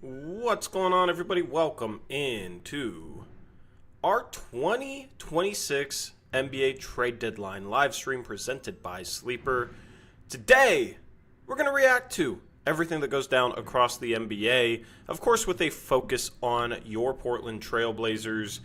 What's going on, everybody? Welcome into our 2026 NBA trade deadline live stream presented by Sleeper. Today, we're going to react to everything that goes down across the NBA, of course, with a focus on your Portland Trailblazers.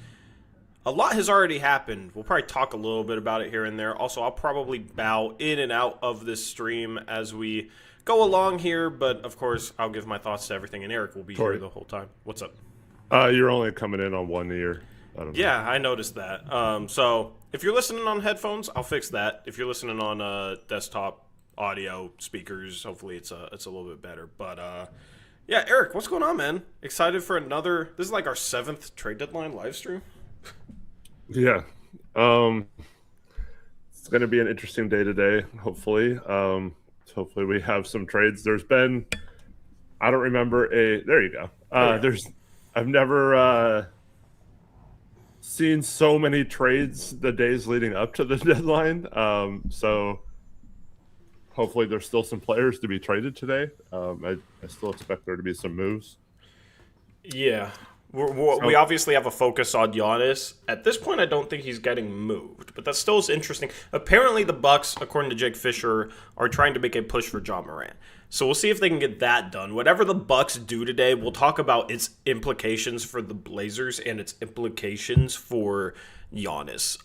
A lot has already happened. We'll probably talk a little bit about it here and there. Also, I'll probably bow in and out of this stream as we go along here, but of course, I'll give my thoughts to everything, and Eric will be here the whole time. What's up? You're only coming in on 1 year. I don't know. Yeah, I noticed that. So if you're listening on headphones, I'll fix that. If you're listening on desktop audio speakers, hopefully it's a little bit better. But yeah, Eric, what's going on, man? Excited for another? This is like our 7th trade deadline live stream. Yeah. It's going to be an interesting day today, hopefully. Hopefully we have some trades. There's been, I don't remember there you go. I've never seen so many trades the days leading up to the deadline. So hopefully there's still some players to be traded today. I still expect there to be some moves. Yeah. We obviously have a focus on Giannis. At this point, I don't think he's getting moved, but that still is interesting. Apparently, the Bucks, according to Jake Fisher, are trying to make a push for Ja Morant. So we'll see if they can get that done. Whatever the Bucks do today, we'll talk about its implications for the Blazers and its implications for Giannis.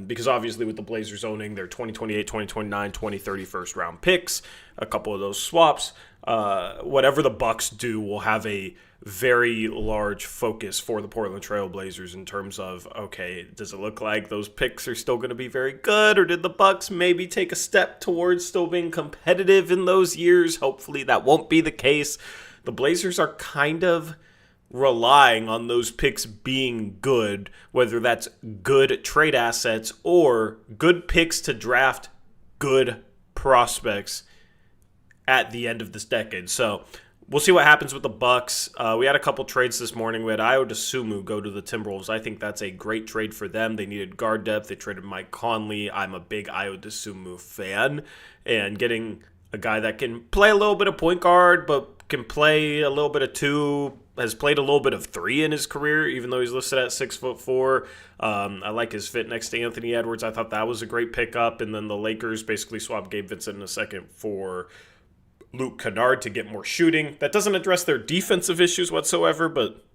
Because obviously with the Blazers owning their 2028, 2029, 2030 first round picks, a couple of those swaps, whatever the Bucks do will have a very large focus for the Portland Trail Blazers in terms of, okay, does it look like those picks are still going to be very good, or did the Bucks maybe take a step towards still being competitive in those years? Hopefully that won't be the case. The Blazers are kind of relying on those picks being good, whether that's good trade assets or good picks to draft good prospects at the end of this decade. So we'll see what happens with the Bucks. We had a couple trades this morning. We had Ayo Dosunmu go to the Timberwolves. I think that's a great trade for them. They needed guard depth. They traded Mike Conley. I'm a big Ayo Dosunmu fan. And getting a guy that can play a little bit of point guard, but can play a little bit of two, has played a little bit of three in his career, even though he's listed at 6'4". I like his fit next to Anthony Edwards. I thought that was a great pickup. And then the Lakers basically swapped Gabe Vincent in a second for Luke Kennard to get more shooting. That doesn't address their defensive issues whatsoever, but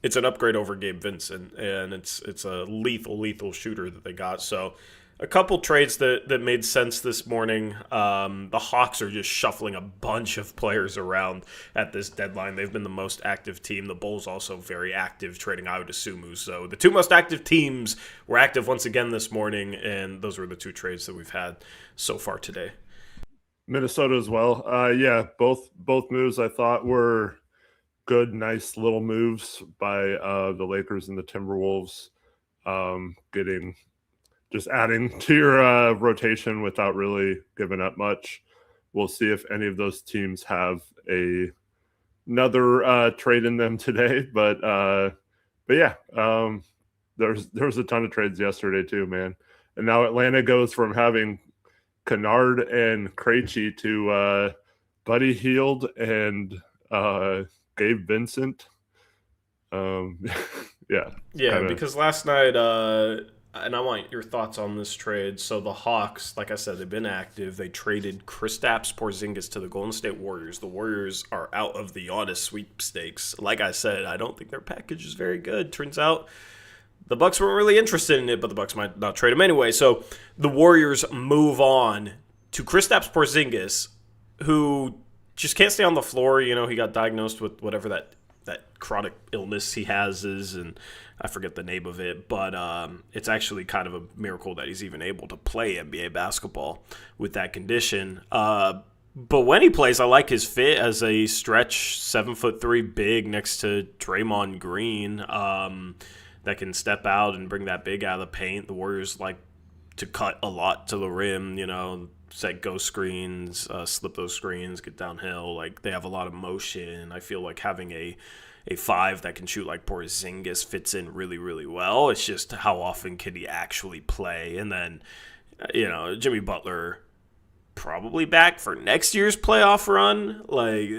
it's an upgrade over Gabe Vincent, and it's a lethal shooter that they got. So a couple trades that made sense this morning. The Hawks are just shuffling a bunch of players around at this deadline. They've been the most active team. The Bulls also very active, trading Ayo Dosunmu. So the two most active teams were active once again this morning, and those were the two trades that we've had so far today. Minnesota as well. Yeah, both moves I thought were good, nice little moves by the Lakers and the Timberwolves. Just adding to your rotation without really giving up much. We'll see if any of those teams have another trade in them today. But yeah, there was a ton of trades yesterday too, man. And now Atlanta goes from having Kennard and Krejci to Buddy Hield and Gabe Vincent. Yeah. Because last night, and I want your thoughts on this trade. So the Hawks, like I said, they've been active. They traded Kristaps Porzingis to the Golden State Warriors. The Warriors are out of the Giannis sweepstakes. Like I said, I don't think their package is very good. Turns out the Bucks weren't really interested in it, but the Bucks might not trade him anyway. So the Warriors move on to Kristaps Porzingis, who just can't stay on the floor. You know, he got diagnosed with whatever that chronic illness he has is, and I forget the name of it, but it's actually kind of a miracle that he's even able to play NBA basketball with that condition. But when he plays, I like his fit as a stretch 7'3" big next to Draymond Green. That can step out and bring that big out of the paint. The Warriors like to cut a lot to the rim, you know, set ghost screens, slip those screens, get downhill. Like, they have a lot of motion. I feel like having a five that can shoot like Porzingis fits in really, really well. It's just how often can he actually play? And then, you know, Jimmy Butler probably back for next year's playoff run. Like,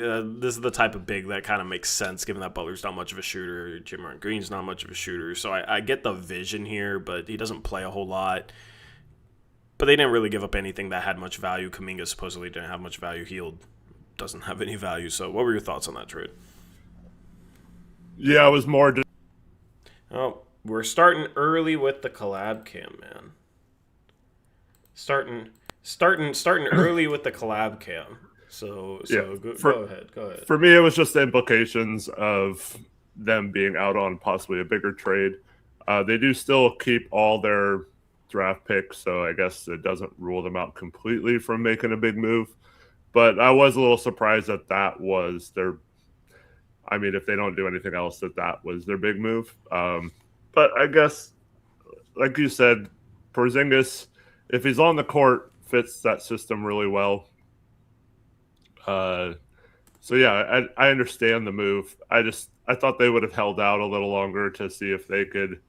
this is the type of big that kind of makes sense, given that Butler's not much of a shooter, Jimmer Green's not much of a shooter. So I get the vision here, but he doesn't play a whole lot. But they didn't really give up anything that had much value. Kuminga supposedly didn't have much value. Hield doesn't have any value. So what were your thoughts on that trade? Yeah, it was more just... Oh, we're starting early with the collab cam, man. Starting early with the collab cam. So go ahead. For me, it was just the implications of them being out on possibly a bigger trade. They do still keep all their draft picks, so I guess it doesn't rule them out completely from making a big move. But I was a little surprised that was their... I mean, if they don't do anything else, that was their big move. But I guess, like you said, Porzingis, if he's on the court, fits that system really well. So yeah, I understand the move. I thought they would have held out a little longer to see if they could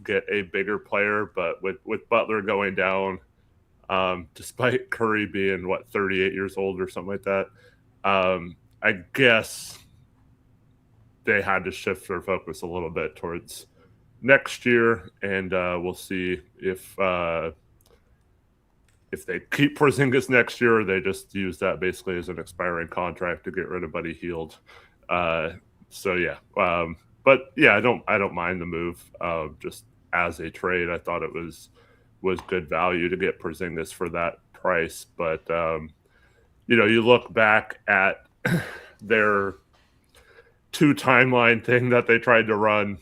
get a bigger player. But with Butler going down, despite Curry being 38 years old or something like that, I guess they had to shift their focus a little bit towards next year, and we'll see if they keep Porzingis next year, or they just use that basically as an expiring contract to get rid of Buddy Hield. So yeah, but yeah, I don't mind the move. Just as a trade, I thought it was good value to get Porzingis for that price. But you look back at their 2 timeline thing that they tried to run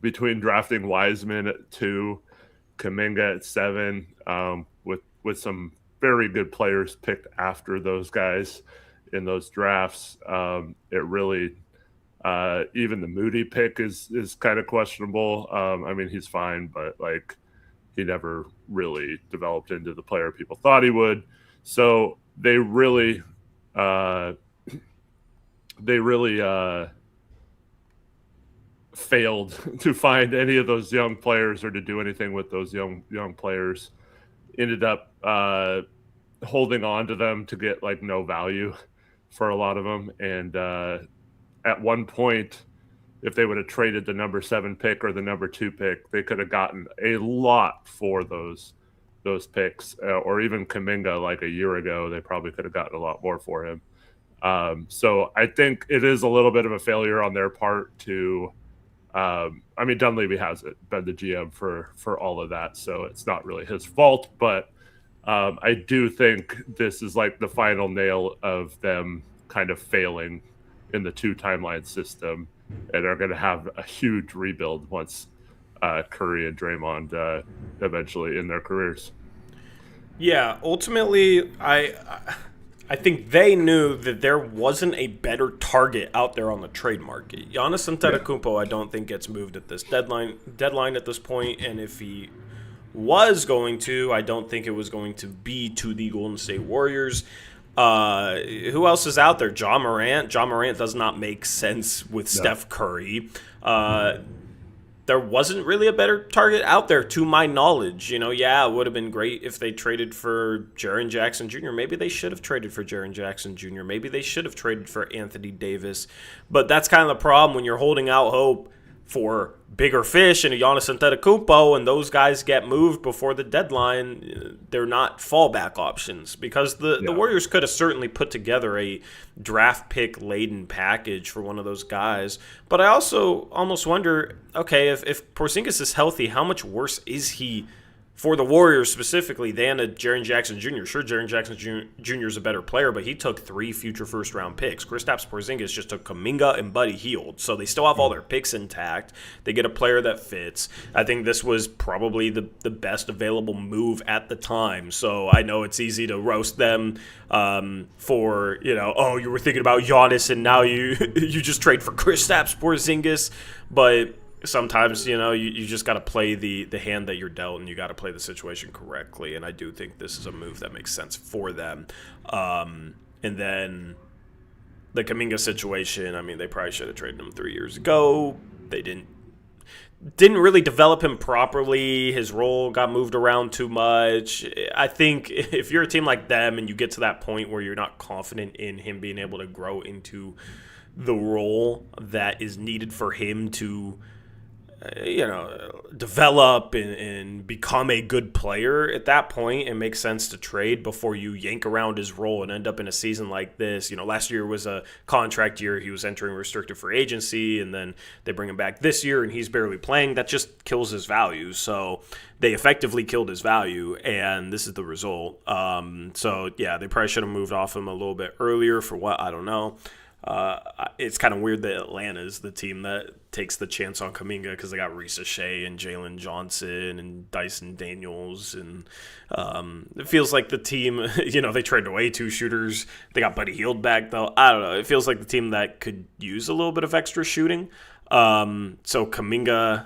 between drafting Wiseman at 2, Kuminga at 7, with some very good players picked after those guys in those drafts. It really, even the Moody pick is kind of questionable. I mean, he's fine, but like he never really developed into the player people thought he would. So they really failed to find any of those young players or to do anything with those young players. Ended up holding on to them to get like no value for a lot of them. And at one point, if they would have traded the number 7 pick or the number 2 pick, they could have gotten a lot for those picks, or even Kuminga like a year ago, they probably could have gotten a lot more for him. So I think it is a little bit of a failure on their part to, I mean, Dunleavy has been the GM for all of that, so it's not really his fault, but I do think this is like the final nail of them kind of failing in the 2 timeline system, and are going to have a huge rebuild once Curry and Draymond eventually in their careers. Yeah, ultimately, I think they knew that there wasn't a better target out there on the trade market. Giannis Antetokounmpo, I don't think gets moved at this deadline at this point, and if he was going to, I don't think it was going to be to the Golden State Warriors. Who else is out there? Ja Morant. Ja Morant does not make sense with Steph Curry. There wasn't really a better target out there, to my knowledge. It would have been great if they traded for Jaren Jackson Jr. Maybe they should have traded for Jaren Jackson Jr. Maybe they should have traded for Anthony Davis. But that's kind of the problem when you're holding out hope for bigger fish and a Giannis Antetokounmpo, and those guys get moved before the deadline. They're not fallback options, because the Warriors could have certainly put together a draft pick laden package for one of those guys. But I also almost wonder, okay, if Porzingis is healthy, how much worse is he for the Warriors specifically than a Jaren Jackson Jr.? Sure, Jaren Jackson Jr. is a better player, but he took 3 future first-round picks. Kristaps Porzingis just took Kuminga and Buddy Hield, so they still have all their picks intact. They get a player that fits. I think this was probably the best available move at the time, so I know it's easy to roast them for, oh, you were thinking about Giannis and now you just trade for Kristaps Porzingis, but sometimes, you just got to play the hand that you're dealt, and you got to play the situation correctly. And I do think this is a move that makes sense for them. And then the Kuminga situation, I mean, they probably should have traded him 3 years ago. They didn't. didn't really develop him properly. His role got moved around too much. I think if you're a team like them and you get to that point where you're not confident in him being able to grow into the role that is needed for him to develop and become a good player, at that point, it makes sense to trade before you yank around his role and end up in a season like this. Last year was a contract year. He was entering restricted free agency, and then they bring him back this year, and he's barely playing. That just kills his value. So they effectively killed his value, and this is the result. They probably should have moved off him a little bit earlier for what? I don't know. It's kind of weird that Atlanta is the team that takes the chance on Kuminga because they got Risa Shea and Jalen Johnson and Dyson Daniels, and it feels like the team, they traded away 2 shooters. They got Buddy Hield back, though. I don't know. It feels like the team that could use a little bit of extra shooting. So Kuminga,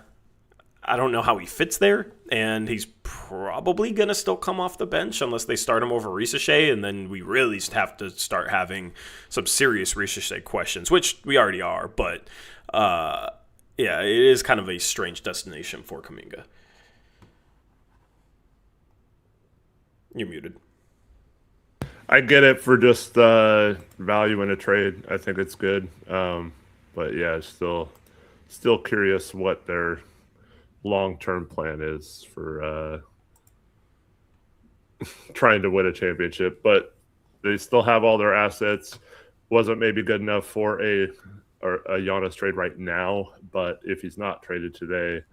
I don't know how he fits there, and he's probably going to still come off the bench unless they start him over Risa Shea, and then we really have to start having some serious Risa Shea questions, which we already are, but it is kind of a strange destination for Kuminga. You're muted. I get it for just value in a trade. I think it's good. But yeah, still curious what their long-term plan is for trying to win a championship, but they still have all their assets. Wasn't maybe good enough for a Giannis trade right now, but if he's not traded today,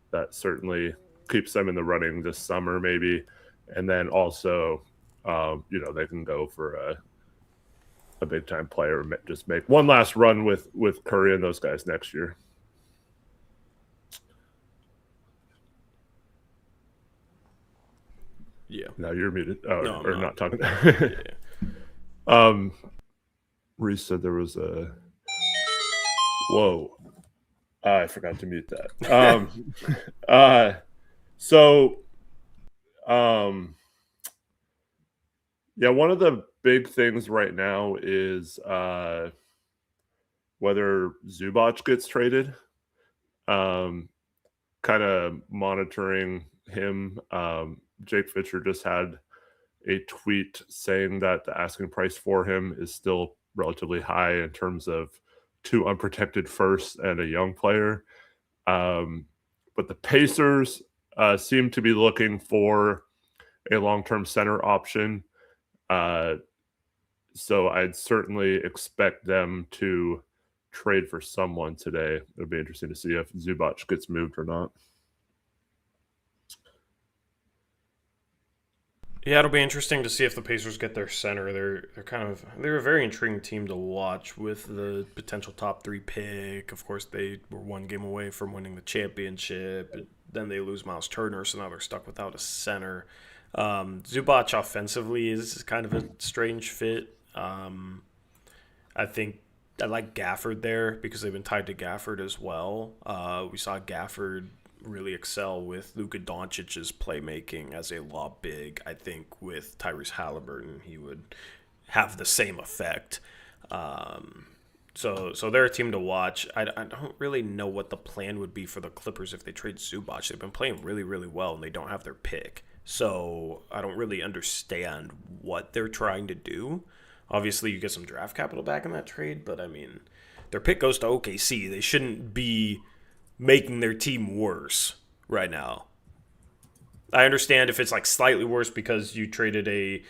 that certainly keeps them in the running this summer maybe. And then also, they can go for a big-time player, just make one last run with Curry and those guys next year. Yeah. Now you're muted. Oh, no, or not talking. Yeah. Reese said there was a. Whoa, I forgot to mute that. One of the big things right now is whether Zubac gets traded. Kind of monitoring him. Jake Fisher just had a tweet saying that the asking price for him is still relatively high in terms of 2 unprotected firsts and a young player. But the Pacers seem to be looking for a long-term center option. So I'd certainly expect them to trade for someone today. It'll be interesting to see if Zubac gets moved or not. Yeah, it'll be interesting to see if the Pacers get their center. They're a very intriguing team to watch with the potential top 3 pick. Of course, they were 1 game away from winning the championship. Then they lose Miles Turner, so now they're stuck without a center. Zubac offensively is kind of a strange fit. I think I like Gafford there because they've been tied to Gafford as well. We saw Gafford really excel with Luka Doncic's playmaking as a lob big. I think with Tyrese Halliburton, he would have the same effect. So they're a team to watch. I don't really know what the plan would be for the Clippers if they trade Zubac. They've been playing really, really well, and they don't have their pick. So I don't really understand what they're trying to do. Obviously, you get some draft capital back in that trade, but, I mean, their pick goes to OKC. They shouldn't be making their team worse right now. I understand if it's like slightly worse because you traded a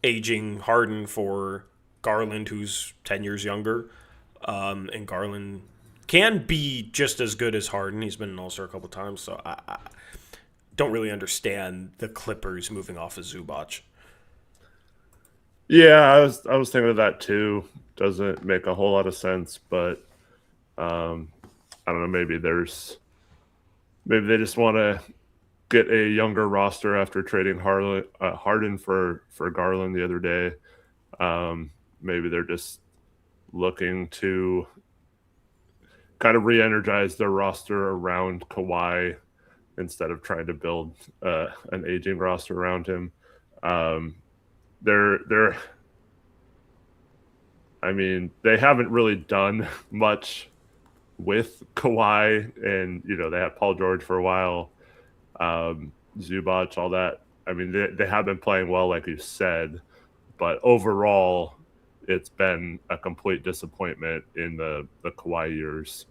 aging Harden for Garland, who's 10 years younger, and Garland can be just as good as Harden. He's been an All-Star a couple times, so I don't really understand the Clippers moving off of Zubac. Yeah, I was thinking of that too. Doesn't make a whole lot of sense, but I don't know. Maybe they just want to get a younger roster after trading Harden for Garland the other day. Maybe they're just looking to kind of re-energize their roster around Kawhi instead of trying to build an aging roster around him. I mean, they haven't really done much with Kawhi, and they had Paul George for a while, Zubac, all that. I mean, they have been playing well, like you said, but overall, it's been a complete disappointment in the Kawhi years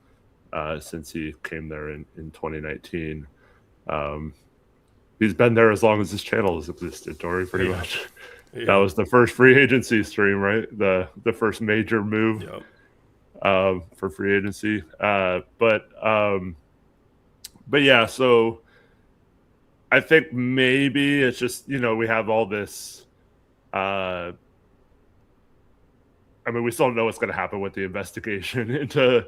since he came there in 2019. He's been there as long as this channel has existed, Tori, pretty much. Yeah. That was the first free agency stream, right? The first major move for free agency. But yeah, so I think maybe it's just, we have all this. I mean, we still don't know what's going to happen with the investigation into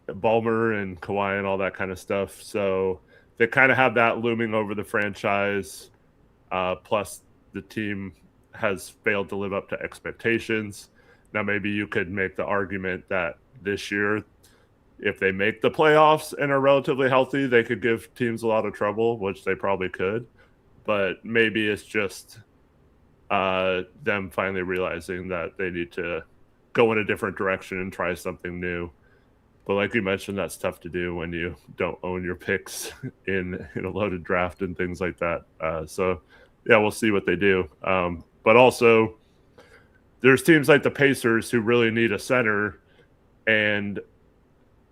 Ballmer and Kawhi and all that kind of stuff. So they kind of have that looming over the franchise. Plus, the team has failed to live up to expectations. Now, maybe you could make the argument that this year, if they make the playoffs and are relatively healthy, they could give teams a lot of trouble, which they probably could. But maybe it's just them finally realizing that they need to go in a different direction and try something new. But like you mentioned, that's tough to do when you don't own your picks in a loaded draft and things like that. So, yeah, we'll see what they do. But also, there's teams like the Pacers who really need a center, and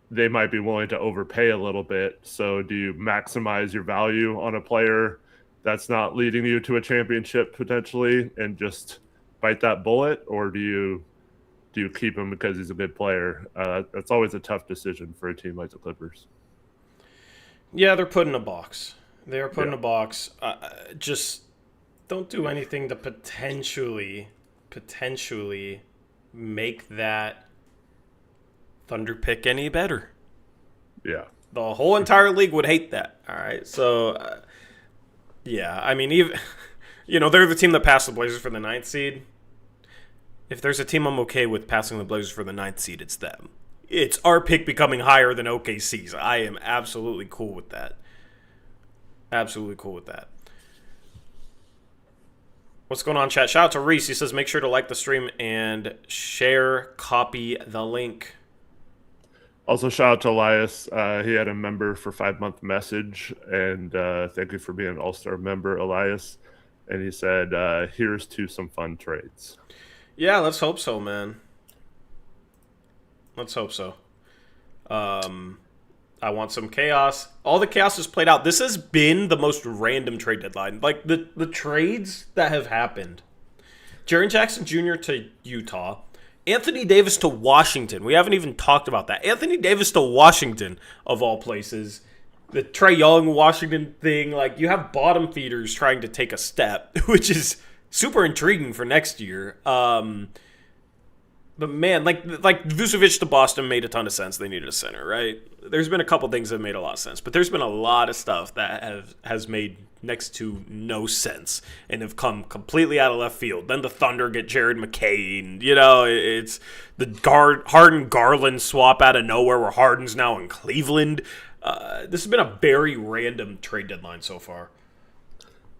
they might be willing to overpay a little bit. So do you maximize your value on a player that's not leading you to a championship potentially and just bite that bullet, or do you keep him because he's a good player? That's always a tough decision for a team like the Clippers. Yeah, they're put in a box. They are put in a box. Just don't do anything to potentially make that Thunder pick any better. Yeah. The whole entire league would hate that. All right. So, yeah, I mean, even they're the team that passed the Blazers for the 9th seed. If there's a team I'm okay with passing the Blazers for the 9th seed, it's them. It's our pick becoming higher than OKC's. I am absolutely cool with that. Absolutely cool with that. What's going on, chat? Shout out to Reese. He says, make sure to like the stream and copy the link. Also, shout out to Elias. He had a member for 5-month message, and thank you for being an all-star member, Elias. And he said, here's to some fun trades. Yeah, let's hope so, man. Let's hope so. I want some chaos. All the chaos is played out. This has been the most random trade deadline. Like, the trades that have happened. Jaren Jackson Jr. to Utah. Anthony Davis to Washington. We haven't even talked about that. Anthony Davis to Washington, of all places. The Trae Young Washington thing. Like, you have bottom feeders trying to take a step, which is super intriguing for next year. But man, like Vucevic to Boston made a ton of sense. They needed a center, right? There's been a couple things that have made a lot of sense, but there's been a lot of stuff that has made next to no sense and have come completely out of left field. Then the Thunder get Jared McCain. It's the Harden-Garland swap out of nowhere where Harden's now in Cleveland. This has been a very random trade deadline so far.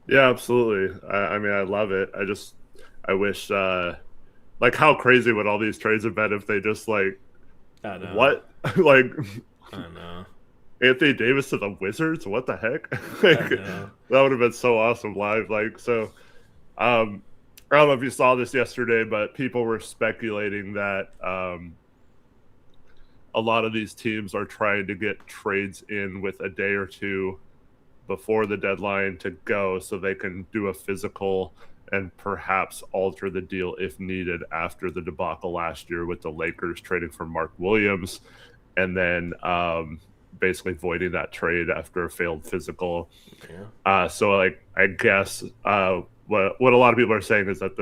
Yeah, absolutely. I mean, I love it. I wish, like, how crazy would all these trades have been if they just, like, I know. What? Like, I know. Anthony Davis to the Wizards? What the heck? Like, that would have been so awesome live. Like, so, I don't know if you saw this yesterday, but people were speculating that a lot of these teams are trying to get trades in with a day or two before the deadline to go so they can do a physical and perhaps alter the deal if needed after the debacle last year with the Lakers trading for Mark Williams and then basically voiding that trade after a failed physical. Yeah. So, like, I guess what a lot of people are saying is that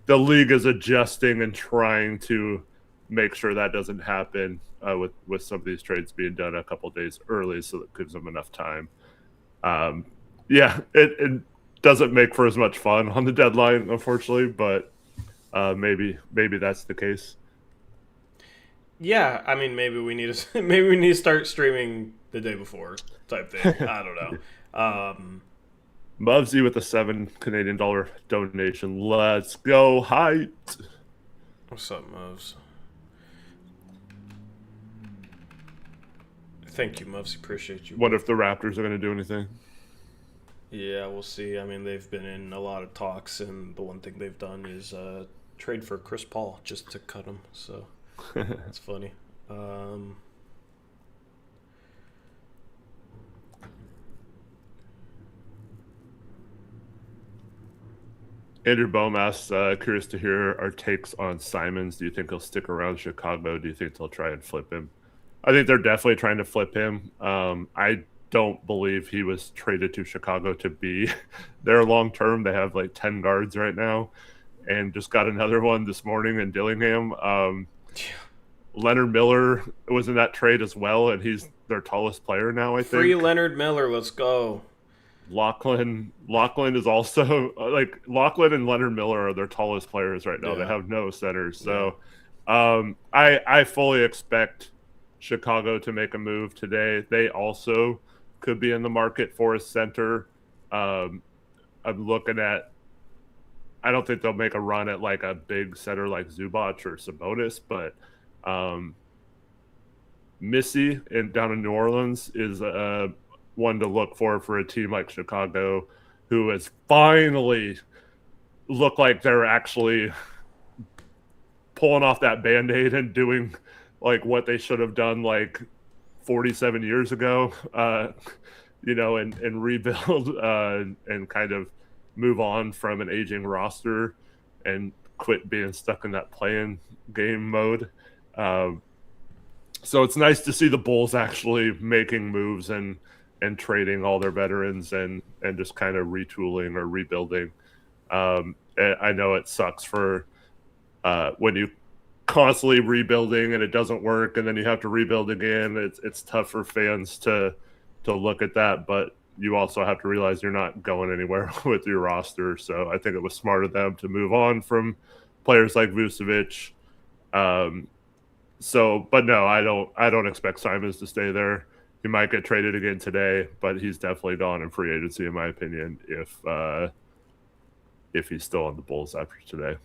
the league is adjusting and trying to make sure that doesn't happen with some of these trades being done a couple days early so that gives them enough time. Yeah, it doesn't make for as much fun on the deadline, unfortunately, but maybe that's the case. Yeah, I mean, maybe we need to start streaming the day before type thing. I don't know. Mubsy with a $7 Canadian donation. Let's go height. What's up, Mubs? Thank you, Muffs. Appreciate you, What bro. if the Raptors are going to do anything? Yeah, we'll see. I mean, they've been in a lot of talks, and the one thing they've done is trade for Chris Paul just to cut him. So that's funny. Um, Andrew Bohm asks, curious to hear our takes on Simons. Do you think he'll stick around Chicago? Do you think they'll try and flip him? I think they're definitely trying to flip him. I don't believe he was traded to Chicago to be there long term. They have like 10 guards right now and just got another one this morning in Dillingham. Leonard Miller was in that trade as well, and he's their tallest player now, I Free think. Leonard Miller. Let's go. Lachlan is also like Lachlan and Leonard Miller are their tallest players right now. They Yeah. have no centers. Yeah. So I fully expect Chicago to make a move today. They also could be in the market for a center. I'm looking at I don't think they'll make a run at like a big center like Zubac or Sabonis, but Missy down in New Orleans is one to look for a team like Chicago, who has finally looked like they're actually pulling off that Band-Aid and doing like what they should have done like 47 years ago, and rebuild and kind of move on from an aging roster and quit being stuck in that playing game mode. So it's nice to see the Bulls actually making moves and trading all their veterans and just kind of retooling or rebuilding. I know it sucks for when you constantly rebuilding and it doesn't work and then you have to rebuild again. It's tough for fans to look at that, but you also have to realize you're not going anywhere with your roster. So I think it was smart of them to move on from players like Vucevic. But no, I don't expect Simons to stay there. He might get traded again today, but he's definitely gone in free agency, in my opinion, if he's still on the Bulls after today.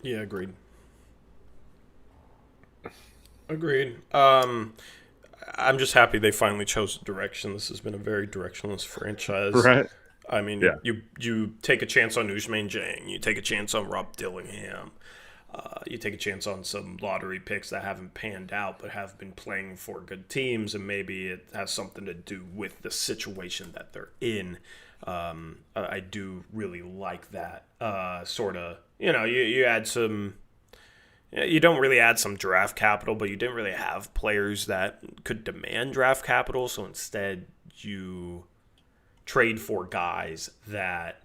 Yeah, agreed. Agreed. I'm just happy they finally chose a direction. This has been a very directionless franchise. Right? I mean, Yeah. you take a chance on Ousmane Dieng, you take a chance on Rob Dillingham, you take a chance on some lottery picks that haven't panned out but have been playing for good teams, and maybe it has something to do with the situation that they're in. I do really like that sort of. You add some. You don't really add some draft capital, but you didn't really have players that could demand draft capital. So instead, you trade for guys that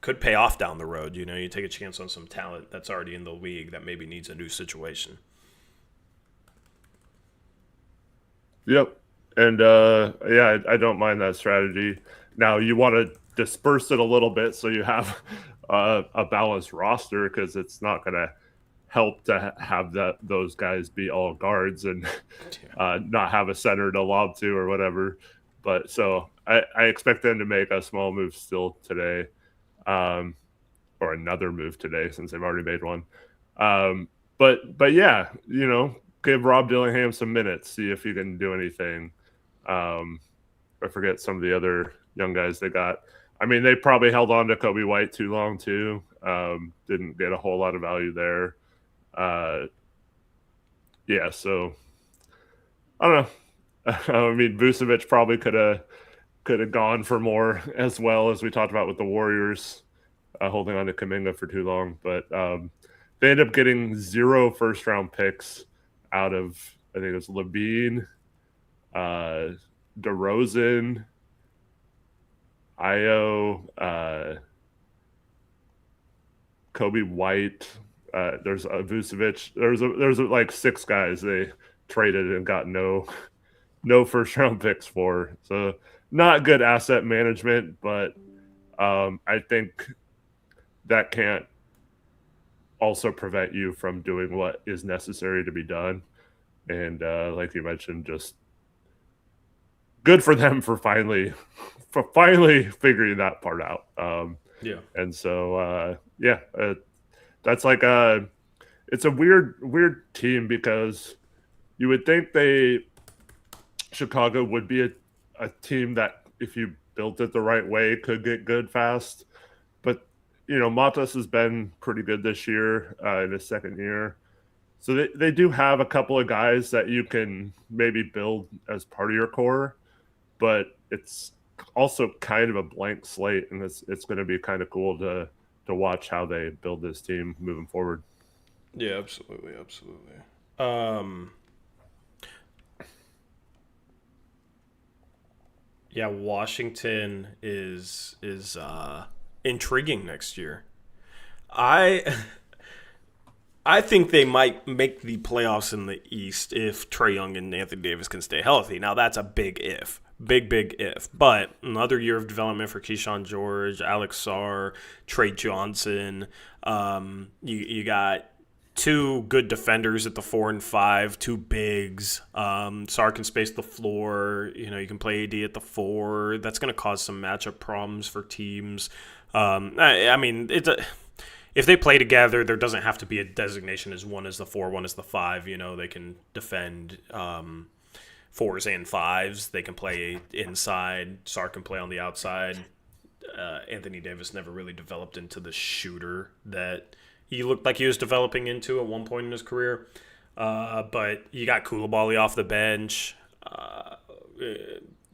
could pay off down the road. You take a chance on some talent that's already in the league that maybe needs a new situation. Yep. And I don't mind that strategy. Now you want to disperse it a little bit so you have a balanced roster, because it's not going to help to have those guys be all guards and not have a center to lob to or whatever. But so I expect them to make a small move still today, or another move today since they've already made one. But yeah, give Rob Dillingham some minutes, see if he can do anything. I forget some of the other young guys they got. I mean, they probably held on to Kobe White too long too. Didn't get a whole lot of value there. So I don't know. I mean, Vucevic probably could have gone for more as well, as we talked about with the Warriors holding on to Kuminga for too long. But they ended up getting 0 first-round picks out of, I think it was Levine, DeRozan, Io, Kobe White. There's Vucevic. There's like 6 guys they traded and got no first round picks for. So not good asset management, but I think that can't also prevent you from doing what is necessary to be done. And like you mentioned, just good for them for finally figuring that part out. And so that's like it's a weird team, because you would think Chicago would be a team that, if you built it the right way, could get good fast. But, Matas has been pretty good this year in his second year. So they do have a couple of guys that you can maybe build as part of your core, but it's also kind of a blank slate, and it's going to be kind of cool to watch how they build this team moving forward. Yeah, absolutely, absolutely. Yeah, Washington is intriguing next year. I I think they might make the playoffs in the East if Trae Young and Anthony Davis can stay healthy. Now that's a big if. Big if. But another year of development for Keyshawn George, Alex Sarr, Trey Johnson. You got two good defenders at the 4 and 5, two bigs. Sarr can space the floor. You can play AD at the 4. That's going to cause some matchup problems for teams. I mean, if they play together, there doesn't have to be a designation as one is the 4, one is the 5. They can defend 4s and 5s. They can play inside. Sarr can play on the outside. Anthony Davis never really developed into the shooter that he looked like he was developing into at one point in his career. But you got Koulibaly off the bench.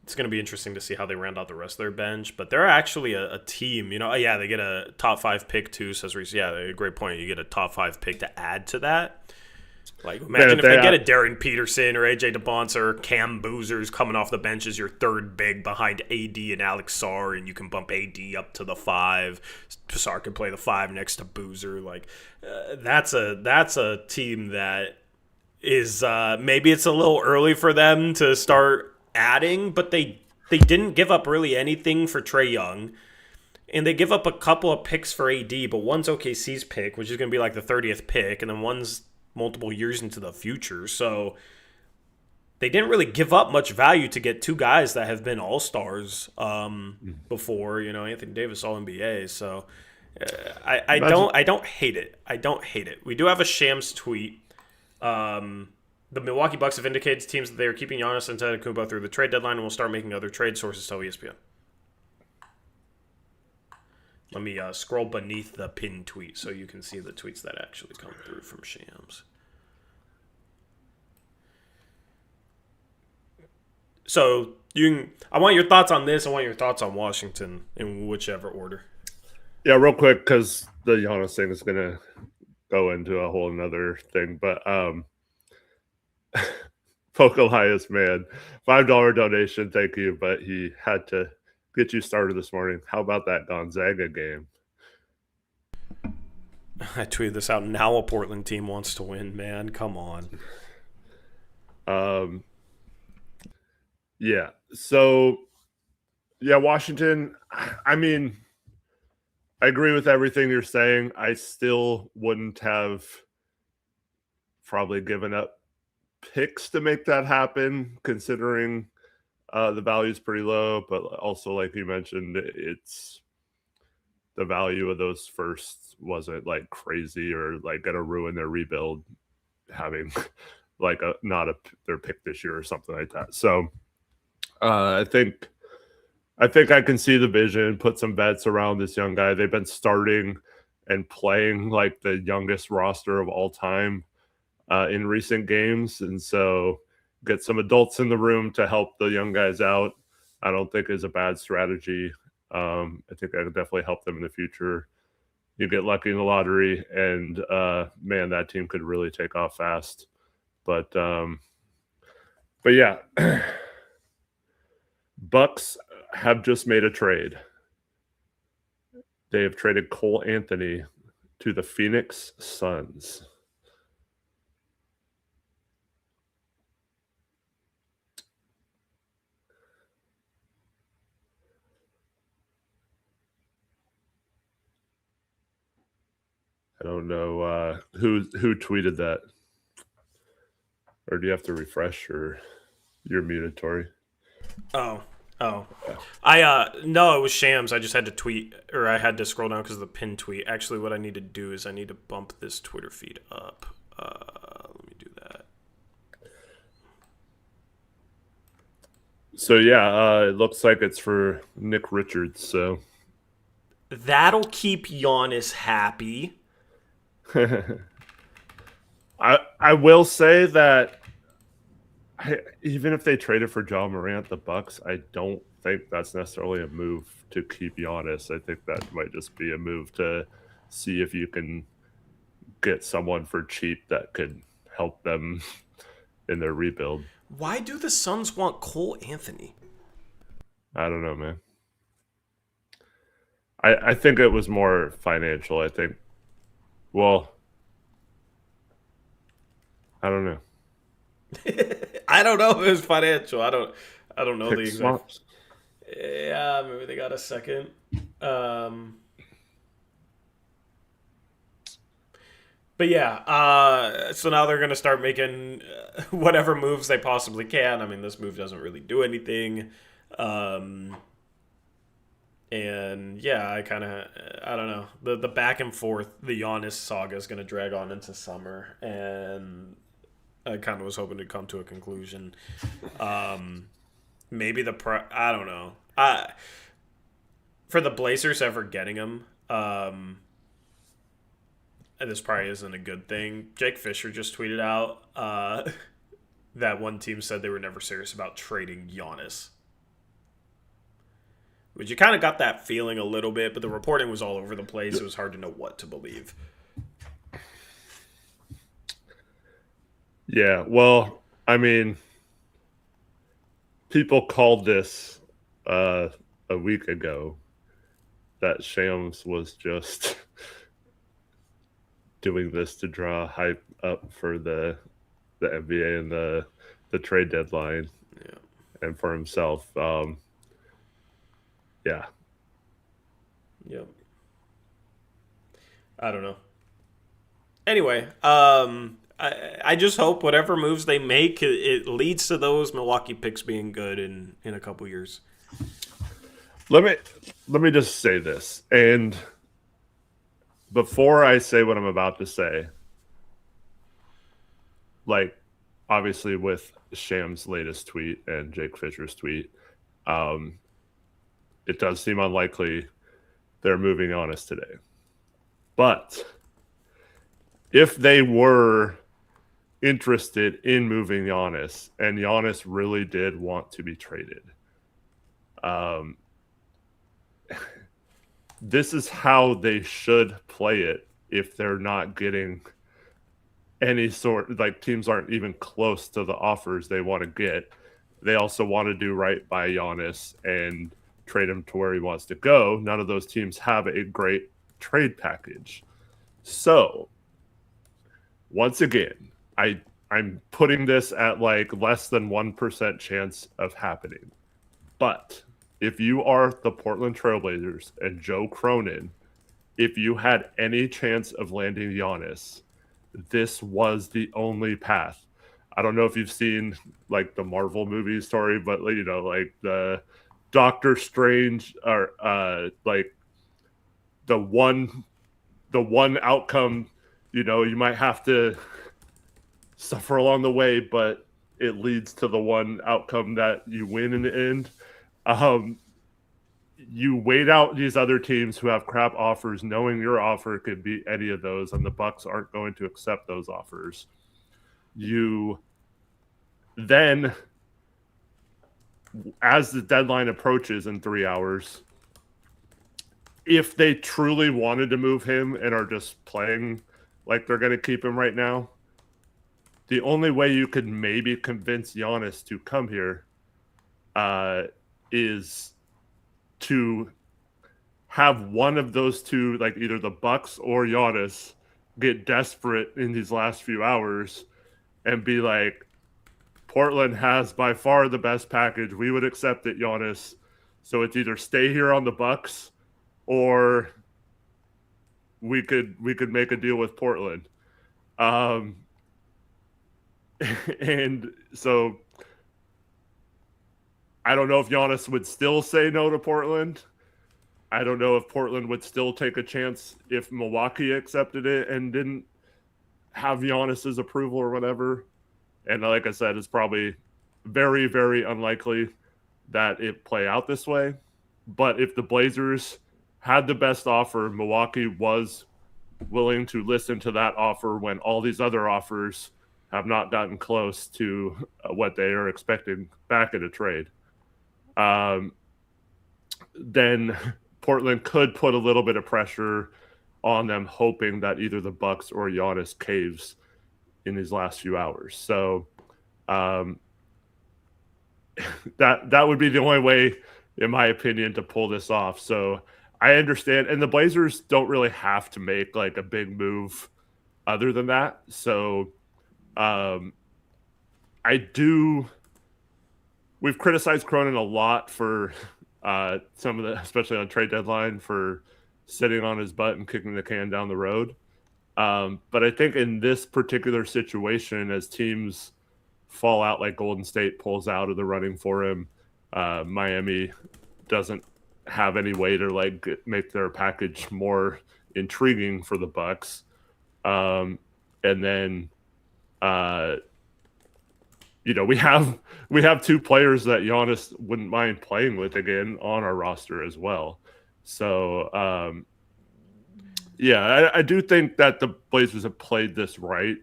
It's going to be interesting to see how they round out the rest of their bench. But they're actually a team. Yeah, they get a top 5 pick too, says Reese. Yeah, great point. You get a top 5 pick to add to that. Like, imagine if they get a Darren Peterson or AJ DeBonce or Cam Boozer's coming off the bench as your third big behind AD and Alex Sarr, and you can bump AD up to the 5. Sarr can play the 5 next to Boozer. Like, that's a team that is maybe it's a little early for them to start adding, but they didn't give up really anything for Trae Young. And they give up a couple of picks for AD, but one's OKC's pick, which is going to be like the 30th pick, and then one's multiple years into the future. So they didn't really give up much value to get two guys that have been all-stars before, Anthony Davis All-NBA. So I don't hate it. I don't hate it. We do have a Shams tweet. The Milwaukee Bucks have indicated to teams that they are keeping Giannis and Antetokounmpo through the trade deadline and will start making other trade sources, tell ESPN. Let me scroll beneath the pinned tweet so you can see the tweets that actually come through from Shams. So I want your thoughts on this. I want your thoughts on Washington in whichever order. Yeah, real quick, because the Giannis thing is going to go into a whole another thing. But Pocalias, man, $5 donation, thank you. But he had to get you started this morning. How about that Gonzaga game? I tweeted this out. Now a Portland team wants to win, man. Come on. Yeah. So, yeah, Washington, I mean, I agree with everything you're saying. I still wouldn't have probably given up picks to make that happen, considering the value is pretty low. But also, like you mentioned, it's the value of those firsts wasn't like crazy or like going to ruin their rebuild having like their pick this year or something like that. So I think I can see the vision, put some bets around this young guy. They've been starting and playing like the youngest roster of all time in recent games. And so get some adults in the room to help the young guys out, I don't think is a bad strategy. I think that could definitely help them in the future. You get lucky in the lottery, and man, that team could really take off fast. But yeah, Bucks have just made a trade. They have traded Cole Anthony to the Phoenix Suns. I don't know who tweeted that. Or do you have to refresh, or you're muted, Tori? Oh. No, it was Shams. I just had to tweet, or I had to scroll down because of the pinned tweet. Actually, what I need to do is I need to bump this Twitter feed up. Let me do that. So yeah, it looks like it's for Nick Richards. So That'll keep Giannis happy. I will say that even if they traded for John Morant, the Bucks, I don't think that's necessarily a move to keep Giannis. I think that might just be a move to see if you can get someone for cheap that could help them in their rebuild. Why do the Suns want Cole Anthony? I don't know, man. I think it was more financial. I think. Well, I don't know. I don't know if it was financial. I don't know the Pick exact. swaps. Yeah, maybe they got a second. Um, but yeah, so now they're gonna start making whatever moves they possibly can. I mean, this move doesn't really do anything. Um, and yeah, I don't know, the back and forth, the Giannis saga is gonna drag on into summer, and I kind of was hoping to come to a conclusion. Um, maybe I don't know. For the Blazers ever getting him, and this probably isn't a good thing. Jake Fisher just tweeted out that one team said they were never serious about trading Giannis. Which you kind of got that feeling a little bit, but the reporting was all over the place. It was hard to know what to believe. Yeah. Well, I mean, people called this a week ago that Shams was just doing this to draw hype up for the NBA and the trade deadline Yeah. and for himself. Yeah. Yep. I don't know. Anyway, I just hope whatever moves they make, it leads to those Milwaukee picks being good in a couple years. Let me just say this, and before I say what I'm about to say, like obviously with Sham's latest tweet and Jake Fisher's tweet, um, it does seem unlikely they're moving on us today. But if they were interested in moving Giannis, and Giannis really did want to be traded, um, this is how they should play it if they're not getting any sort, like teams aren't even close to the offers they want to get. They also want to do right by Giannis and trade him to where he wants to go. None of those teams have a great trade package. So once again, I'm putting this at like less than 1% chance of happening. But if you are the Portland Trailblazers and Joe Cronin, if you had any chance of landing Giannis, this was the only path. I don't know if you've seen like the Marvel movie story, but you know, like the Doctor Strange or like the one outcome, you know, you might have to suffer along the way, but it leads to the one outcome that you win in the end. Um, you wait out these other teams who have crap offers, knowing your offer could be any of those, and the Bucks aren't going to accept those offers. You then, as the deadline approaches in 3 hours, if they truly wanted to move him and are just playing like they're going to keep him right now, the only way you could maybe convince Giannis to come here is to have one of those two, like either the Bucks or Giannis, get desperate in these last few hours and be like, Portland has by far the best package. We would accept it, Giannis. So it's either stay here on the Bucks or we could make a deal with Portland. And so I don't know if Giannis would still say no to Portland. I don't know if Portland would still take a chance if Milwaukee accepted it and didn't have Giannis's approval or whatever. And like I said, it's probably very, very unlikely. that it play out this way. But if the Blazers had the best offer, Milwaukee was willing to listen to that offer when all these other offers have not gotten close to what they are expecting back in a trade. Then Portland could put a little bit of pressure on them, hoping that either the Bucks or Giannis caves in these last few hours. So that would be the only way, in my opinion, to pull this off. So I understand, and the Blazers don't really have to make like a big move other than that. So I do. We've criticized Cronin a lot for some of the, especially on trade deadline, for sitting on his butt and kicking the can down the road. But I think in this particular situation, as teams fall out, like Golden State pulls out of the running for him, Miami doesn't have any way to like make their package more intriguing for the Bucks. And then we have two players that Giannis wouldn't mind playing with again on our roster as well. So I do think that the Blazers have played this right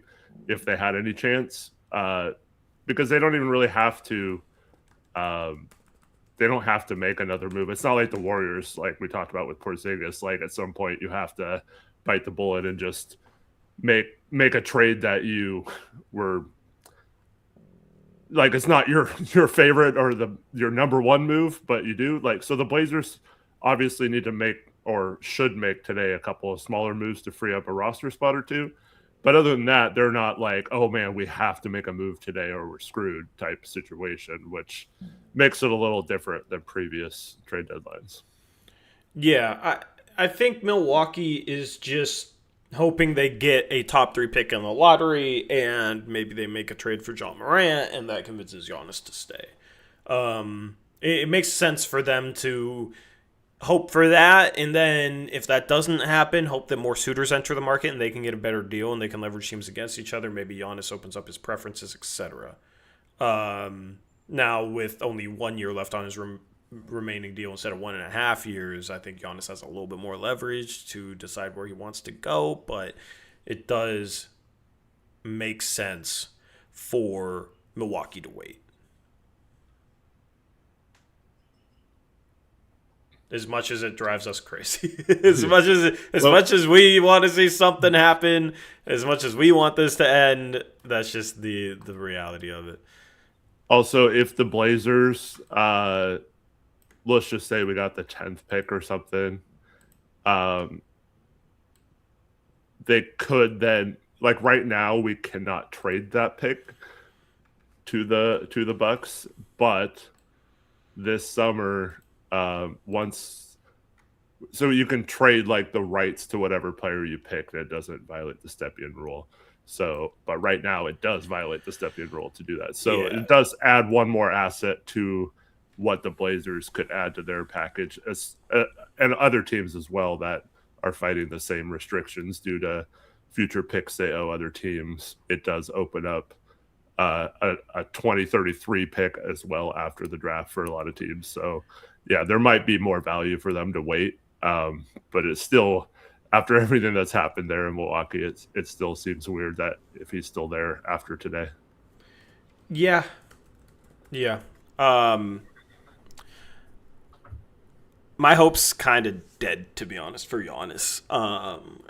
if they had any chance, because they don't even really have to. They don't have to make another move. It's not like the Warriors, like we talked about with Porzingis. Like at some point, you have to bite the bullet and just make a trade that you were like. It's not your favorite or your number one move, but you do like. So the Blazers obviously need to make, or should make today, a couple of smaller moves to free up a roster spot or two. But other than that, they're not like, oh man, we have to make a move today or we're screwed type situation, which makes it a little different than previous trade deadlines. Yeah, I think Milwaukee is just hoping they get a top 3 pick in the lottery, and maybe they make a trade for John Morant, and that convinces Giannis to stay. It makes sense for them to hope for that, and then if that doesn't happen, hope that more suitors enter the market and they can get a better deal and they can leverage teams against each other. Maybe Giannis opens up his preferences, etc. Now, with only 1 year left on his remaining deal instead of 1.5 years, I think Giannis has a little bit more leverage to decide where he wants to go, but it does make sense for Milwaukee to wait. As much as it drives us crazy, as much as we want to see something happen, as much as we want this to end, that's just the reality of it. Also, if the Blazers, let's just say we got the 10th pick or something, they could then, like right now, we cannot trade that pick to the Bucks, but this summer. So you can trade like the rights to whatever player you pick that doesn't violate the Stepien rule. So, but right now it does violate the Stepien rule to do that. So It does add one more asset to what the Blazers could add to their package, and other teams as well that are fighting the same restrictions due to future picks they owe other teams. It does open up a 2033 pick as well after the draft for a lot of teams. So yeah, there might be more value for them to wait. But it's still, after everything that's happened there in Milwaukee, it still seems weird that if he's still there after today. Yeah. My hope's kind of dead, to be honest, for Giannis.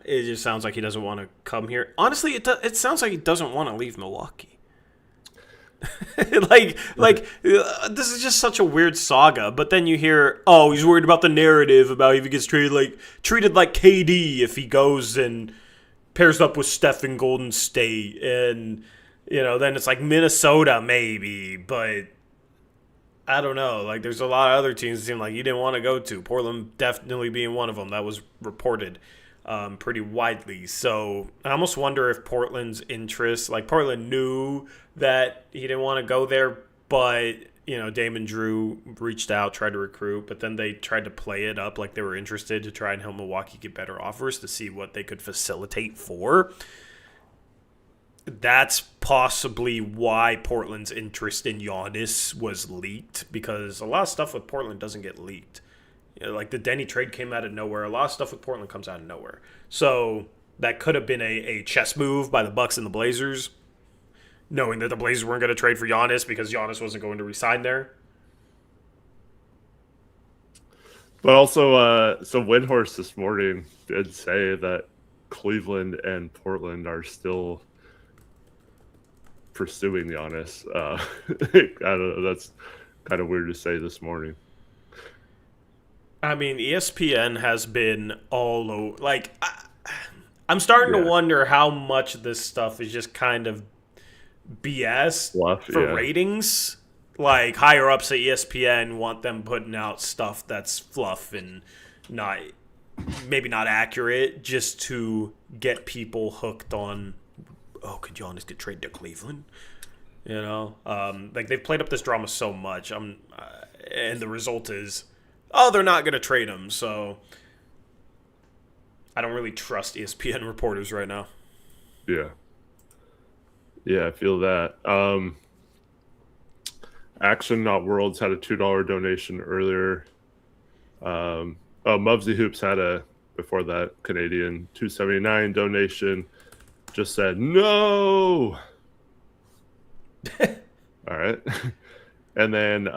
It just sounds like he doesn't want to come here. Honestly, it sounds like he doesn't want to leave Milwaukee. like this is just such a weird saga. But then you hear, oh, he's worried about the narrative about if he gets treated like KD if he goes and pairs up with Steph in Golden State, and then it's like Minnesota maybe, but I don't know. Like there's a lot of other teams that seem like he didn't want to go to. Portland definitely being one of them. That was reported pretty widely. So I almost wonder if Portland's interest, like Portland knew that he didn't want to go there, but Damon Drew reached out, tried to recruit, but then they tried to play it up like they were interested to try and help Milwaukee get better offers to see what they could facilitate for. that's possibly why Portland's interest in Giannis was leaked, because a lot of stuff with Portland doesn't get leaked. You know, like the Denny trade came out of nowhere. A lot of stuff with Portland comes out of nowhere. So that could have been a chess move by the Bucks and the Blazers, knowing that the Blazers weren't going to trade for Giannis because Giannis wasn't going to resign there. But also, so Windhorse this morning did say that Cleveland and Portland are still pursuing Giannis. I don't know. That's kind of weird to say this morning. I mean, ESPN has been all over. Like, I'm starting to wonder how much of this stuff is just kind of BS Fluff, for ratings. Like, higher ups at ESPN want them putting out stuff that's fluff and not, maybe not accurate, just to get people hooked on, oh, could Giannis get traded to Cleveland? You know, like they've played up this drama so much. And the result is, oh, they're not going to trade him. So I don't really trust ESPN reporters right now. Yeah. Yeah, I feel that. Action Not Worlds had a $2 donation earlier. Mubsy Hoops had a, before that, Canadian $2.79 donation. Just said, no! All right. And then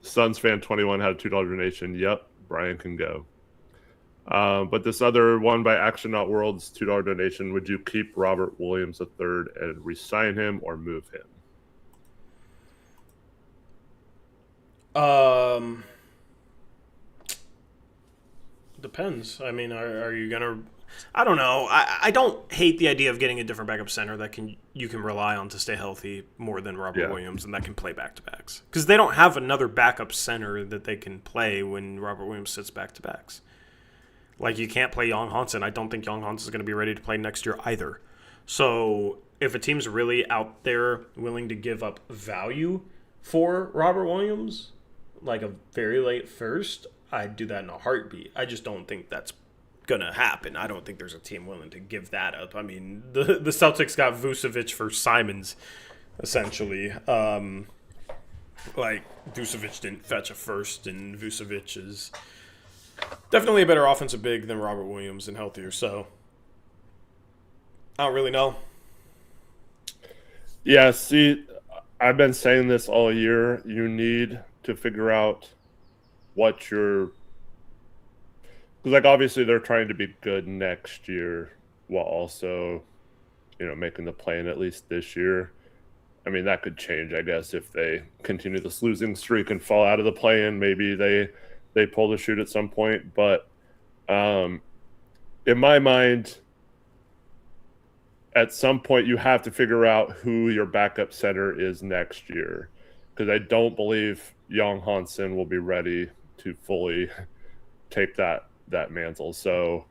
Suns Fan 21 had a $2 donation. Yep, Brian can go. But this other one by Action Not Worlds, $2 donation. Would you keep Robert Williams III and re-sign him or move him? Depends. I mean, are you gonna? I don't know. I don't hate the idea of getting a different backup center that you can rely on to stay healthy more than Robert Williams, and that can play back to backs, because they don't have another backup center that they can play when Robert Williams sits back to backs. Like, you can't play Young Hansen. I don't think Young Hansen is going to be ready to play next year either. So if a team's really out there willing to give up value for Robert Williams, like a very late first, I'd do that in a heartbeat. I just don't think that's going to happen. I don't think there's a team willing to give that up. I mean, the Celtics got Vucevic for Simons, essentially. Like, Vucevic didn't fetch a first, and Vucevic is definitely a better offensive big than Robert Williams and healthier. So, I don't really know. Yeah, see, I've been saying this all year. You need to figure out what your, because like obviously they're trying to be good next year while also, you know, making the play-in at least this year. I mean, that could change, I guess, if they continue this losing streak and fall out of the play-in. Maybe they pull the chute at some point. But in my mind, at some point you have to figure out who your backup center is next year, because I don't believe Young Hansen will be ready to fully take that mantle. So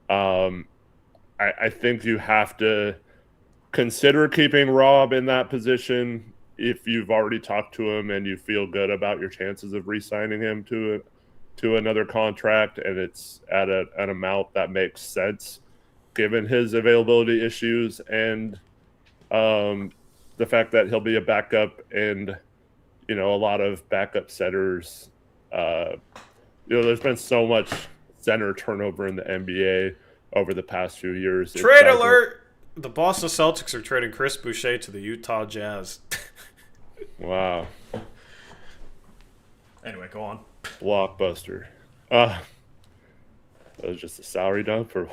I think you have to consider keeping Rob in that position if you've already talked to him and you feel good about your chances of re-signing him to another contract, and it's at an amount that makes sense given his availability issues and the fact that he'll be a backup, and you know, a lot of backup setters, you know, there's been so much center turnover in the NBA over the past few years. Trade alert! The Boston Celtics are trading Chris Boucher to the Utah Jazz. Wow. Anyway, go on. Blockbuster. That was just a salary dump or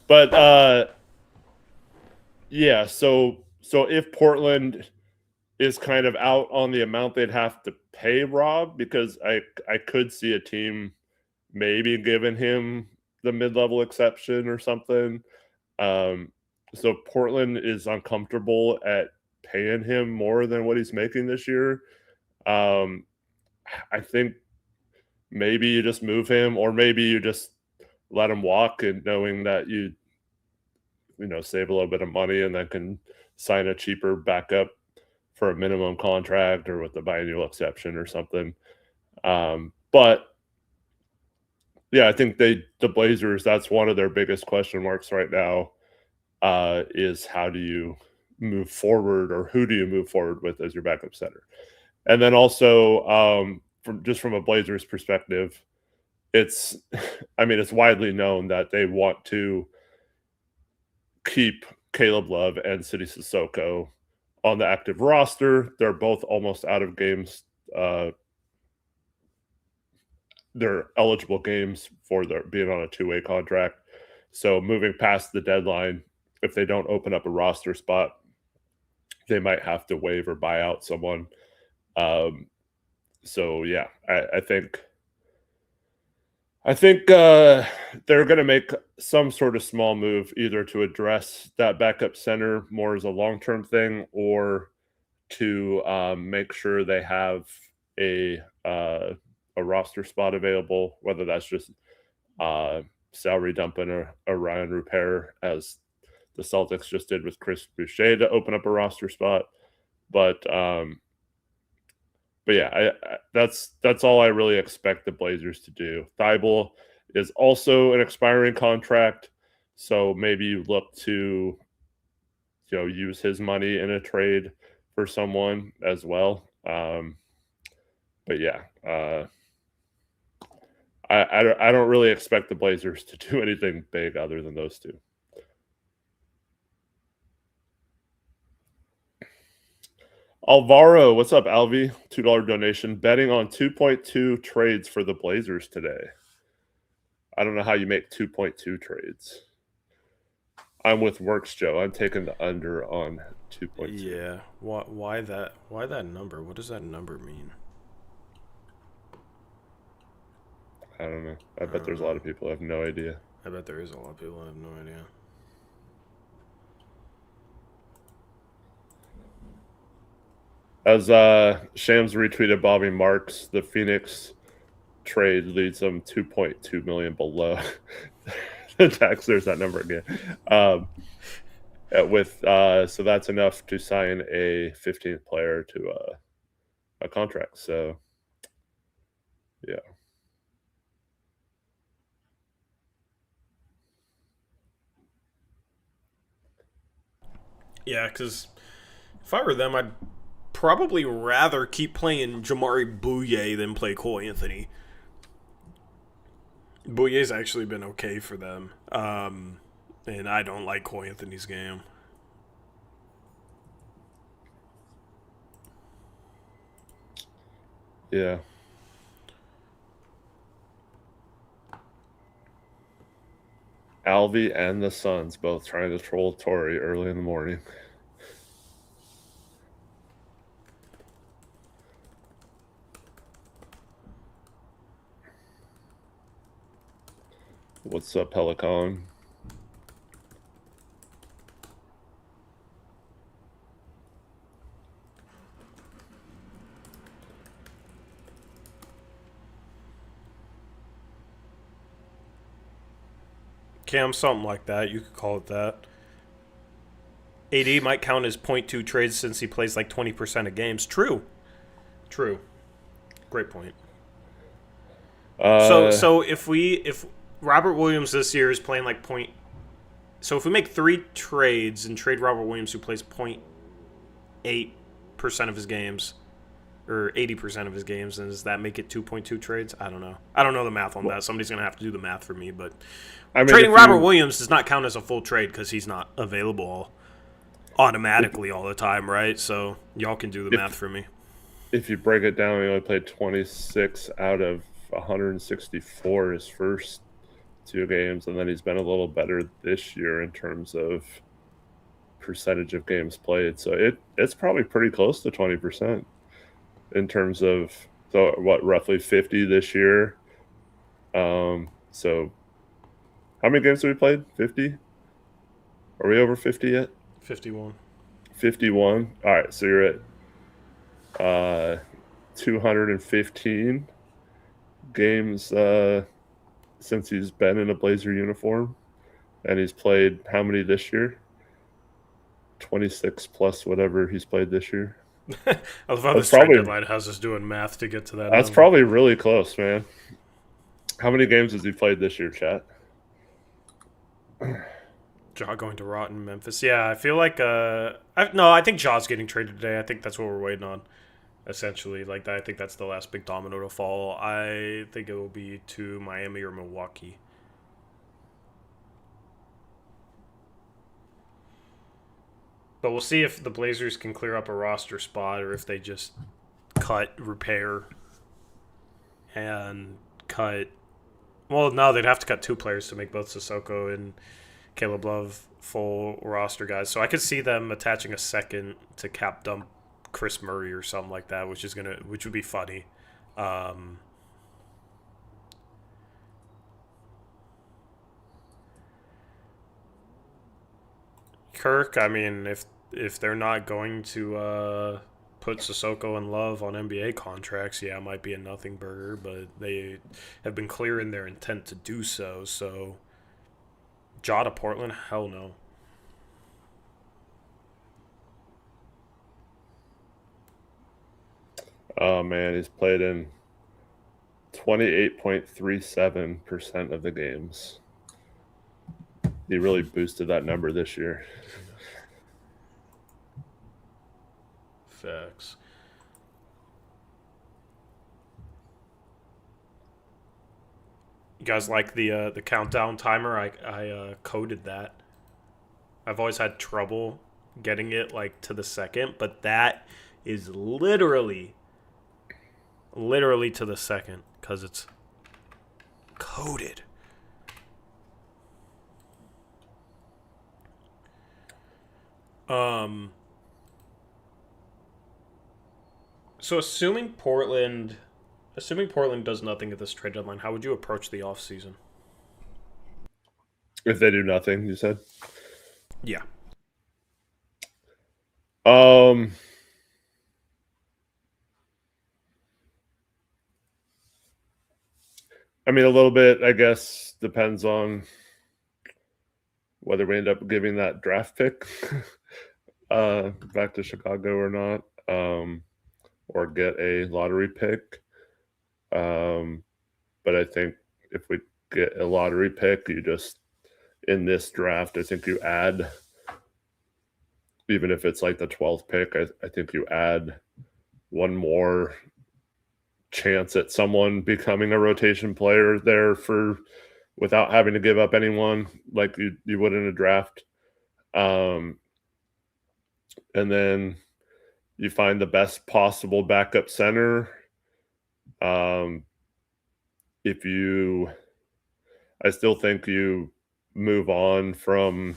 what? Yeah, so if Portland is kind of out on the amount they'd have to pay Rob, because I could see a team maybe giving him the mid-level exception or something. So Portland is uncomfortable at paying him more than what he's making this year. I think maybe you just move him, or maybe you just let him walk, and knowing that you know, save a little bit of money and then can sign a cheaper backup for a minimum contract or with the biannual exception or something. But yeah, I think the Blazers, that's one of their biggest question marks right now. is how do you move forward, or who do you move forward with as your backup center? And then also, from a Blazers perspective, it's it's widely known that they want to keep Caleb Love and City Sissoko on the active roster. They're both almost out of games. They're eligible games for their being on a two-way contract. So moving past the deadline, if they don't open up a roster spot, they might have to waive or buy out someone. So yeah, I think they're going to make some sort of small move, either to address that backup center more as a long-term thing, or to make sure they have a roster spot available, whether that's just salary dumping a Ryan Rupert, as the Celtics just did with Chris Boucher to open up a roster spot. But yeah, that's all I really expect the Blazers to do. Thibault is also an expiring contract, so maybe you look to use his money in a trade for someone as well. But yeah, I don't really expect the Blazers to do anything big other than those two. Alvaro, what's up, Alvi? $2 donation. Betting on 2.2 trades for the Blazers today. I don't know how you make 2.2 trades. I'm with Works Joe. I'm taking the under on 2.2. Yeah. Why that? Why that number? What does that number mean? I don't know. I bet there's a lot of people who have no idea. I bet there is a lot of people who have no idea. As Shams retweeted Bobby Marks, the Phoenix trade leads them 2.2 million below the tax. There's that number again. So that's enough to sign a 15th player to a contract. So yeah. Yeah, because if I were them, I'd probably rather keep playing Jamari Bouye than play Cole Anthony. Bouye's actually been okay for them, and I don't like Cole Anthony's game. Yeah. Alvi and the Suns both trying to troll Torrey early in the morning. What's up, Pelican? Cam, something like that. You could call it that. AD might count as 0.2 trades since he plays like 20% of games. True. Great point. So if Robert Williams this year is playing like point, so if we make 3 trades and trade Robert Williams, who plays 0.8% of his games, or 80% of his games, then does that make it 2.2 trades? I don't know. I don't know the math on that. Somebody's going to have to do the math for me. But trading Robert Williams does not count as a full trade because he's not available automatically all the time, right? So y'all can do the math for me. If you break it down, he only played 26 out of 164 his first 2 games, and then he's been a little better this year in terms of percentage of games played. So it's probably pretty close to 20%. In terms of, so what, roughly 50 this year. So how many games have we played? 50? Are we over 50 yet? 51. 51. All right, so you're at 215 games since he's been in a Blazer uniform, and he's played how many this year? 26 plus whatever he's played this year. I love how this trade deadline has us doing math to get to that. That's probably really close, man. How many games has he played this year, chat? Ja going to rotten Memphis. Yeah, I feel like I think Ja's getting traded today. I think that's what we're waiting on. Essentially, like I think that's the last big domino to fall. I think it will be to Miami or Milwaukee. But we'll see if the Blazers can clear up a roster spot or if they just cut, repair, and cut. Well, no, they'd have to cut two players to make both Sissoko and Caleb Love full roster guys. So I could see them attaching a second to cap dump Chris Murray or something like that, which would be funny. Kirk, I mean, if they're not going to put Sissoko and Love on NBA contracts, yeah, it might be a nothing burger, but they have been clear in their intent to do so. So, Ja to Portland, hell no. Oh man, he's played in 28.37% of the games. He really boosted that number this year. Facts. You guys like the countdown timer? I coded that. I've always had trouble getting it like to the second, but that is literally to the second because it's coded. So assuming Portland does nothing at this trade deadline, how would you approach the offseason? If they do nothing, you said? Yeah. I mean, a little bit, I guess, depends on whether we end up giving that draft pick back to Chicago or not, or get a lottery pick. But I think if we get a lottery pick, you just, in this draft, I think you add, even if it's like the 12th pick, I think you add one more chance at someone becoming a rotation player there without having to give up anyone like you would in a draft. And then you find the best possible backup center. I still think you move on from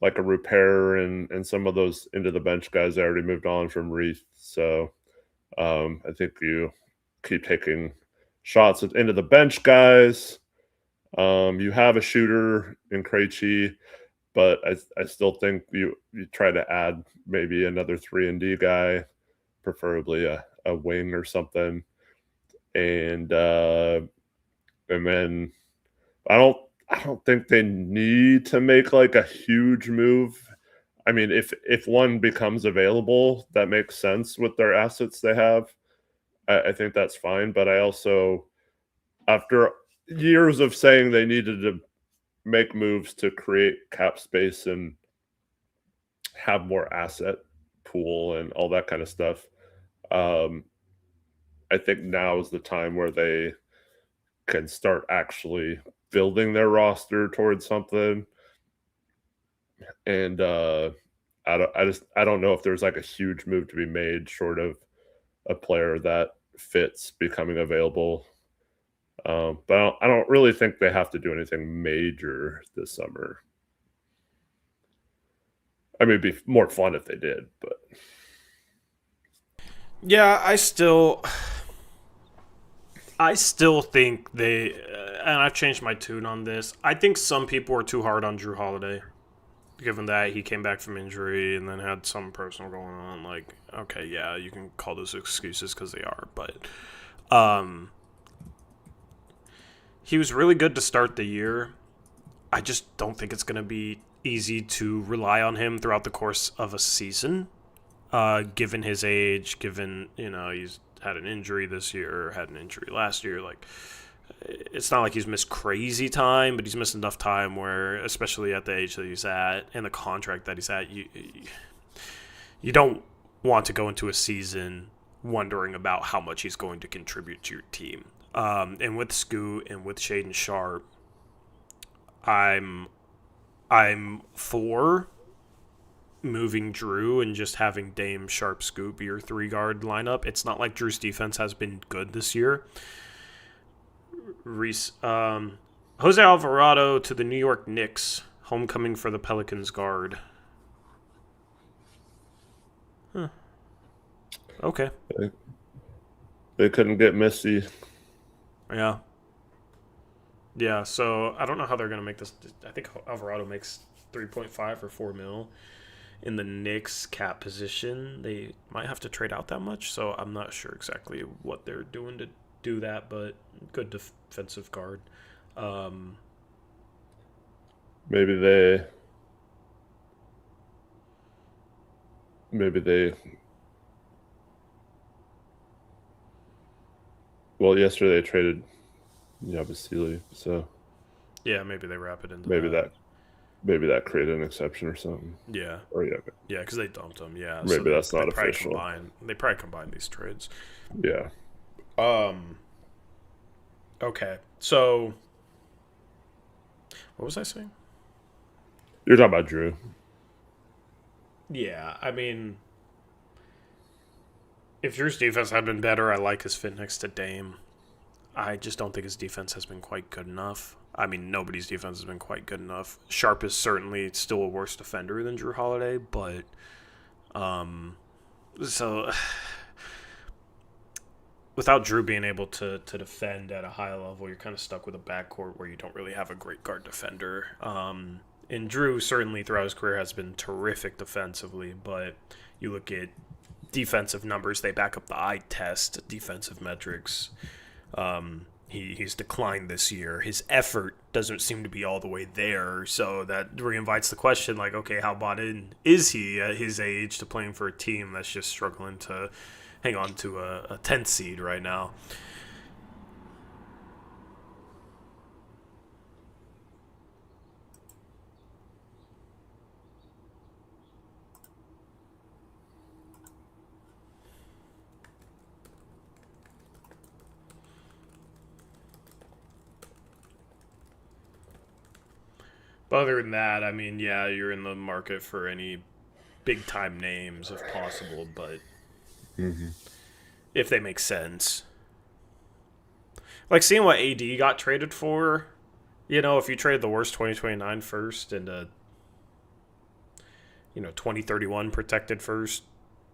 like a repair and some of those into the bench guys. I already moved on from Reith. So I think you keep taking shots into the bench guys. You have a shooter in Krejci, but I still think you try to add maybe another 3-and-D guy, preferably a wing or something. And then I don't think they need to make like a huge move. I mean, if one becomes available, that makes sense with their assets they have. I think that's fine. But I also, after years of saying they needed to make moves to create cap space and have more asset pool and all that kind of stuff, I think now is the time where they can start actually building their roster towards something. And I don't know if there's like a huge move to be made short of a player that fits becoming available. But I don't really think they have to do anything major this summer. I mean, it'd be more fun if they did, but yeah, I still think they, and I've changed my tune on this. I think some people are too hard on Drew Holiday, given that he came back from injury and then had some personal going on. Like, okay, yeah, you can call those excuses because they are, but he was really good to start the year. I just don't think it's going to be easy to rely on him throughout the course of a season, given his age, given, he's had an injury this year, had an injury last year. Like, it's not like he's missed crazy time, but he's missed enough time where, especially at the age that he's at and the contract that he's at, you don't want to go into a season wondering about how much he's going to contribute to your team. And with Scoot and with Shaden Sharp, I'm for moving Drew and just having Dame, Sharp, Scoot be your 3-guard lineup. It's not like Drew's defense has been good this year. Jose Alvarado to the New York Knicks, homecoming for the Pelicans guard. Huh. Okay. They couldn't get Missy. Yeah. Yeah, so I don't know how they're going to make this. I think Alvarado makes 3.5 or 4 mil in the Knicks cap position. They might have to trade out that much, so I'm not sure exactly what they're doing to do that, but good defensive guard. Maybe they well, yesterday they traded Yabusele, so yeah, maybe they wrap it into maybe that created an exception or something. Yeah. Or yeah, because they dumped him. Yeah, maybe so that's not official. They probably combine these trades. Yeah. Okay, so what was I saying? You're talking about Drew. Yeah, I mean, if Drew's defense had been better, I like his fit next to Dame. I just don't think his defense has been quite good enough. I mean, nobody's defense has been quite good enough. Sharp is certainly still a worse defender than Drew Holiday, but so without Drew being able to defend at a high level, you're kind of stuck with a backcourt where you don't really have a great guard defender. And Drew certainly throughout his career has been terrific defensively, but you look at defensive numbers, they back up the eye test, defensive metrics. He's declined this year. His effort doesn't seem to be all the way there, so that reinvites the question, like, okay, how bought in is he at his age to playing for a team that's just struggling to hang on to a 10th seed right now? But other than that, I mean, yeah, you're in the market for any big-time names if possible, but if they make sense. Like, seeing what AD got traded for, if you traded the worst 2029 first and a 2031 protected first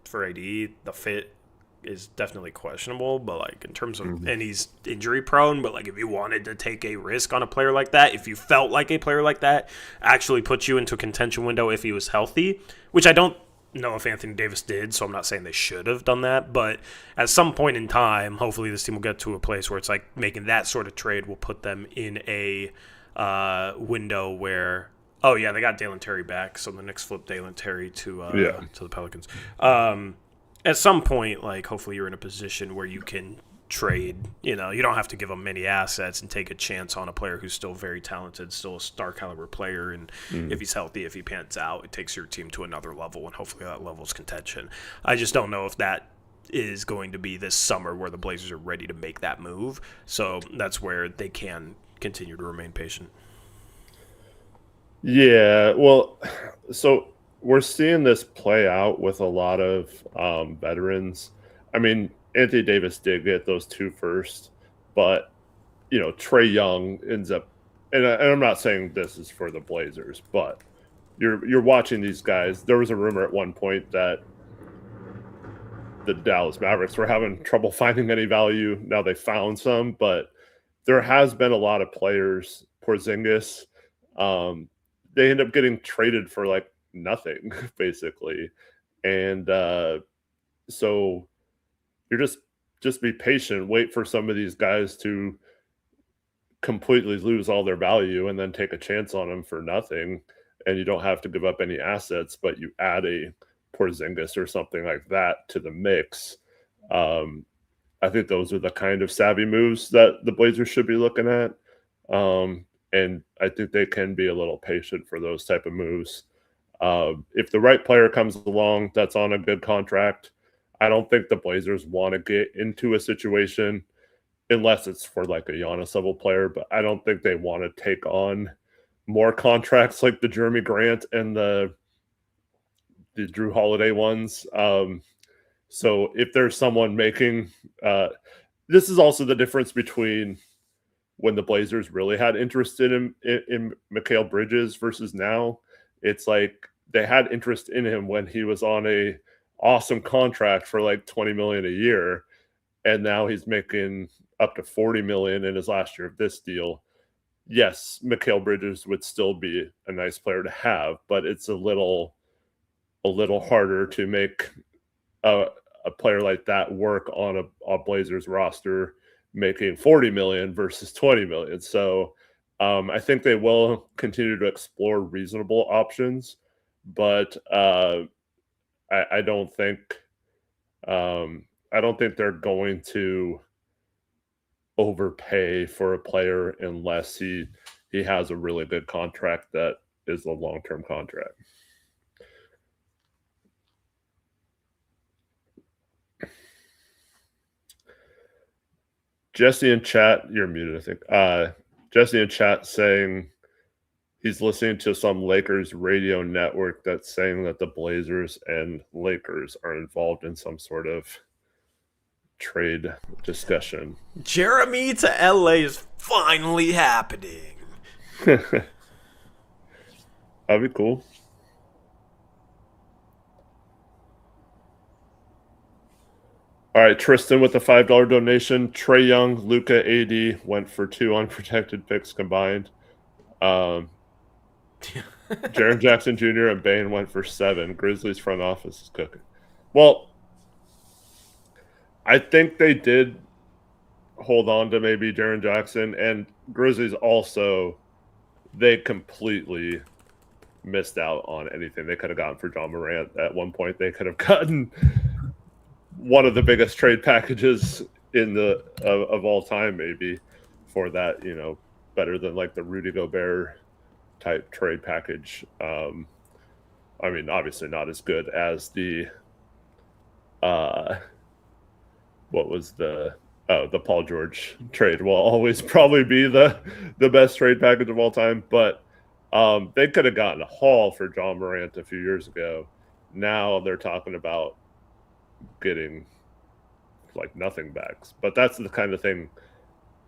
for AD, the fit is definitely questionable, but like in terms of, and he's injury prone, but like if you wanted to take a risk on a player like that, if you felt like a player like that actually put you into a contention window if he was healthy, which I don't know if Anthony Davis did, so I'm not saying they should have done that, but at some point in time, hopefully this team will get to a place where it's like making that sort of trade will put them in a window where, oh yeah, they got Dalen Terry back, so the Knicks flip Dalen Terry to the Pelicans. At some point, like, hopefully you're in a position where you can trade. You don't have to give them many assets and take a chance on a player who's still very talented, still a star caliber player, and if he's healthy, if he pans out, it takes your team to another level, and hopefully that level is contention. I just don't know if that is going to be this summer where the Blazers are ready to make that move, so that's where they can continue to remain patient. Yeah, well, so we're seeing this play out with a lot of veterans. I mean, Anthony Davis did get those 2 first, but Trae Young ends up, and I'm not saying this is for the Blazers, but you're watching these guys. There was a rumor at one point that the Dallas Mavericks were having trouble finding any value. Now they found some, but there has been a lot of players, Porzingis, they end up getting traded for like nothing, basically. And so you're just be patient, wait for some of these guys to completely lose all their value and then take a chance on them for nothing. And you don't have to give up any assets, but you add a Porzingis or something like that to the mix. I I think those are the kind of savvy moves that the Blazers should be looking at. And I think they can be a little patient for those type of moves. If the right player comes along that's on a good contract, I don't think the Blazers want to get into a situation unless it's for like a Giannis level player, but I don't think they want to take on more contracts like the Jeremy Grant and the Drew Holiday ones. So if there's someone making, this is also the difference between when the Blazers really had interest in Mikal Bridges versus now. It's like they had interest in him when he was on a awesome contract for like 20 million a year, and now he's making up to 40 million in his last year of this deal. Yes, Mikal Bridges would still be a nice player to have, but it's a little harder to make a player like that work on a Blazers roster making 40 million versus 20 million. So I think they will continue to explore reasonable options, but I don't think they're going to overpay for a player unless he has a really good contract that is a long-term contract. Jesse in chat, you're muted, I think. Jesse in chat saying he's listening to some Lakers radio network that's saying that the Blazers and Lakers are involved in some sort of trade discussion. Jeremy to LA is finally happening. That'd be cool. All right, Tristan with the $5 donation. Trae Young, Luka, AD went for 2 unprotected picks combined. Jaren Jackson Jr. and Bane went for 7. Grizzlies front office is cooking. Well, I think they did hold on to maybe Jaren Jackson, and Grizzlies also, they completely missed out on anything they could have gotten for John Morant. At one point, they could have gotten one of the biggest trade packages in the of all time, maybe, for that, better than like the Rudy Gobert type trade package. I mean, obviously not as good as the what was the Paul George trade will always probably be the best trade package of all time, but they could have gotten a haul for John Morant a few years ago. Now they're talking about getting like nothing backs, but that's the kind of thing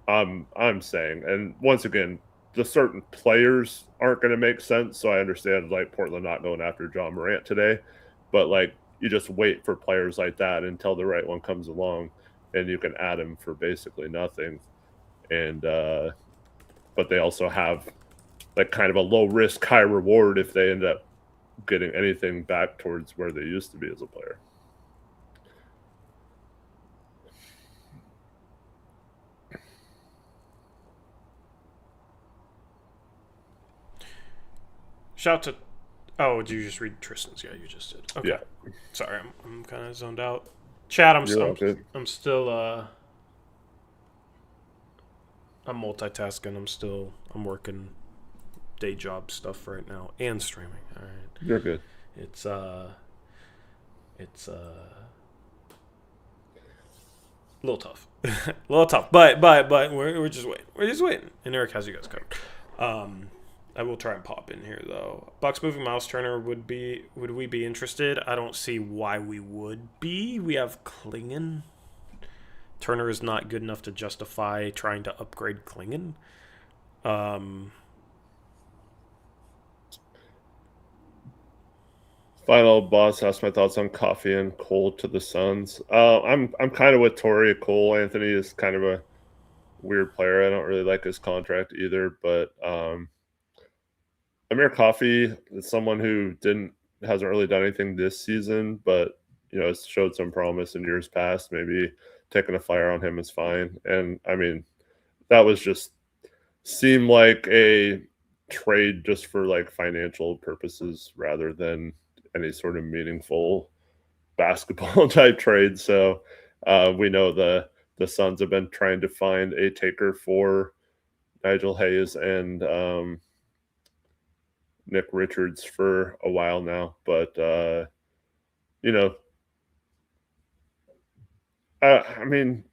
I'm saying. And once again, the certain players aren't going to make sense, so I understand like Portland not going after John Morant today, but like you just wait for players like that until the right one comes along, and you can add him for basically nothing. And but they also have like kind of a low risk, high reward if they end up getting anything back towards where they used to be as a player. Shout to. Oh, did you just read Tristan's? Yeah, you just did. Okay. Yeah. Sorry, I'm kind of zoned out. Chad, I'm still I'm multitasking. I'm working day job stuff right now and streaming. All right. You're good. It's a little tough. But we're just waiting. And Eric has you guys covered. I will try and pop in here though. Bucks moving Miles Turner, would we be interested? I don't see why we would be. We have Klingon. Turner is not good enough to justify trying to upgrade Klingon. Final boss asked my thoughts on Coffee and Cole to the Suns. I'm kind of with Torrey. Cole Anthony is kind of a weird player. I don't really like his contract either, but Amir Coffee is someone who hasn't really done anything this season, but has showed some promise in years past. Maybe taking a flyer on him is fine. And I mean, that was just seemed like a trade just for like financial purposes rather than any sort of meaningful basketball type trade. So we know the the Suns have been trying to find a taker for Nigel Hayes and Nick Richards for a while now. But, you know, I mean,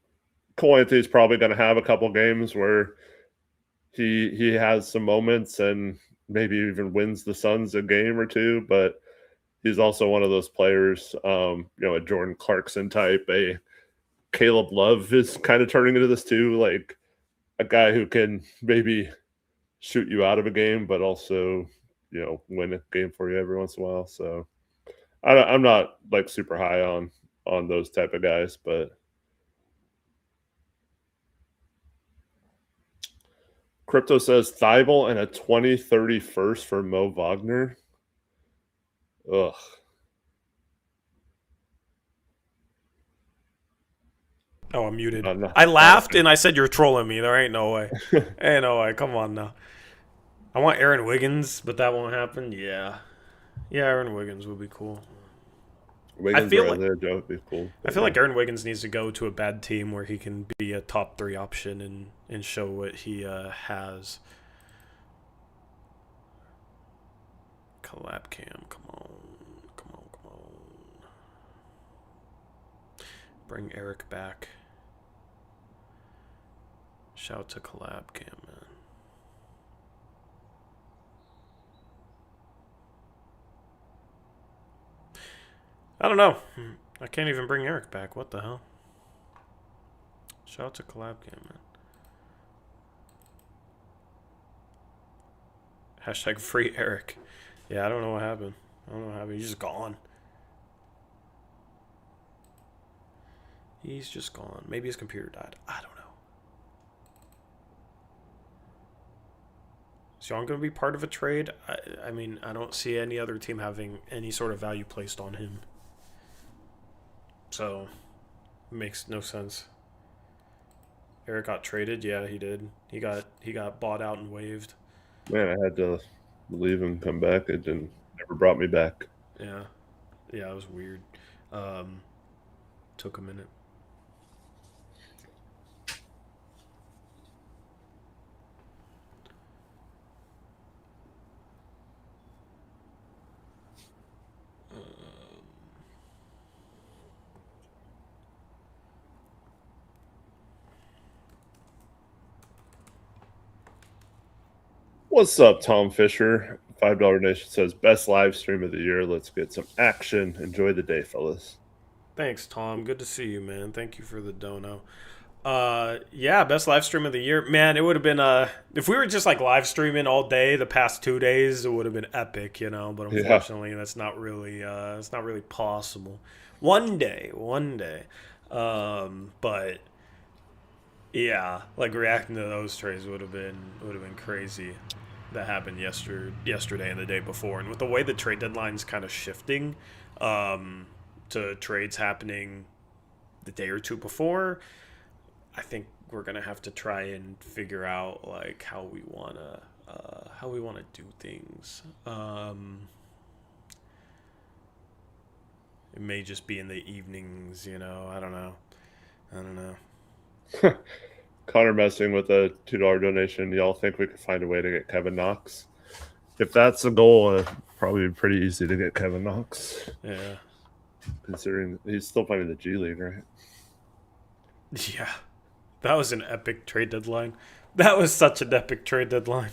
Cole Anthony's probably going to have a couple games where he has some moments and maybe even wins the Suns a game or two, but he's also one of those players, a Jordan Clarkson type, a Caleb Love is kind of turning into this too, like a guy who can maybe shoot you out of a game, but also, win a game for you every once in a while. So I'm not like super high on those type of guys, but Crypto says Thibault and a 2030 first for Mo Wagner. Ugh. Oh, I'm muted. I laughed and I said you're trolling me. There ain't no way. Ain't no way. Come on now. I want Aaron Wiggins, but that won't happen. Yeah, Aaron Wiggins would be cool. Wiggins would be cool. I feel like Aaron Wiggins needs to go to a bad team where he can be a top 3 option and show what he has. Collab cam, come on. Bring Eric back. Shout to Collab cam, man. I don't know. I can't even bring Eric back. What the hell? Shout out to Collab Cam, man. Hashtag free Eric. Yeah, I don't know what happened. He's just gone. He's just gone. Maybe his computer died. I don't know. Is Young going to be part of a trade? I mean, I don't see any other team having any sort of value placed on him. So, it makes no sense. Eric got traded. Yeah, he did. He got bought out and waived. Man, I had to leave and come back. It never brought me back. Yeah, it was weird. Took a minute. What's up, Tom Fisher? $5 Nation says, best live stream of the year. Let's get some action. Enjoy the day, fellas. Thanks, Tom. Good to see you, man. Thank you for the dono. Yeah, best live stream of the year. Man, it would have been if we were just like live streaming all day the past 2 days, it would have been epic, but unfortunately that's not really it's not really possible. One day. But yeah, like reacting to those trades would have been crazy. That happened yesterday and the day before, and with the way the trade deadline's kind of shifting to trades happening the day or two before, I think we're gonna have to try and figure out like how we wanna do things. It may just be in the evenings, I don't know. Connor messing with a $2 donation. Y'all think we could find a way to get Kevin Knox? If that's the goal, probably pretty easy to get Kevin Knox. Yeah. Considering he's still playing in the G League, right? Yeah. That was an epic trade deadline. That was such an epic trade deadline.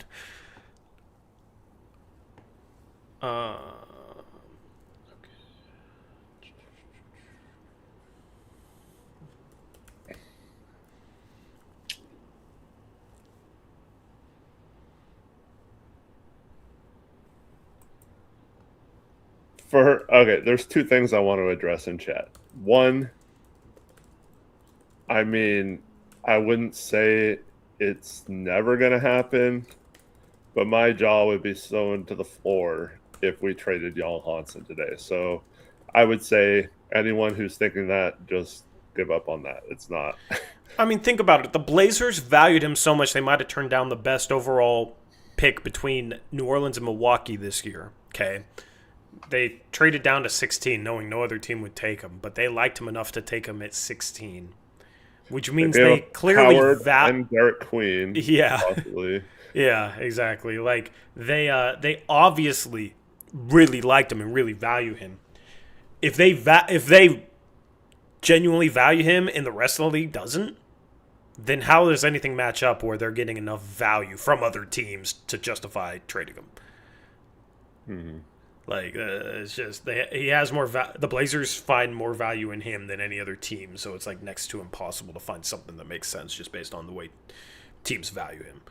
There's 2 things I want to address in chat. One, I mean, I wouldn't say it's never going to happen, but my jaw would be sewn to the floor if we traded Jan Hansen today. So I would say anyone who's thinking that, just give up on that. It's not. I mean, think about it. The Blazers valued him so much they might have turned down the best overall pick between New Orleans and Milwaukee this year, okay? They traded down to 16, knowing no other team would take him, but they liked him enough to take him at 16. which They means gave they up clearly Howard and Derek Queen, yeah. possibly. Yeah, exactly. Like they obviously really liked him and really value him. If they genuinely value him and the rest of the league doesn't, then how does anything match up where they're getting enough value from other teams to justify trading him? Hmm. Like it's just he has more. The Blazers find more value in him than any other team, so it's like next to impossible to find something that makes sense just based on the way teams value him.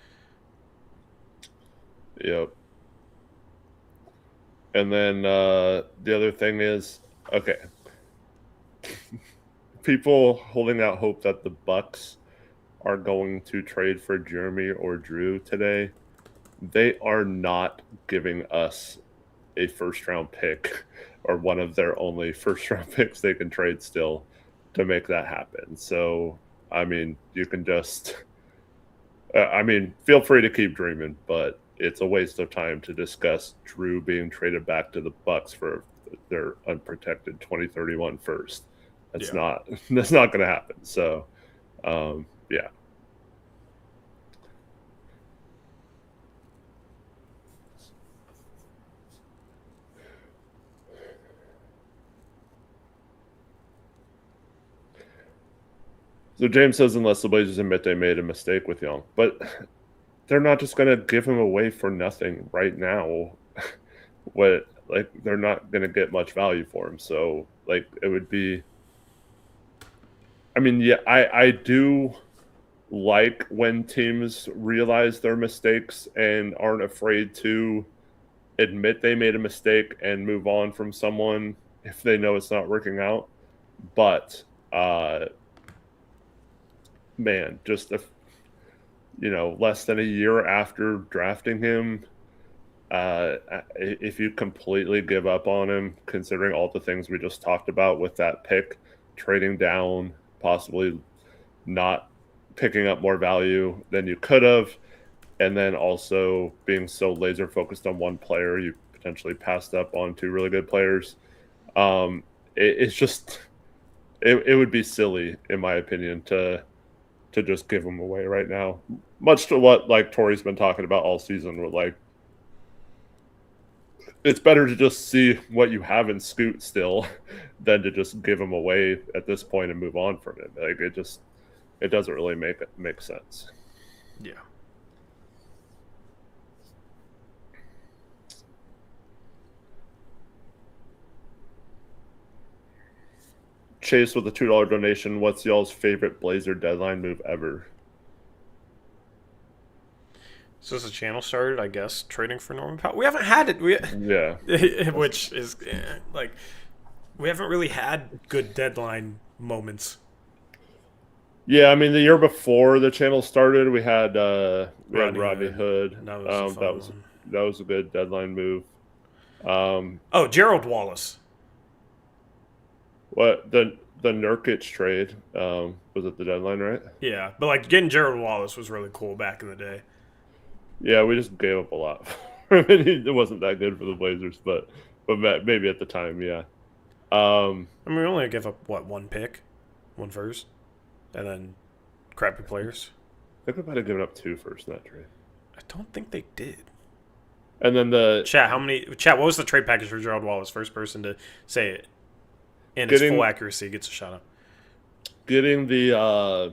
Yep. And then the other thing is, okay, people holding out hope that the Bucks are going to trade for Jeremy or Drew today. They are not giving us a first round pick or one of their only first round picks they can trade still to make that happen. So, I mean, you can just, feel free to keep dreaming, but it's a waste of time to discuss Drew being traded back to the Bucks for their unprotected 2031 first. That's Yeah. not that's not going to happen. So, yeah. So James says unless the Blazers admit they made a mistake with Young, but they're not just going to give him away for nothing right now. What, like, they're not going to get much value for him. So like it would be. I mean, yeah, I do like when teams realize their mistakes and aren't afraid to admit they made a mistake and move on from someone if they know it's not working out. But man, just less than a year after drafting him, if you completely give up on him, considering all the things we just talked about with that pick, trading down, possibly not picking up more value than you could have, and then also being so laser focused on one player, you potentially passed up on two really good players. It's just it would be silly, in my opinion, to just give them away right now. Much to what like Tori's been talking about all season, with like it's better to just see what you have in Scoot still than to just give him away at this point and move on from it. Like it doesn't really make sense. Yeah. Chase with a $2 donation. What's y'all's favorite Blazer deadline move ever? So as the channel started, I guess, trading for Norman Powell. We haven't had it. Yeah. Which is like we haven't really had good deadline moments. Yeah, I mean the year before the channel started, we had Rodney Hood. That was a fun one. That was a good deadline move. Oh, Gerald Wallace. What the Nurkic trade was at the deadline, right? Yeah, but like getting Gerald Wallace was really cool back in the day. Yeah, we just gave up a lot. I mean, it wasn't that good for the Blazers, but maybe at the time, yeah. I mean, we only give up what, one pick, one first, and then crappy players. I think we might have given up 2 first in that trade. I don't think they did. And then Chat, what was the trade package for Gerald Wallace? First person to say it in its full accuracy gets a shout out. Getting the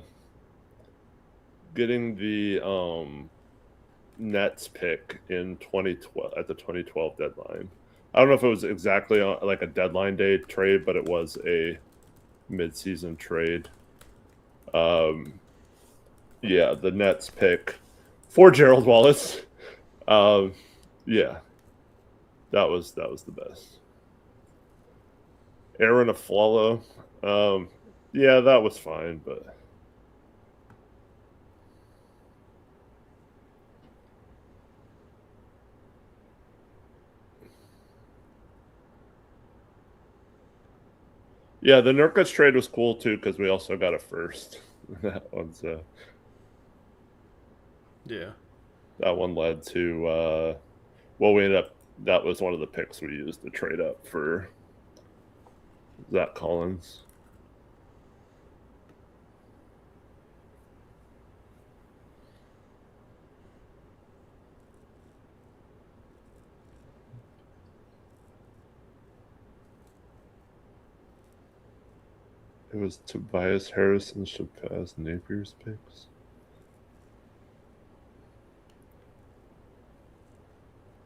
Nets pick in 2012 at the 2012 deadline. I don't know if it was exactly like a deadline day trade, but it was a mid-season trade. Yeah, the Nets pick for Gerald Wallace. Yeah, that was the best. Aaron Aflalo. Yeah, that was fine, but. Yeah, the Nurkic trade was cool too because we also got a first. That one's yeah. That one led to we ended up. That was one of the picks we used to trade up for Zach Collins. It was Tobias Harris and Shabazz Napier's picks.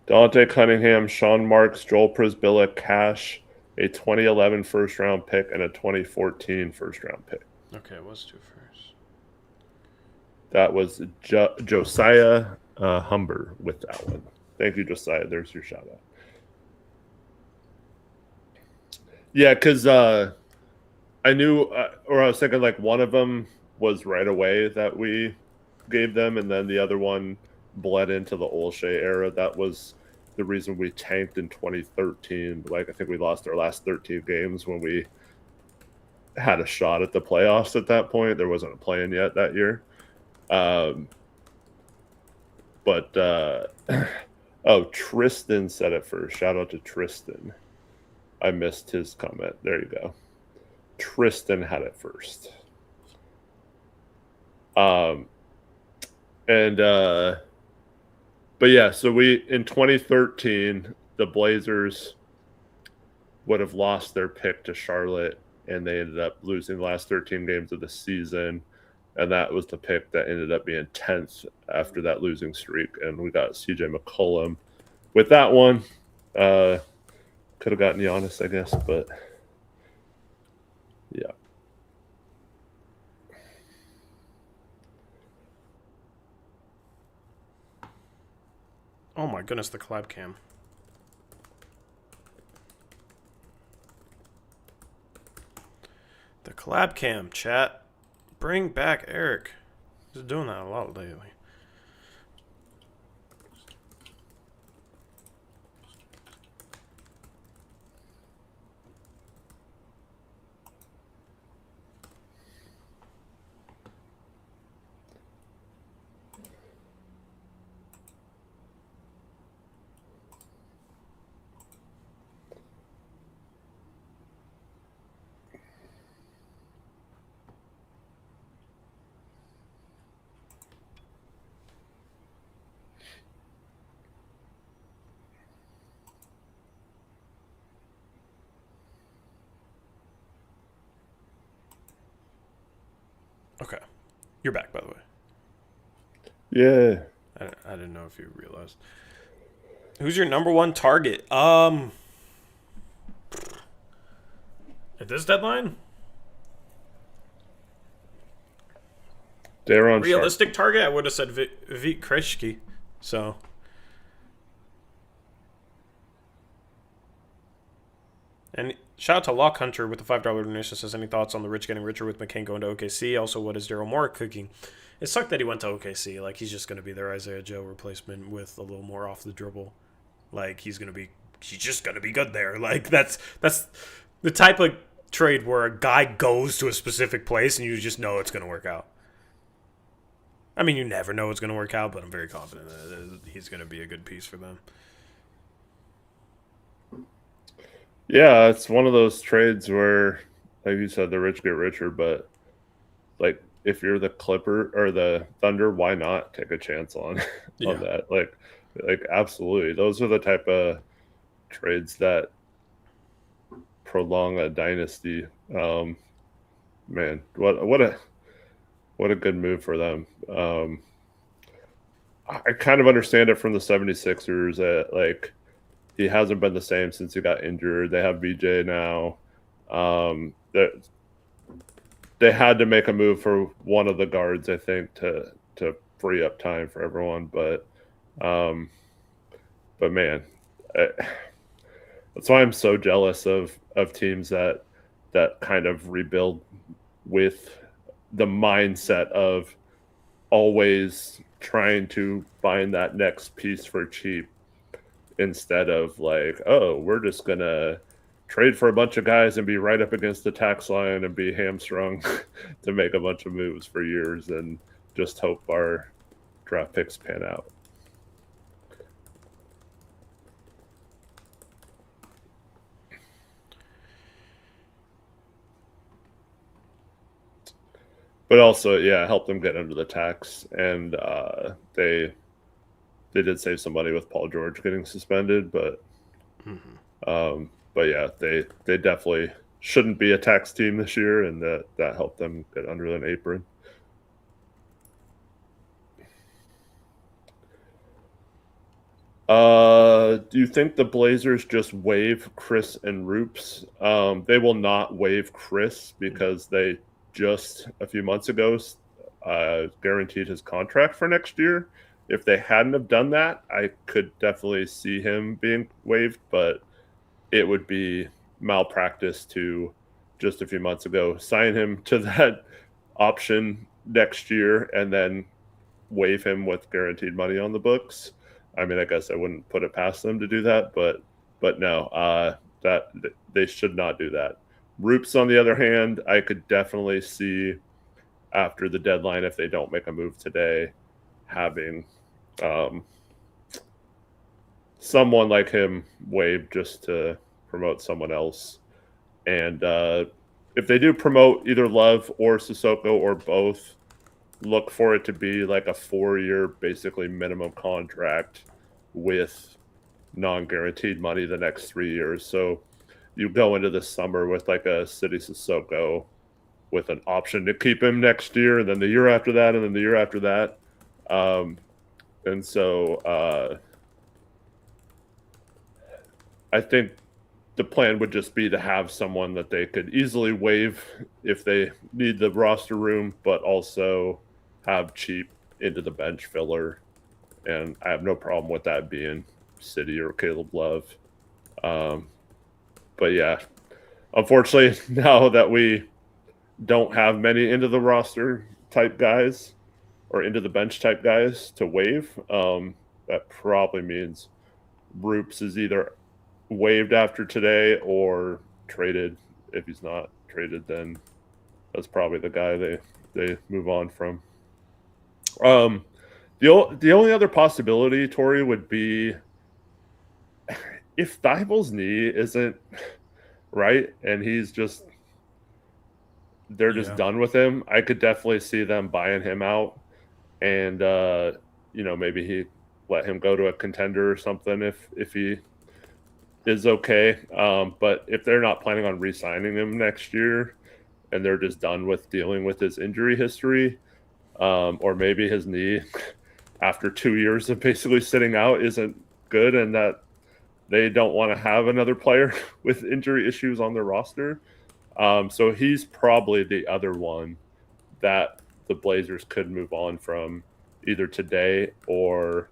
Dante Cunningham, Sean Marks, Joel Prisbilla, Cash, a 2011 first round pick, and a 2014 first round pick. Okay, it was 2 first. That was Josiah Humber with that one. Thank you, Josiah. There's your shout out. Yeah, because I knew, or I was thinking like one of them was right away that we gave them, and then the other one bled into the Olshey era. That was the reason we tanked in 2013. Like, I think we lost our last 13 games when we had a shot at the playoffs at that point. There wasn't a play-in yet that year. Oh, Tristan said it first. Shout out to Tristan. I missed his comment. There you go. Tristan had it first. But yeah, so we in 2013, the Blazers would have lost their pick to Charlotte, and they ended up losing the last 13 games of the season. And that was the pick that ended up being 10th after that losing streak. And we got CJ McCollum with that one. Could have gotten Giannis, I guess, but yeah. Oh my goodness, the collab cam. The collab cam, chat. Bring back Eric. He's doing that a lot lately. Okay. You're back, by the way. Yeah. I didn't know if you realized. Who's your number one target? At this deadline? Realistic target, I would have said Vit Krejci. So. And shout out to Lock Hunter with the $5 donation. Says, any thoughts on the rich getting richer with McCain going to OKC? Also, what is Daryl Morey cooking? It sucked that he went to OKC. Like, he's just going to be their Isaiah Joe replacement with a little more off the dribble. Like, he's just going to be good there. Like, that's the type of trade where a guy goes to a specific place and you just know it's going to work out. I mean, you never know it's going to work out, but I'm very confident that he's going to be a good piece for them. Yeah, it's one of those trades where, like you said, the rich get richer, but like if you're the Clipper or the Thunder, why not take a chance on that? Like absolutely. Those are the type of trades that prolong a dynasty. Man, what a good move for them. I kind of understand it from the 76ers that like he hasn't been the same since he got injured. They have BJ now. They had to make a move for one of the guards, I think, to free up time for everyone. But man, that's why I'm so jealous of teams that kind of rebuild with the mindset of always trying to find that next piece for cheap instead of like, oh, we're just gonna trade for a bunch of guys and be right up against the tax line and be hamstrung to make a bunch of moves for years and just hope our draft picks pan out. But also, yeah, help them get under the tax. And they did save some money with Paul George getting suspended, but yeah, they definitely shouldn't be a tax team this year, and that helped them get under an apron. Do you think the Blazers just waive Chris and Roops? They will not waive Chris because they just a few months ago guaranteed his contract for next year. If they hadn't have done that, I could definitely see him being waived, but it would be malpractice to just a few months ago sign him to that option next year and then waive him with guaranteed money on the books. I mean, I guess I wouldn't put it past them to do that, but no, that they should not do that. Roops, on the other hand, I could definitely see after the deadline, if they don't make a move today, having someone like him waived just to promote someone else. And if they do promote either Love or Sissoko or both, look for it to be like a 4-year, basically minimum contract with non-guaranteed money the next 3 years. So you go into the summer with like a City Sissoko with an option to keep him next year, and then the year after that, and then the year after that. And so I think the plan would just be to have someone that they could easily waive if they need the roster room, but also have cheap into the bench filler. And I have no problem with that being City or Caleb Love. But yeah, unfortunately, now that we don't have many into the roster type guys or into the bench type guys to waive, that probably means Roops is either waived after today or traded. If he's not traded, then that's probably the guy they move on from. The only other possibility, Tori, would be if Thybulle's knee isn't right and they're just done with him. I could definitely see them buying him out, and maybe he let him go to a contender or something if he is okay. But if they're not planning on re-signing him next year and they're just done with dealing with his injury history, or maybe his knee after 2 years of basically sitting out isn't good and that they don't want to have another player with injury issues on their roster. So he's probably the other one that the Blazers could move on from either today or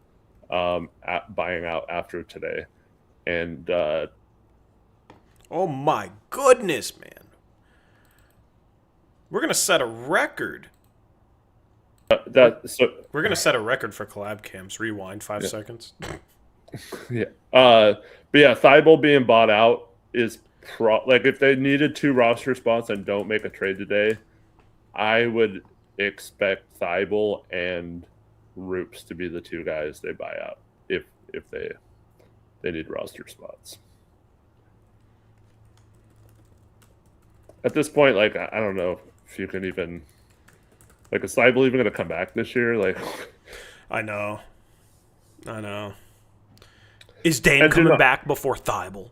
buying out after today. And oh my goodness, man. We're going to set a record. We're going to set a record for collab cams. Rewind 5 seconds. Yeah. But yeah, Thibault being bought out is like if they needed 2 roster spots and don't make a trade today, I would expect Thibault and Roops to be the 2 guys they buy out if they need roster spots. At this point, like I don't know if you can even is Thibault even going to come back this year? Like, I know. Is Dane coming back before Thibault?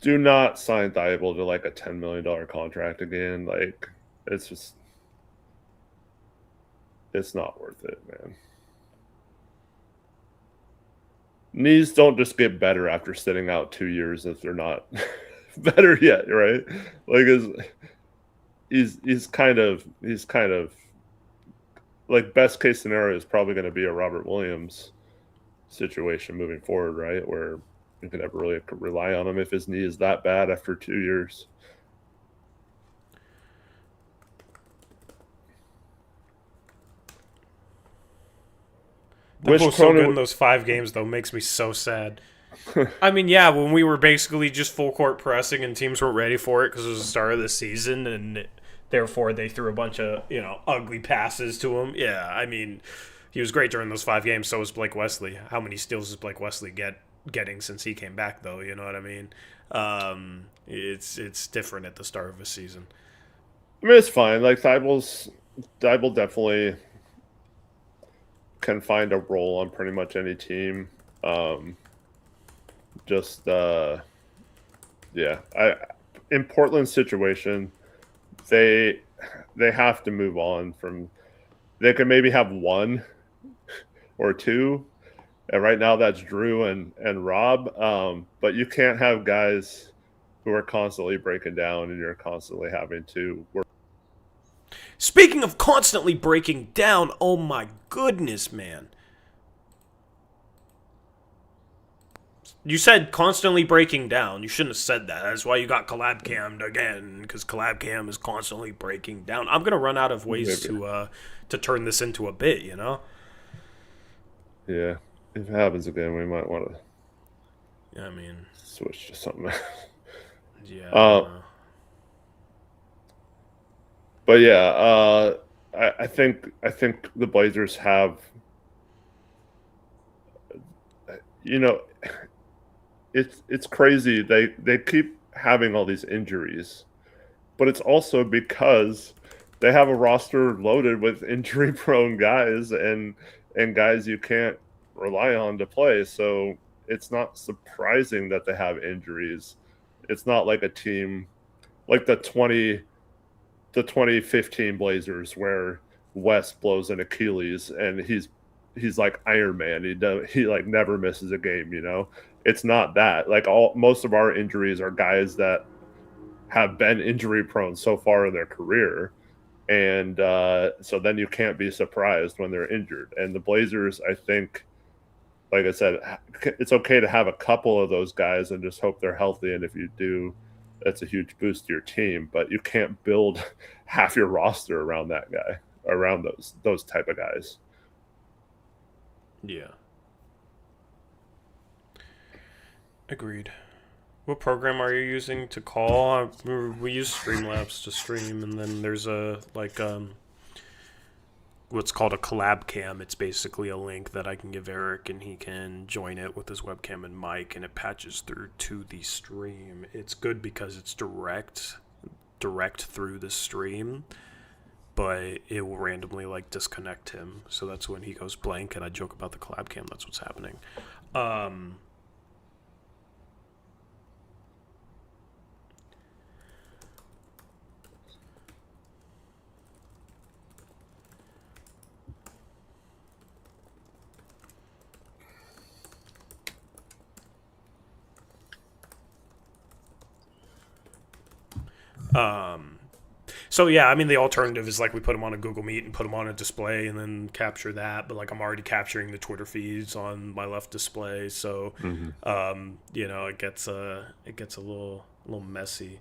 Do not sign Thibault to like a $10 million contract again. Like, it's not worth it, man. Knees don't just get better after sitting out 2 years if they're not better yet, right? Like, he's kind of like best case scenario is probably going to be a Robert Williams situation moving forward, right? Where you can never really rely on him if his knee is that bad after 2 years. That was so good in those 5 games, though, makes me so sad. I mean, yeah, when we were basically just full court pressing and teams weren't ready for it because it was the start of the season, and therefore they threw a bunch of ugly passes to him. Yeah, I mean, he was great during those 5 games. So was Blake Wesley. How many steals is Blake Wesley getting since he came back, though? You know what I mean? It's different at the start of a season. I mean, it's fine. Like Thibault definitely can find a role on pretty much any team. in Portland's situation, they they have to move on from. They can maybe have one or two, and right now that's Drew and Rob. But you can't have guys who are constantly breaking down, and you're constantly having to work. Speaking of constantly breaking down, oh my goodness, man. You said constantly breaking down. You shouldn't have said that. That's why you got collab cammed again, because collab cam is constantly breaking down. I'm gonna run out of ways to turn this into a bit. You know? Yeah, if it happens again, we might want to. Yeah, I mean, Switch to something else. Yeah. But yeah, I think the Blazers have, you know, it's crazy. They keep having all these injuries, but it's also because they have a roster loaded with injury prone guys and guys you can't rely on to play. So it's not surprising that they have injuries. It's not like a team like the 2015 Blazers where West blows an Achilles and he's like Iron Man. He like never misses a game, you know. It's not that. Like most of our injuries are guys that have been injury prone so far in their career. And so then you can't be surprised when they're injured. And the Blazers, I think, like I said, it's okay to have a couple of those guys and just hope they're healthy. And if you do, that's a huge boost to your team. But you can't build half your roster around that guy, around those type of guys. Yeah. Agreed. What program are you using to call? We use Streamlabs to stream, and then there's a what's called a collab cam. It's basically a link that I can give Eric, and he can join it with his webcam and mic, and it patches through to the stream. It's good because it's direct through the stream, but it will randomly like disconnect him. So that's when he goes blank, and I joke about the collab cam. That's what's happening. So yeah, I mean the alternative is like we put them on a Google Meet and put them on a display and then capture that. But like I'm already capturing the Twitter feeds on my left display, so it gets a little messy.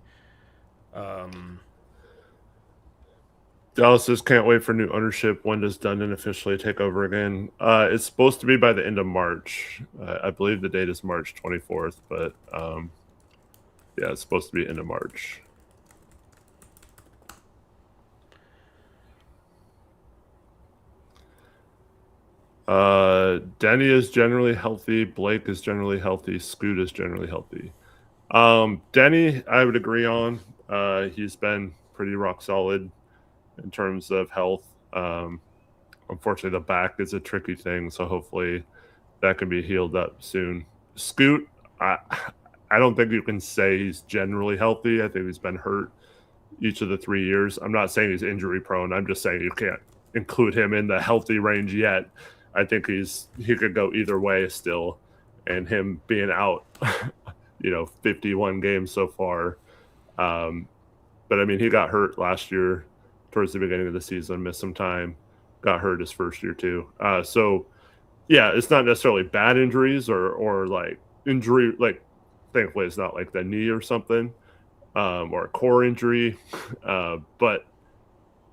Dallas says can't wait for new ownership. When does Dundon officially take over again? It's supposed to be by the end of March. I believe the date is March 24th, but yeah, it's supposed to be end of March. Denny is generally healthy. Blake is generally healthy. Scoot is generally healthy. Denny, I would agree on. He's been pretty rock solid in terms of health. Unfortunately, the back is a tricky thing, so hopefully that can be healed up soon. Scoot, I don't think you can say he's generally healthy. I think he's been hurt each of the 3 years. I'm not saying he's injury prone. I'm just saying you can't include him in the healthy range yet. I think he could go either way still, and him being out, 51 games so far. But I mean, he got hurt last year towards the beginning of the season, missed some time, got hurt his first year too. So yeah, it's not necessarily bad injuries or like injury, like thankfully it's not like the knee or something, or a core injury. But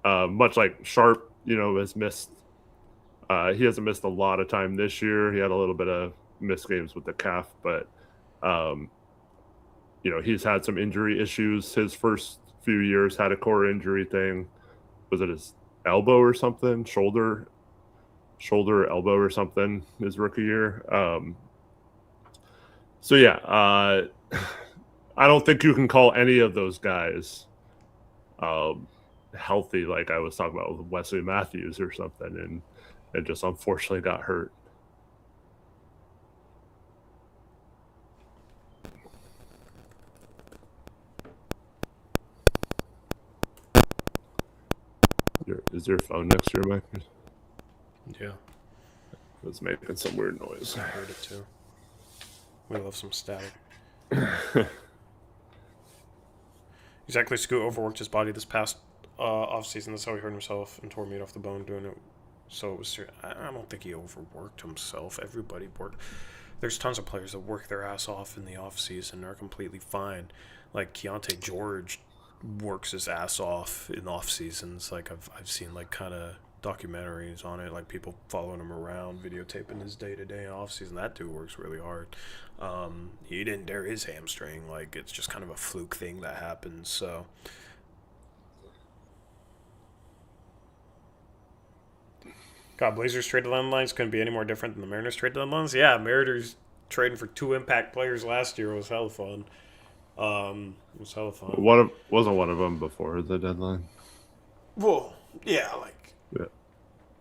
much like Sharp, has missed. He hasn't missed a lot of time this year. He had a little bit of missed games with the calf, but he's had some injury issues. His first few years had a core injury thing. Was it his elbow or something? Shoulder, elbow or something his rookie year. So yeah, I don't think you can call any of those guys healthy like I was talking about with Wesley Matthews or something, and it just unfortunately got hurt. Is your phone next to your mic? Yeah, It's making some weird noise. I heard it too. We love some static. Exactly, Scoot overworked his body this past offseason. That's how he hurt himself and tore meat off the bone doing it. So it was. I don't think he overworked himself. Everybody worked. There's tons of players that work their ass off in the offseason and are completely fine. Like Keontae George works his ass off in off seasons. Like I've seen like kind of documentaries on it, like people following him around, videotaping his day to day off season. That dude works really hard. He didn't tear his hamstring. Like it's just kind of a fluke thing that happens. So. God, Blazers trade deadlines couldn't be any more different than the Mariners trade deadlines. Yeah, Mariners trading for 2 impact players last year was hella fun. It was hella fun. Wasn't one of them before the deadline? Well, yeah, Yeah.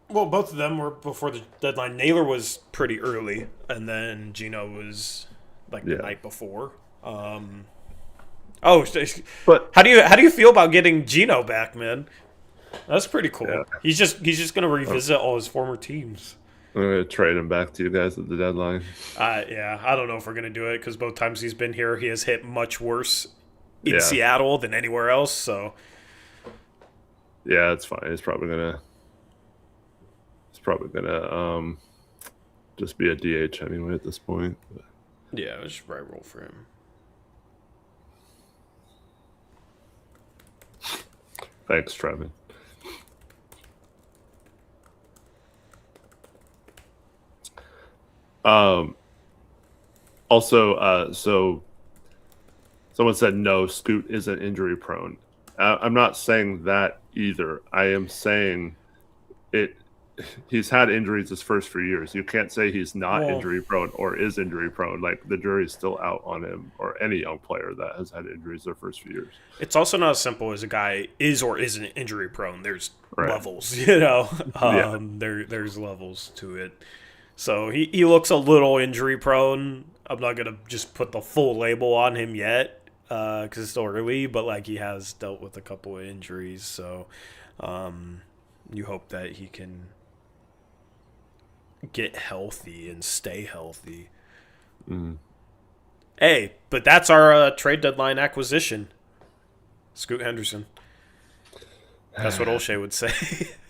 Well, both of them were before the deadline. Naylor was pretty early, and then Gino was like the night before. But how do you feel about getting Gino back, man? That's pretty cool. Yeah. He's just gonna revisit all his former teams. I'm gonna trade him back to you guys at the deadline. Yeah, I don't know if we're gonna do it because both times he's been here, he has hit much worse in Seattle than anywhere else. So yeah, it's fine. It's probably gonna just be a DH anyway at this point. But. Yeah, it's just right roll for him. Thanks, Trevin. Also, so someone said no, Scoot isn't injury prone. I'm not saying that either. I am saying it. He's had injuries his first few years. You can't say he's not injury prone or is injury prone. Like the jury's still out on him or any young player that has had injuries their first few years. It's also not as simple as a guy is or isn't injury prone. There's levels, you know. There's levels to it. So he looks a little injury prone. I'm not gonna just put the full label on him yet because it's still early. But like he has dealt with a couple of injuries, so you hope that he can get healthy and stay healthy. Mm. Hey, but that's our trade deadline acquisition. Scoot Henderson. That's what Olshey would say.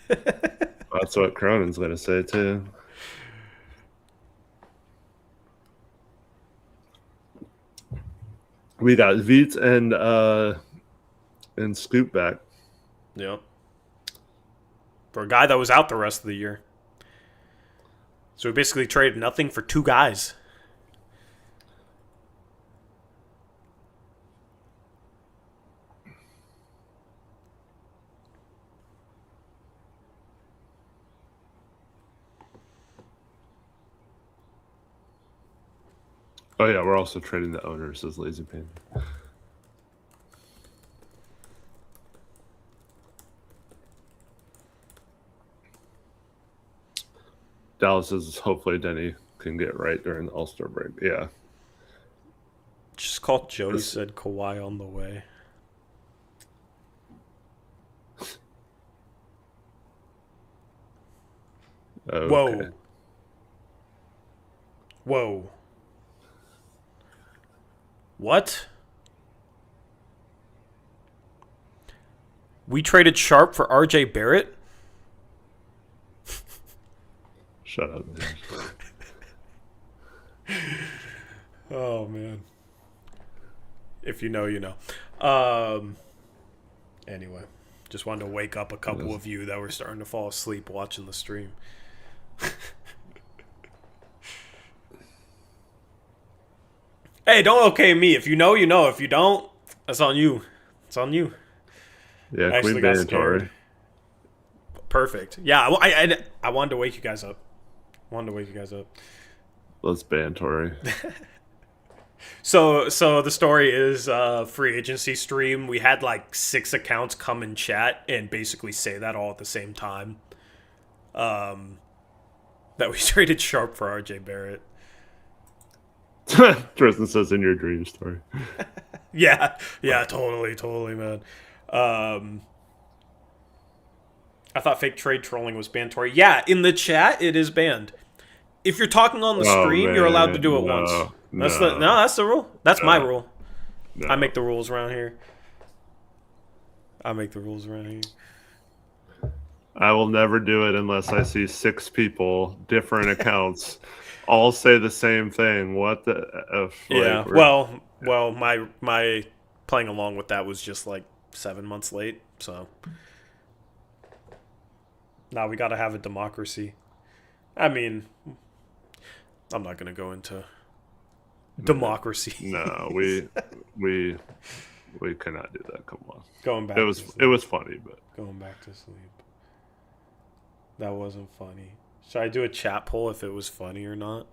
That's what Cronin's going to say, too. We got Veets and Scoot back. Yep. For a guy that was out the rest of the year. So we basically traded nothing for 2 guys. Oh, yeah, we're also trading the owner, says Lazy Panda. Dallas says hopefully Denny can get right during the All-Star break. Yeah. Just called Jody said Kawhi on the way. Okay. Whoa. What? We traded Sharp for RJ Barrett? Shut up, man. Oh, man. If you know, you know. Anyway, just wanted to wake up a couple of you that were starting to fall asleep watching the stream. Hey, don't okay me. If you know, you know. If you don't, that's on you. It's on you. Yeah, Queen Bandatory. Perfect. Yeah, I wanted to wake you guys up. Let's ban Tory. So the story is free agency stream. We had like 6 accounts come and chat and basically say that all at the same time. That we traded Sharp for RJ Barrett. Tristan says in your dream story. Yeah, totally, man. I thought fake trade trolling was banned, Tori. Yeah, in the chat, it is banned. If you're talking on the Oh stream, you're allowed to man, do it once. no, That's the rule. That's my no, rule. no. I make the rules around here. I will never do it unless I see 6 people, different accounts, all say the same thing. What the? Yeah. Well, my playing along with that was just like 7 months late. So now we got to have a democracy. I mean, I'm not gonna go into democracy. No, we cannot do that. Come on. Going back. It was funny, but going back to sleep. That wasn't funny. Should I do a chat poll if it was funny or not?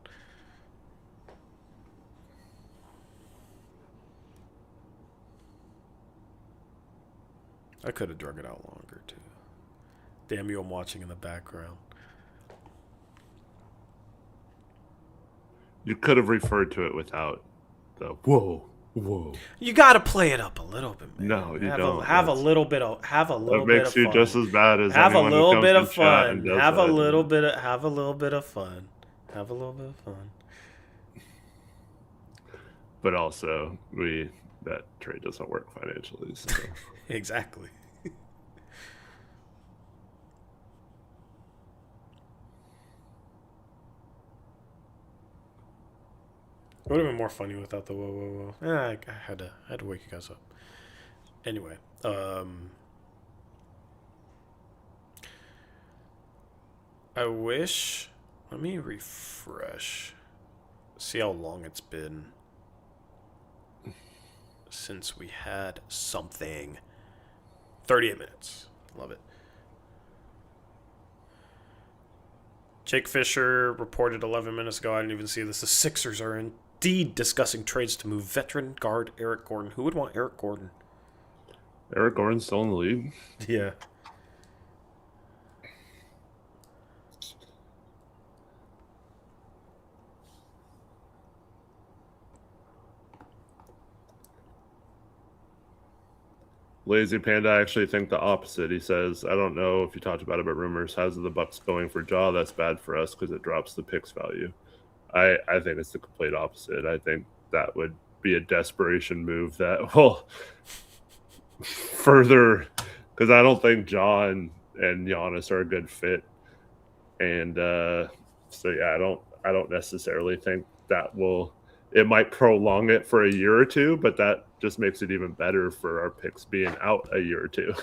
I could have drug it out longer, too. Damn you, I'm watching in the background. you could have referred to it without the whoa. You got to play it up a little bit, man. No, you don't. Have a little bit of That makes you fun. just as bad as have a anyone who little comes bit in of chat fun. and does Have that. a little bit of fun. Have a little bit of fun. But also, that trade doesn't work financially. So. Exactly. It would have been more funny without the whoa. I had to wake you guys up. Anyway, I wish. Let me refresh. See how long it's been since we had something. 38 minutes. Love it. Jake Fisher reported 11 minutes ago. I didn't even see this. The Sixers are indeed discussing trades to move veteran guard Eric Gordon. Who would want Eric Gordon? Eric Gordon's still in the league. Yeah. Lazy Panda, I actually think the opposite. He says, I don't know if you talked about it, but rumors has the Bucks going for Ja. That's bad for us because it drops the picks value. I think it's the complete opposite. I think that would be a desperation move that will further, because I don't think Ja and Giannis are a good fit. And so yeah, I don't necessarily think that will. It might prolong it for a year or two, but that just makes it even better for our picks being out a year or two,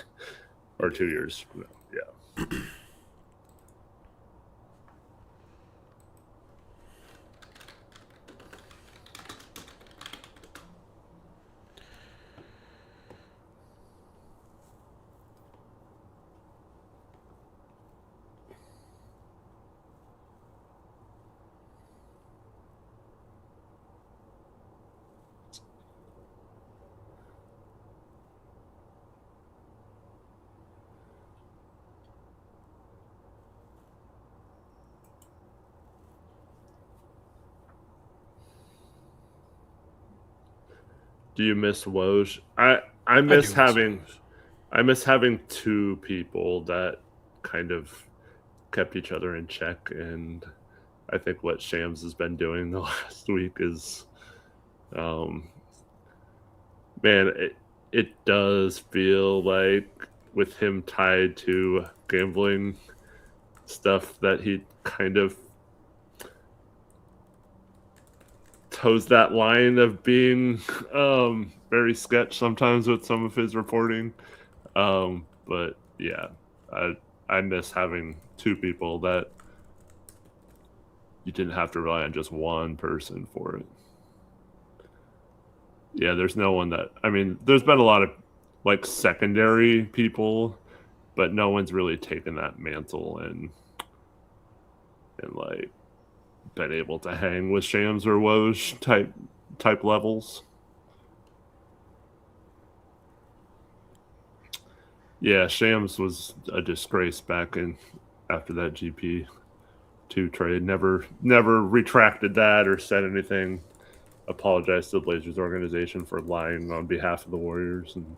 or 2 years. Yeah. Do you miss Woj? I miss having 2 people that kind of kept each other in check, and I think what Shams has been doing the last week is, man, it does feel like with him tied to gambling stuff that he kind of toes that line of being very sketch sometimes with some of his reporting. But yeah, I miss having 2 people that you didn't have to rely on just one person for it. Yeah, there's no one that, I mean, there's been a lot of like secondary people, but no one's really taken that mantle and like been able to hang with Shams or Woj type levels. Yeah, Shams was a disgrace back in after that GP2 trade. Never retracted that or said anything. Apologized to the Blazers organization for lying on behalf of the Warriors. And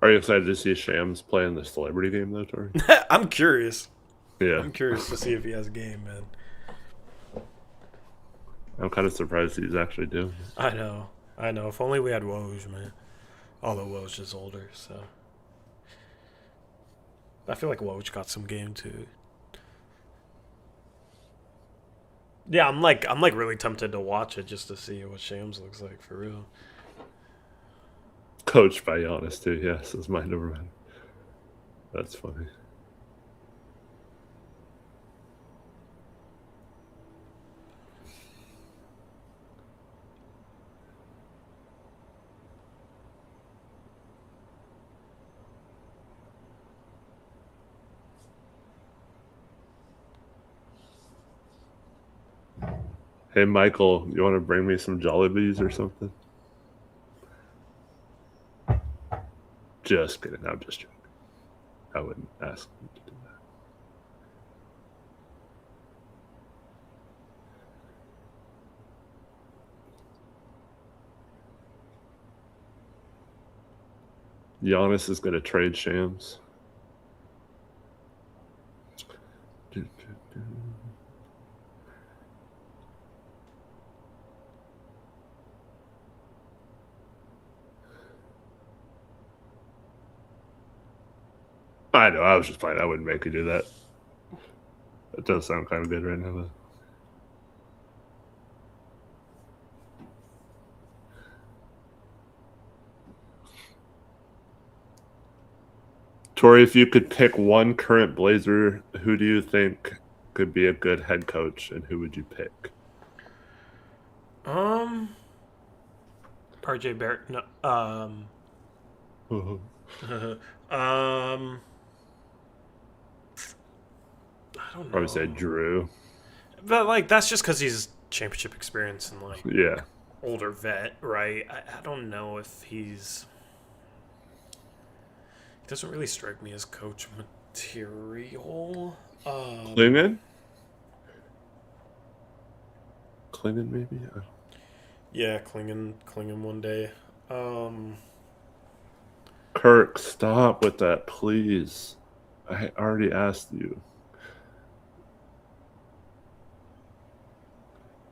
Are you excited to see Shams play in the celebrity game though, Tori? I'm curious. Yeah. I'm curious to see if he has a game, man. I'm kind of surprised he's actually doing it. I know. If only we had Woj, man. Although Woj is older, so I feel like Woj got some game too. Yeah, I'm like really tempted to watch it just to see what Shams looks like for real. Coached by Giannis too. Yes, is my number one. That's funny. Hey, Michael, you want to bring me some Jollibees or something? Just kidding. I'm just joking. I wouldn't ask him to do that. Giannis is going to trade Shams. I know. I was just playing. I wouldn't make you do that. That does sound kind of good right now, though. Tori, if you could pick one current Blazer, who do you think could be a good head coach, and who would you pick? RJ Barrett. No. I don't know. I would say Drew. But like that's just because he's championship experience and like Yeah. older vet, right? I don't know if he's. He doesn't really strike me as coach material. Klingon? Klingon, maybe? Yeah, Klingon one day. Kirk, stop with that, please. I already asked you.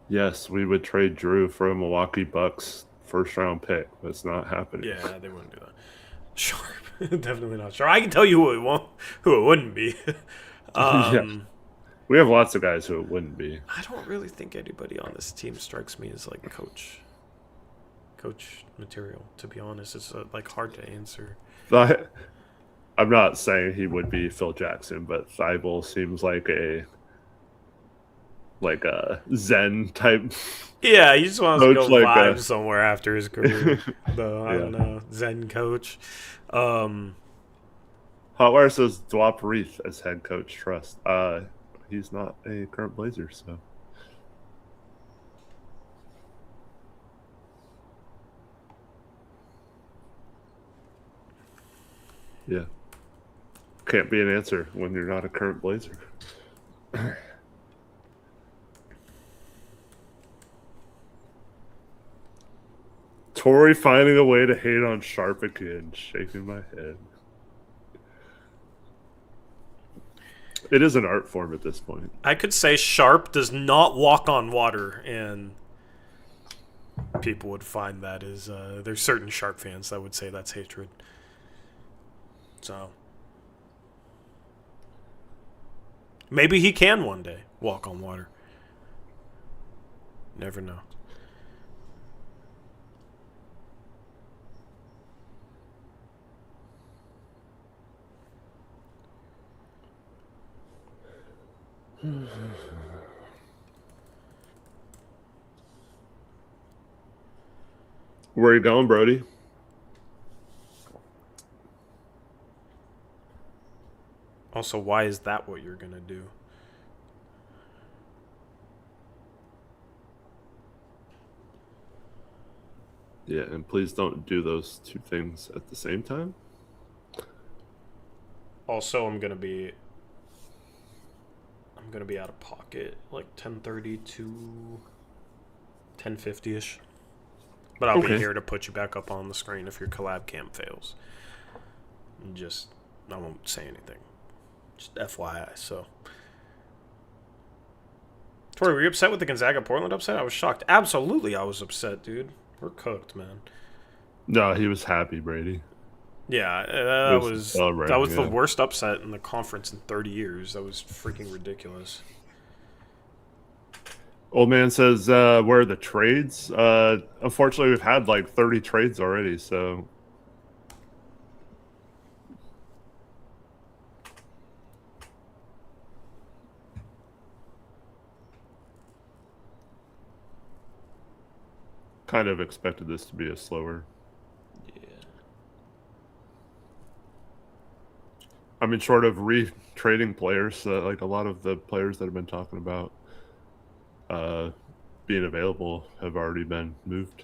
Yes, we would trade Drew for a Milwaukee Bucks first-round pick. That's not happening. Yeah, they wouldn't do that. Sharp, definitely not Sharp. I can tell you who it wouldn't be. Yeah. We have lots of guys who it wouldn't be. I don't really think anybody on this team strikes me as like coach material. To be honest, it's like hard to answer. I'm not saying he would be Phil Jackson, but Thibault seems like a Zen type. Yeah, he just wants to go like live somewhere after his career. Though I don't know, Zen coach. Hotwire says Dwap Reith as head coach. Trust. He's not a current Blazer, so. Yeah. Can't be an answer when you're not a current Blazer. Tori finding a way to hate on Sharp again, shaking my head. It is an art form at this point. I could say Sharp does not walk on water, and people would find that is there's certain Sharp fans that would say that's hatred. So maybe he can one day walk on water. Never know. Where are you going, Brody? Also, why is that what you're going to do? Yeah, and please don't do those two things at the same time. Also, I'm going to be out of pocket like 10:30 to 10:50ish. But I'll be here to put you back up on the screen if your collab cam fails. Just, I won't say anything. Just FYI. So, Tori, were you upset with the Gonzaga Portland upset? I was shocked. Absolutely, I was upset, dude. We're cooked, man. No, he was happy, Brady. Yeah, He was that celebrating, was the yeah. worst upset in the conference in 30 years. That was freaking ridiculous. Old man says, where are the trades? Unfortunately, we've had like 30 trades already, so. Kind of expected this to be a slower. Yeah. I mean, short of re-trading players, like a lot of the players that have been talking about being available have already been moved.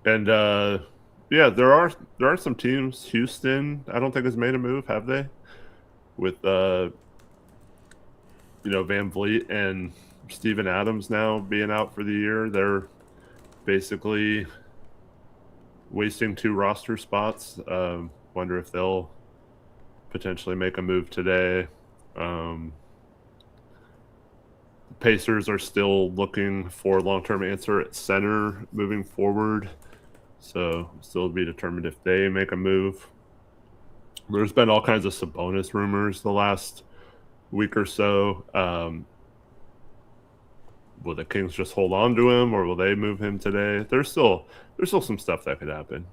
And yeah, there are some teams. Houston, I don't think has made a move, have they? With Van Vliet and Steven Adams now being out for the year, they're basically wasting 2 roster spots. Wonder if they'll potentially make a move today. Pacers are still looking for a long-term answer at center moving forward, so still to be determined if they make a move. There's been all kinds of Sabonis rumors the last week or so. Will the Kings just hold on to him, or will they move him today? There's still some stuff that could happen.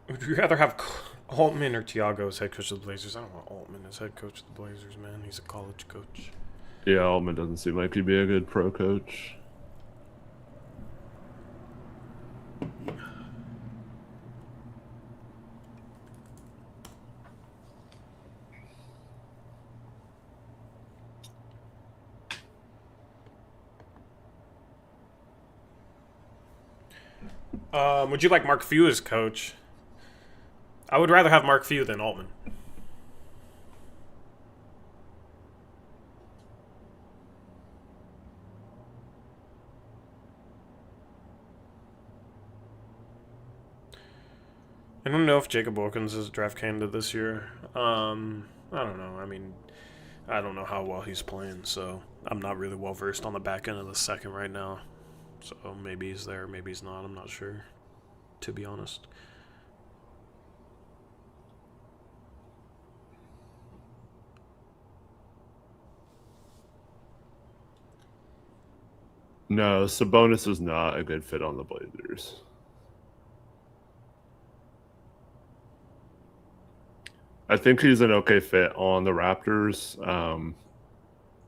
Would you rather have Altman or Tiago as head coach of the Blazers? I don't want Altman as head coach of the Blazers, man. He's a college coach. Yeah, Altman doesn't seem like he'd be a good pro coach. Would you like Mark Few as coach? I would rather have Mark Few than Altman. I don't know if Jacob Wilkins is a draft candidate this year. I don't know. I mean, I don't know how well he's playing, so I'm not really well versed on the back end of the second right now. So maybe he's there, maybe he's not. I'm not sure, to be honest. No, Sabonis is not a good fit on the Blazers. I think he's an okay fit on the Raptors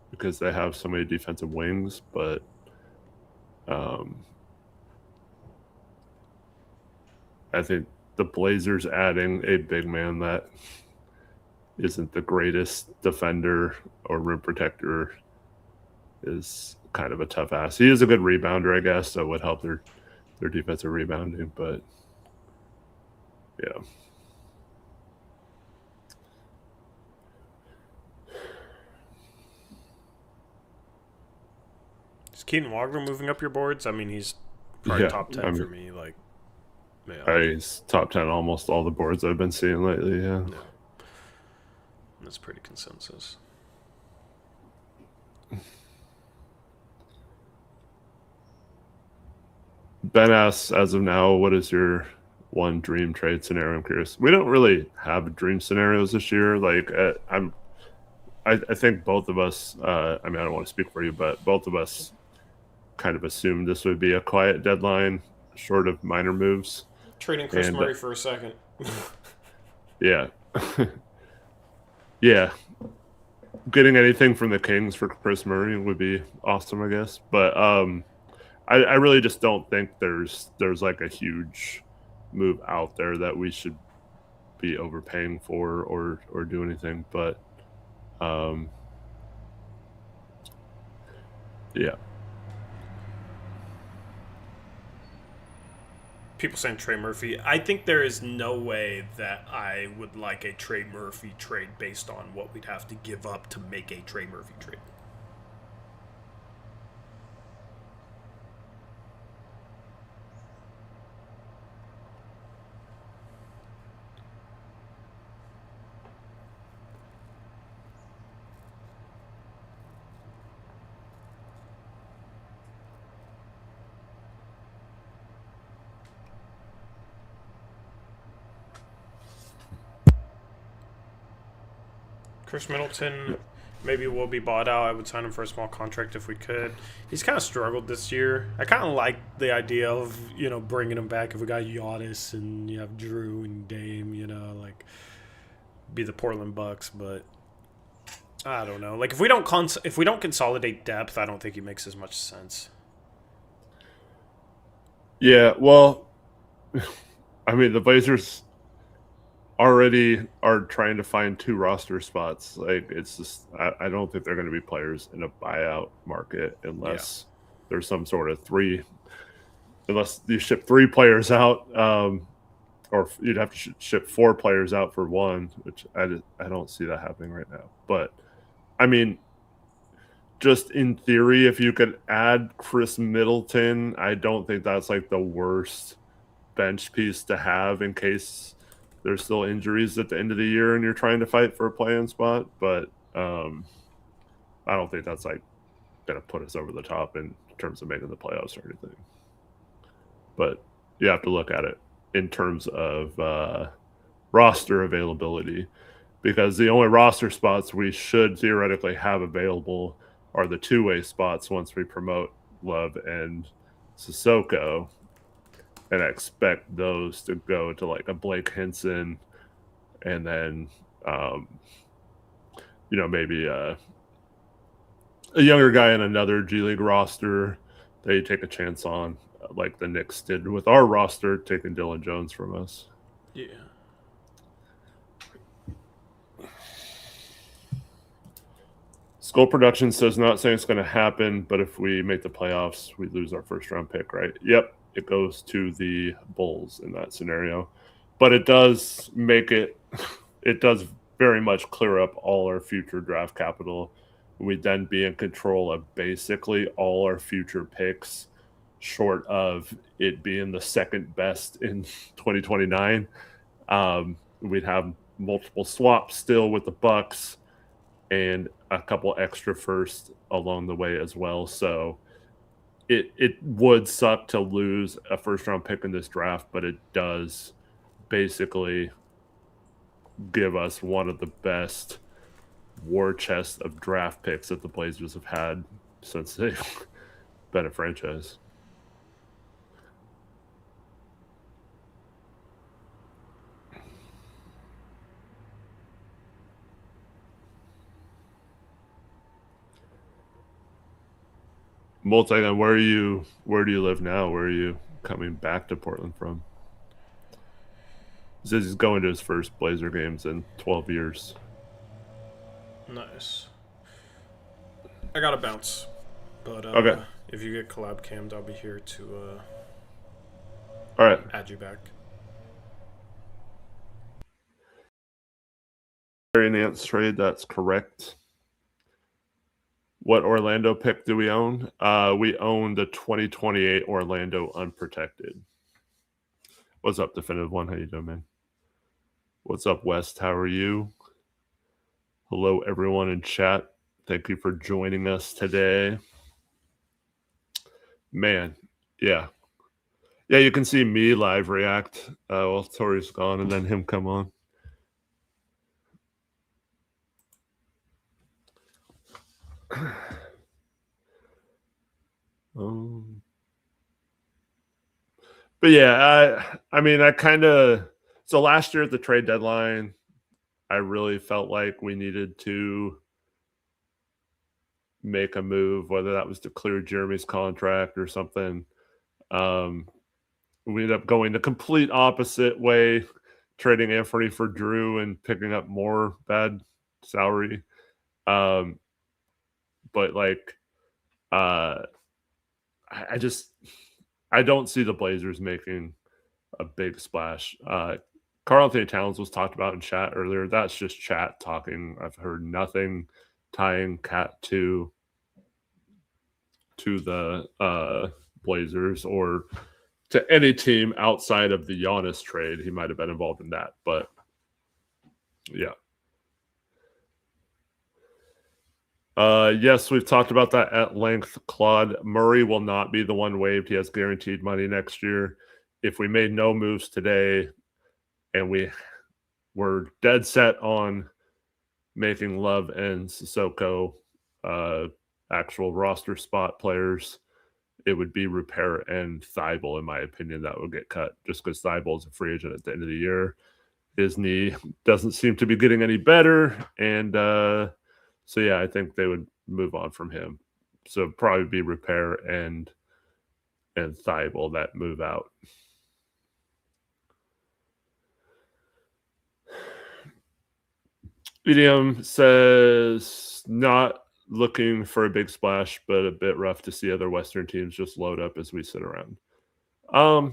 because they have so many defensive wings, but I think the Blazers adding a big man that isn't the greatest defender or rim protector is kind of a tough ask. He is a good rebounder, I guess, so it would help their defensive rebounding, but yeah. Is Keaton Wagner moving up your boards? I mean, he's probably top 10 for me. Like, yeah. He's top 10 almost all the boards I've been seeing lately, yeah. That's pretty consensus. Ben asks, as of now, what is your one dream trade scenario? I'm curious. We don't really have dream scenarios this year. Like, I think both of us. I mean, I don't want to speak for you, but both of us kind of assumed this would be a quiet deadline, short of minor moves. Trading Chris Murray for a second. Yeah, yeah. Getting anything from the Kings for Chris Murray would be awesome, I guess. But I really just don't think there's like a huge move out there that we should be overpaying for or do anything. But yeah. People saying Trey Murphy. I think there is no way that I would like a Trey Murphy trade based on what we'd have to give up to make a Trey Murphy trade. Chris Middleton maybe will be bought out. I would sign him for a small contract if we could. He's kind of struggled this year. I kind of like the idea of, bringing him back if we got Giannis and you have Drew and Dame, be the Portland Bucks, but I don't know. Like if we don't consolidate depth, I don't think he makes as much sense. Yeah, well, I mean, the Blazers already are trying to find 2 roster spots. Like it's just, I don't think they're going to be players in a buyout market unless there's some sort of unless you ship 3 players out, or you'd have to ship 4 players out for 1, which I don't see that happening right now. But I mean, just in theory, if you could add Chris Middleton, I don't think that's like the worst bench piece to have in case there's still injuries at the end of the year and you're trying to fight for a play-in spot. But I don't think that's like going to put us over the top in terms of making the playoffs or anything. But you have to look at it in terms of roster availability, because the only roster spots we should theoretically have available are the 2-way spots once we promote Love and Sissoko. And I expect those to go to like a Blake Henson, and then, maybe a younger guy in another G League roster that you take a chance on, like the Knicks did with our roster, taking Dylan Jones from us. Yeah. Skull Productions says, not saying it's going to happen, but if we make the playoffs, we lose our first round pick, right? Yep. It goes to the Bulls in that scenario. But it does very much clear up all our future draft capital. We'd then be in control of basically all our future picks, short of it being the second best in 2029. We'd have multiple swaps still with the Bucks and a couple extra firsts along the way as well. So it would suck to lose a first-round pick in this draft, but it does basically give us one of the best war chests of draft picks that the Blazers have had since they've been a franchise. Multigun, where do you live now? Where are you coming back to Portland from? He says he's going to his first Blazer games in 12 years. Nice. I gotta bounce, but okay. If you get collab cammed, I'll be here to all right, add you back. Nance trade, that's correct. What Orlando pick do we own? We own the 2028 Orlando unprotected. What's up, Definitive One? How you doing, man? What's up, West? How are you? Hello, everyone in chat. Thank you for joining us today. Man, yeah. Yeah, you can see me live react while Tori's gone and then him come on. But yeah, I mean, so last year at the trade deadline, I really felt like we needed to make a move, whether that was to clear Jeremy's contract or something. We ended up going the complete opposite way, trading Anthony for Drew and picking up more bad salary. But like, I don't see the Blazers making a big splash. Karl Anthony Towns was talked about in chat earlier. That's just chat talking. I've heard nothing tying Cat to the Blazers or to any team outside of the Giannis trade. He might have been involved in that, but yeah. Yes, we've talked about that at length. Claude Murray will not be the one waived. He has guaranteed money next year. If we made no moves today and we were dead set on making Love and Sissoko actual roster spot players, it would be Repair and Thibault, in my opinion, that would get cut just because Thibault is a free agent at the end of the year. His knee doesn't seem to be getting any better. And so, yeah, I think they would move on from him. So probably be Repair and Thibault that move out. EDM says not looking for a big splash, but a bit rough to see other Western teams just load up as we sit around. I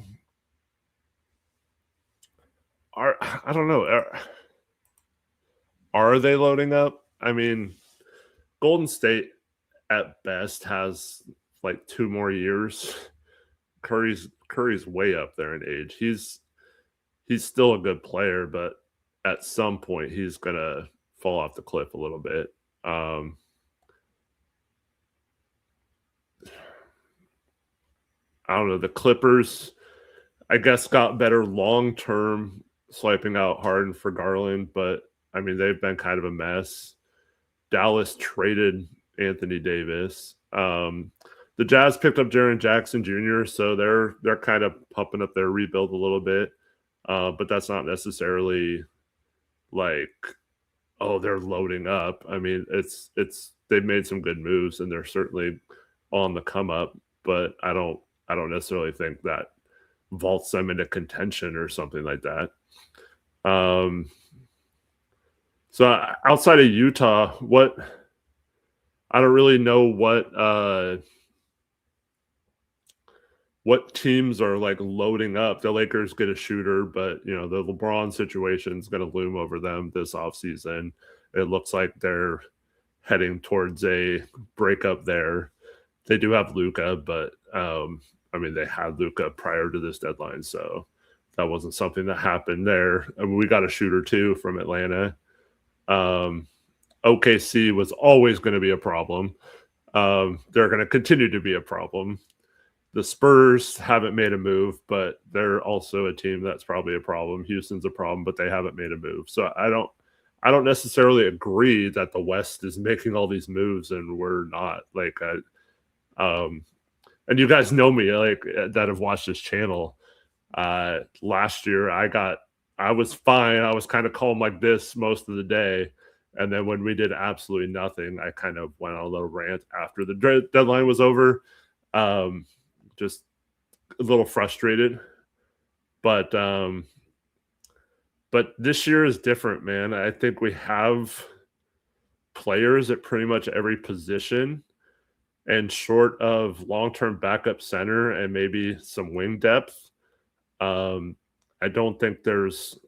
don't know. Are they loading up? I mean, Golden State at best has like 2 more years. Curry's way up there in age. He's still a good player, but at some point he's gonna fall off the cliff a little bit. I don't know. The Clippers, I guess, got better long term swiping out Harden for Garland, but I mean they've been kind of a mess. Dallas traded Anthony Davis. The Jazz picked up Jaren Jackson Jr., so they're kind of pumping up their rebuild a little bit, but that's not necessarily like, oh, they're loading up. I mean, it's they've made some good moves and they're certainly on the come up, but I don't necessarily think that vaults them into contention or something like that. So outside of Utah, I don't really know what teams are like loading up. The Lakers get a shooter, but the LeBron situation is going to loom over them this offseason. It looks like they're heading towards a breakup there. They do have Luka, but I mean, they had Luka prior to this deadline, so that wasn't something that happened there. I mean, we got a shooter too from Atlanta. OKC was always going to be a problem. They're going to continue to be a problem. The Spurs haven't made a move, but they're also a team that's probably a problem. Houston's a problem, but they haven't made a move. So I don't necessarily agree that the West is making all these moves and we're not. Like, and you guys know me, like, that have watched this channel. Last year, I was fine. I was kind of calm like this most of the day. And then when we did absolutely nothing, I kind of went on a little rant after the deadline was over. Just a little frustrated. But this year is different, man. I think we have players at pretty much every position. And short of long-term backup center and maybe some wing depth, I don't think there's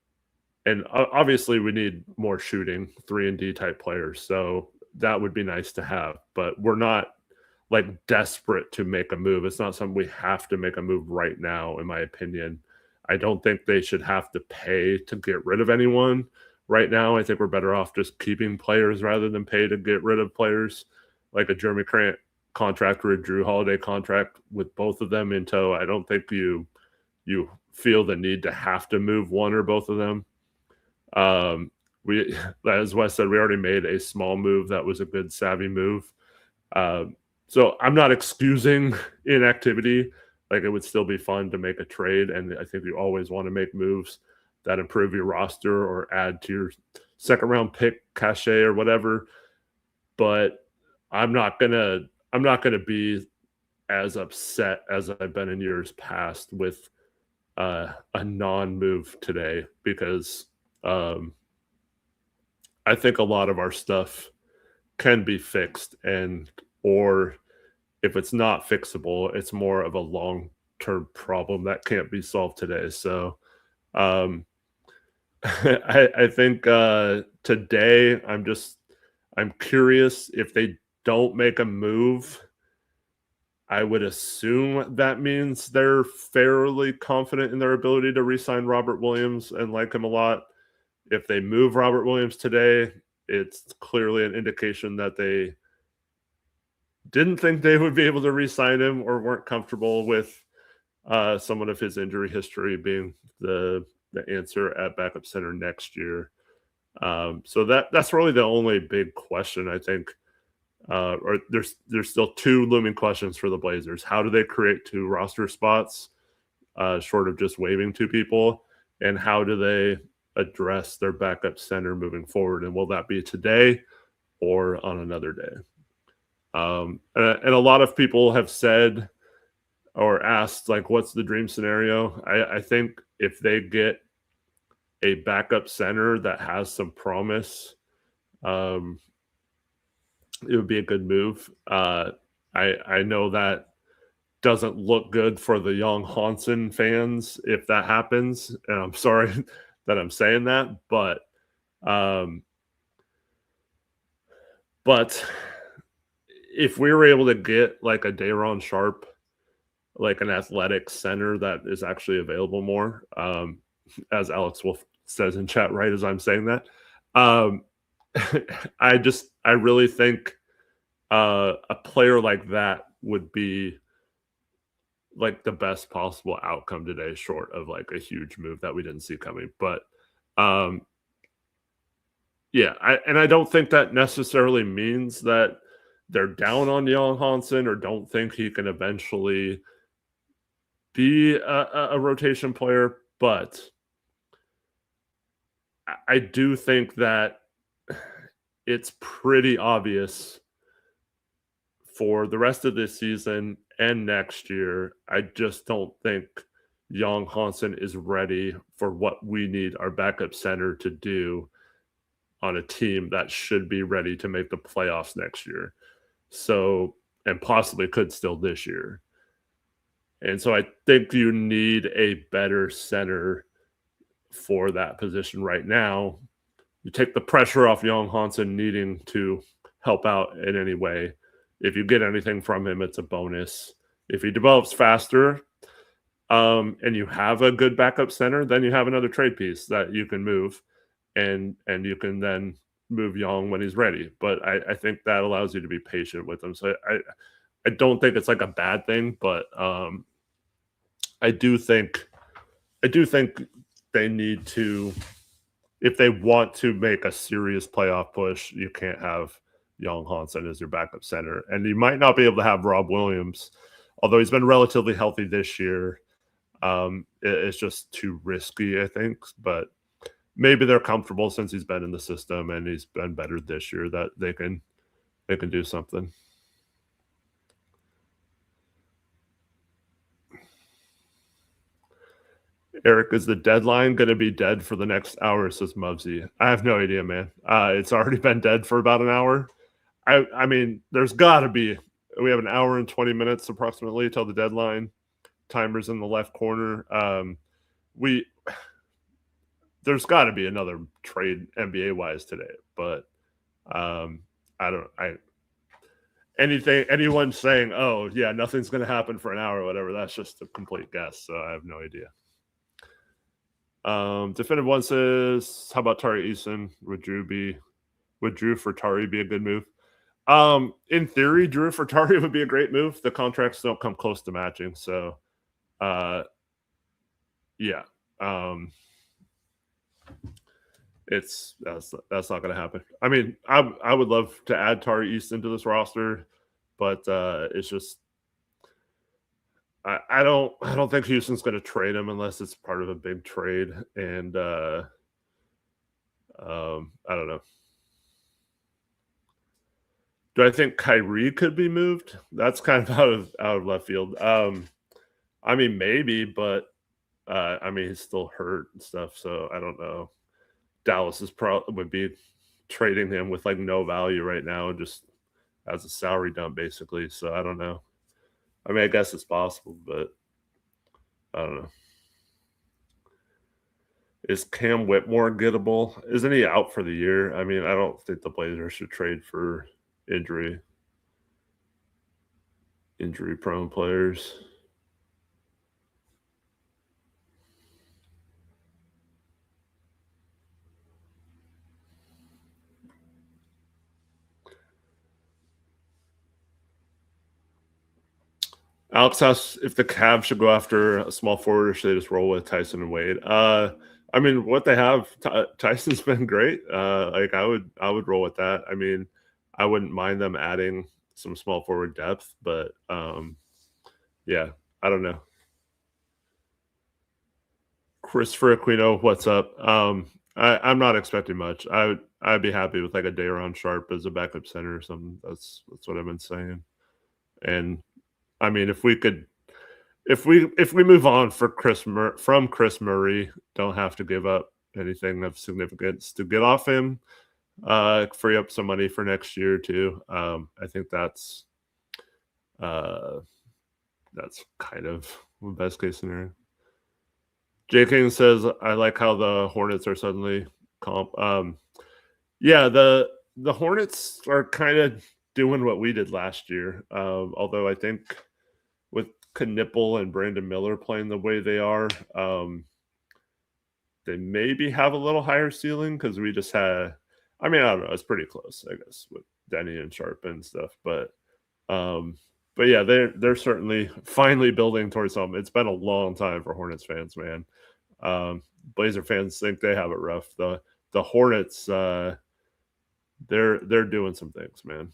– and obviously we need more shooting, 3-and-D type players. So that would be nice to have. But we're not, like, desperate to make a move. It's not something we have to make a move right now, in my opinion. I don't think they should have to pay to get rid of anyone right now. I think we're better off just keeping players rather than pay to get rid of players. Like a Jeremy Grant contract or a Drew Holiday contract with both of them in tow. I don't think you feel the need to have to move one or both of them. We, as Wes said, we already made a small move that was a good savvy move. So I'm not excusing inactivity. Like, it would still be fun to make a trade, and I think you always want to make moves that improve your roster or add to your second round pick cachet or whatever. But I'm not gonna be as upset as I've been in years past with a non-move today, because I think a lot of our stuff can be fixed, or if it's not fixable, it's more of a term problem that can't be solved today. So um, I think today I'm curious if they don't make a move. I would assume that means they're fairly confident in their ability to re-sign Robert Williams and like him a lot. If they move Robert Williams today, it's clearly an indication that they didn't think they would be able to re-sign him or weren't comfortable with someone of his injury history being the answer at backup center next year. So that's really the only big question, I think. Or there's still two looming questions for the Blazers. How do they create two roster spots short of just waiving two people? And how do they address their backup center moving forward? And will that be today or on another day? And a lot of people have said or asked, like, what's the dream scenario? I think if they get a backup center that has some promise, it would be a good move. I know that doesn't look good for the young Hansen fans if that happens, and I'm sorry that I'm saying that, but if we were able to get like a Day'Ron Sharp, like an athletic center that is actually available more, as Alex Wolf says in chat, right as I'm saying that, I really think a player like that would be like the best possible outcome today, short of like a huge move that we didn't see coming. But yeah, I don't think that necessarily means that they're down on Jan Hansen or don't think he can eventually be a rotation player, but I do think that it's pretty obvious for the rest of this season and next year. I just don't think Jan Hansen is ready for what we need our backup center to do on a team that should be ready to make the playoffs next year. So, and possibly could still this year. And so I think you need a better center for that position right now. You take the pressure off Jan Hansen needing to help out in any way. If you get anything from him, it's a bonus. If he develops faster, and you have a good backup center, then you have another trade piece that you can move, and you can then move Young when he's ready. But I think that allows you to be patient with him. So I don't think it's like a bad thing, but I do think they need to, if they want to make a serious playoff push, you can't have Jan Hansen as your backup center. And you might not be able to have Rob Williams, although he's been relatively healthy this year. It's just too risky, I think. But maybe they're comfortable since he's been in the system and he's been better this year that they can do something. Eric, is the deadline going to be dead for the next hour, says Mubsy. I have no idea, man. It's already been dead for about an hour. I mean, there's got to be. We have an hour and 20 minutes approximately till the deadline. Timer's in the left corner. There's got to be another trade NBA-wise today, but anyone saying, oh, yeah, nothing's going to happen for an hour or whatever, that's just a complete guess, so I have no idea. Definitive One says, how about Tari Eason? Would Drew for Tari be a good move? In theory, Drew for Tari would be a great move. The contracts don't come close to matching, so yeah. That's not going to happen. I mean, I would love to add Tari Easton to this roster, but it's just I don't think Houston's going to trade him unless it's part of a big trade, and I don't know. Do I think Kyrie could be moved? That's kind of out of left field. I mean, maybe, but I mean, he's still hurt and stuff, so I don't know. Dallas would be trading him with like no value right now, just as a salary dump, basically. So I don't know. I mean, I guess it's possible, but I don't know. Is Cam Whitmore gettable? Isn't he out for the year? I mean, I don't think the Blazers should trade for injury prone players. Alex asks if the Cavs should go after a small forward or should they just roll with Tyson and Wade. I mean, what they have, Tyson's been great. Like I would roll with that. I mean, I wouldn't mind them adding some small forward depth, but yeah, I don't know. Christopher Aquino, what's up? I'm not expecting much. I'd be happy with like a Daron Sharp as a backup center or something. That's what I've been saying. And I mean, if we move on from Chris Murray, don't have to give up anything of significance to get off him, free up some money for next year too. I think that's kind of the best case scenario. J. King says, I like how the Hornets are suddenly comp. Yeah, the Hornets are kind of doing what we did last year. Although I think with Knipple and Brandon Miller playing the way they are, they maybe have a little higher ceiling because we just had. I mean, I don't know. It's pretty close, I guess, with Denny and Sharp and stuff. But yeah, they're certainly finally building towards something. It's been a long time for Hornets fans, man. Blazer fans think they have it rough. The Hornets, they're doing some things, man.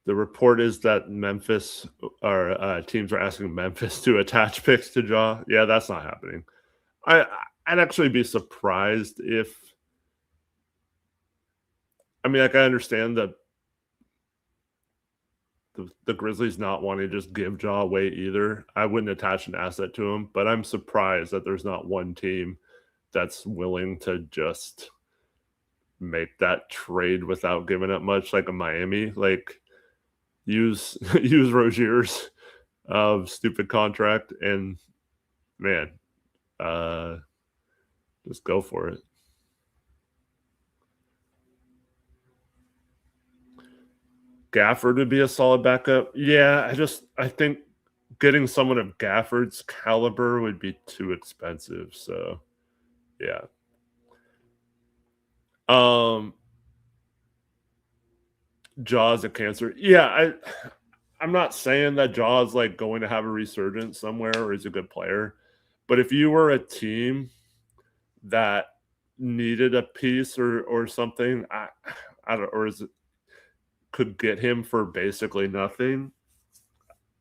The report is that Memphis or teams are asking Memphis to attach picks to Ja. Yeah, that's not happening. I'd actually be surprised if. I mean, like I understand that the Grizzlies not wanting to just give Ja away either. I wouldn't attach an asset to him, but I'm surprised that there's not one team that's willing to just make that trade without giving up much, like a Miami. Like use Rozier's stupid contract and man, just go for it. Gafford would be a solid backup. Yeah, I think getting someone of Gafford's caliber would be too expensive. So yeah. Jaws a cancer. Yeah, I'm not saying that Jaws like going to have a resurgence somewhere or is a good player, but if you were a team that needed a piece or something, I don't, or is it could get him for basically nothing.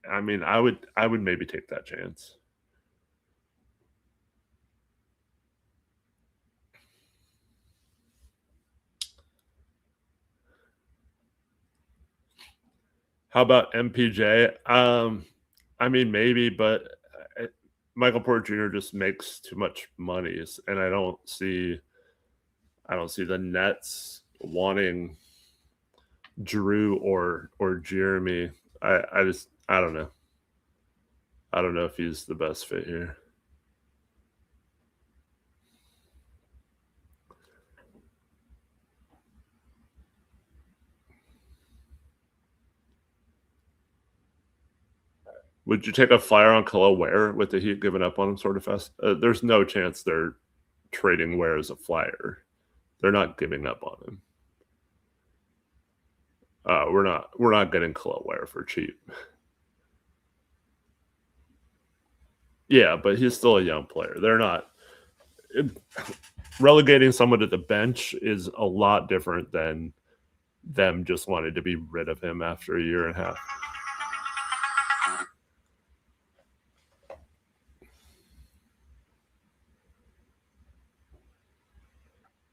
I mean, I would maybe take that chance. How about MPJ? I mean, maybe, but Michael Porter Jr. just makes too much money, and I don't see the Nets wanting Drew or Jeremy. I don't know. I don't know if he's the best fit here. Would you take a flyer on Khalil Ware with the Heat giving up on him sort of fast? There's no chance they're trading Ware as a flyer. They're not giving up on him. We're not getting Khalil Ware for cheap. Yeah, but he's still a young player. They're not relegating someone to the bench is a lot different than them just wanting to be rid of him after a year and a half.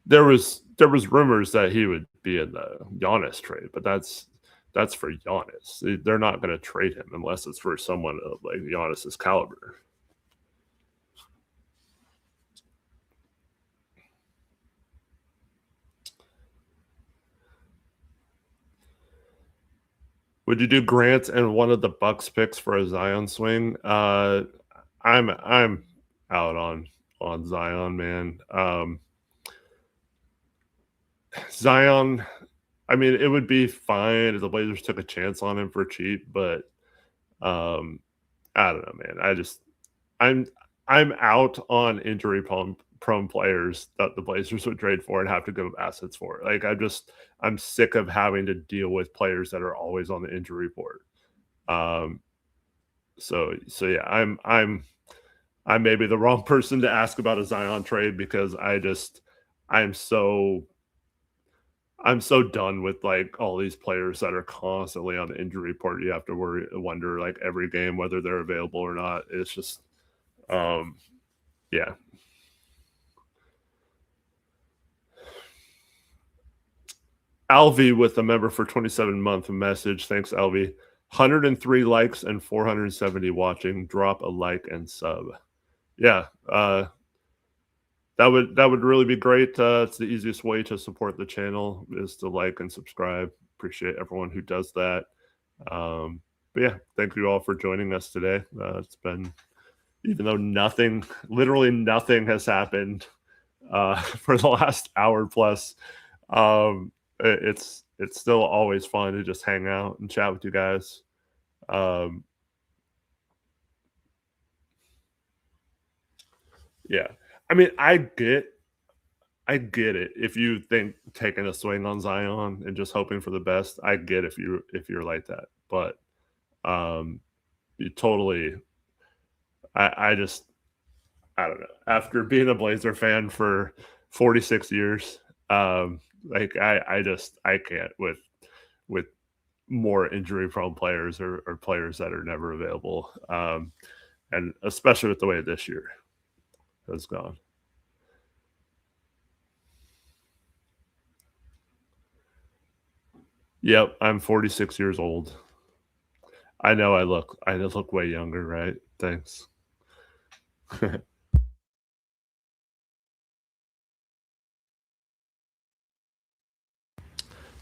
There was rumors that he would be in the Giannis trade, but that's for Giannis. They're not going to trade him unless it's for someone of like Giannis's caliber. Would you do Grant and one of the Bucks picks for a Zion swing? I'm out on Zion, man. Zion, I mean, it would be fine if the Blazers took a chance on him for cheap, but I don't know, man. I'm out on injury prone players that the Blazers would trade for and have to give up assets for. Like I'm sick of having to deal with players that are always on the injury report. So yeah, I'm maybe the wrong person to ask about a Zion trade because I'm so done with like all these players that are constantly on the injury report. You have to wonder like every game whether they're available or not. It's just yeah. Alvi with a member for 27-month message. Thanks, Alvi. 103 likes and 470 watching. Drop a like and sub. Yeah, that would really be great. It's the easiest way to support the channel is to like and subscribe. Appreciate everyone who does that. But yeah, thank you all for joining us today. It's been, even though literally nothing has happened for the last hour plus. It's still always fun to just hang out and chat with you guys. Yeah, I mean, I get it if you think taking a swing on Zion and just hoping for the best. I get if you're like that, but you totally. I don't know. After being a Blazer fan for 46 years, like I can't with more injury prone players or players that are never available, and especially with the way this year has gone. Yep, I'm 46 years old. I know I look way younger, right? Thanks.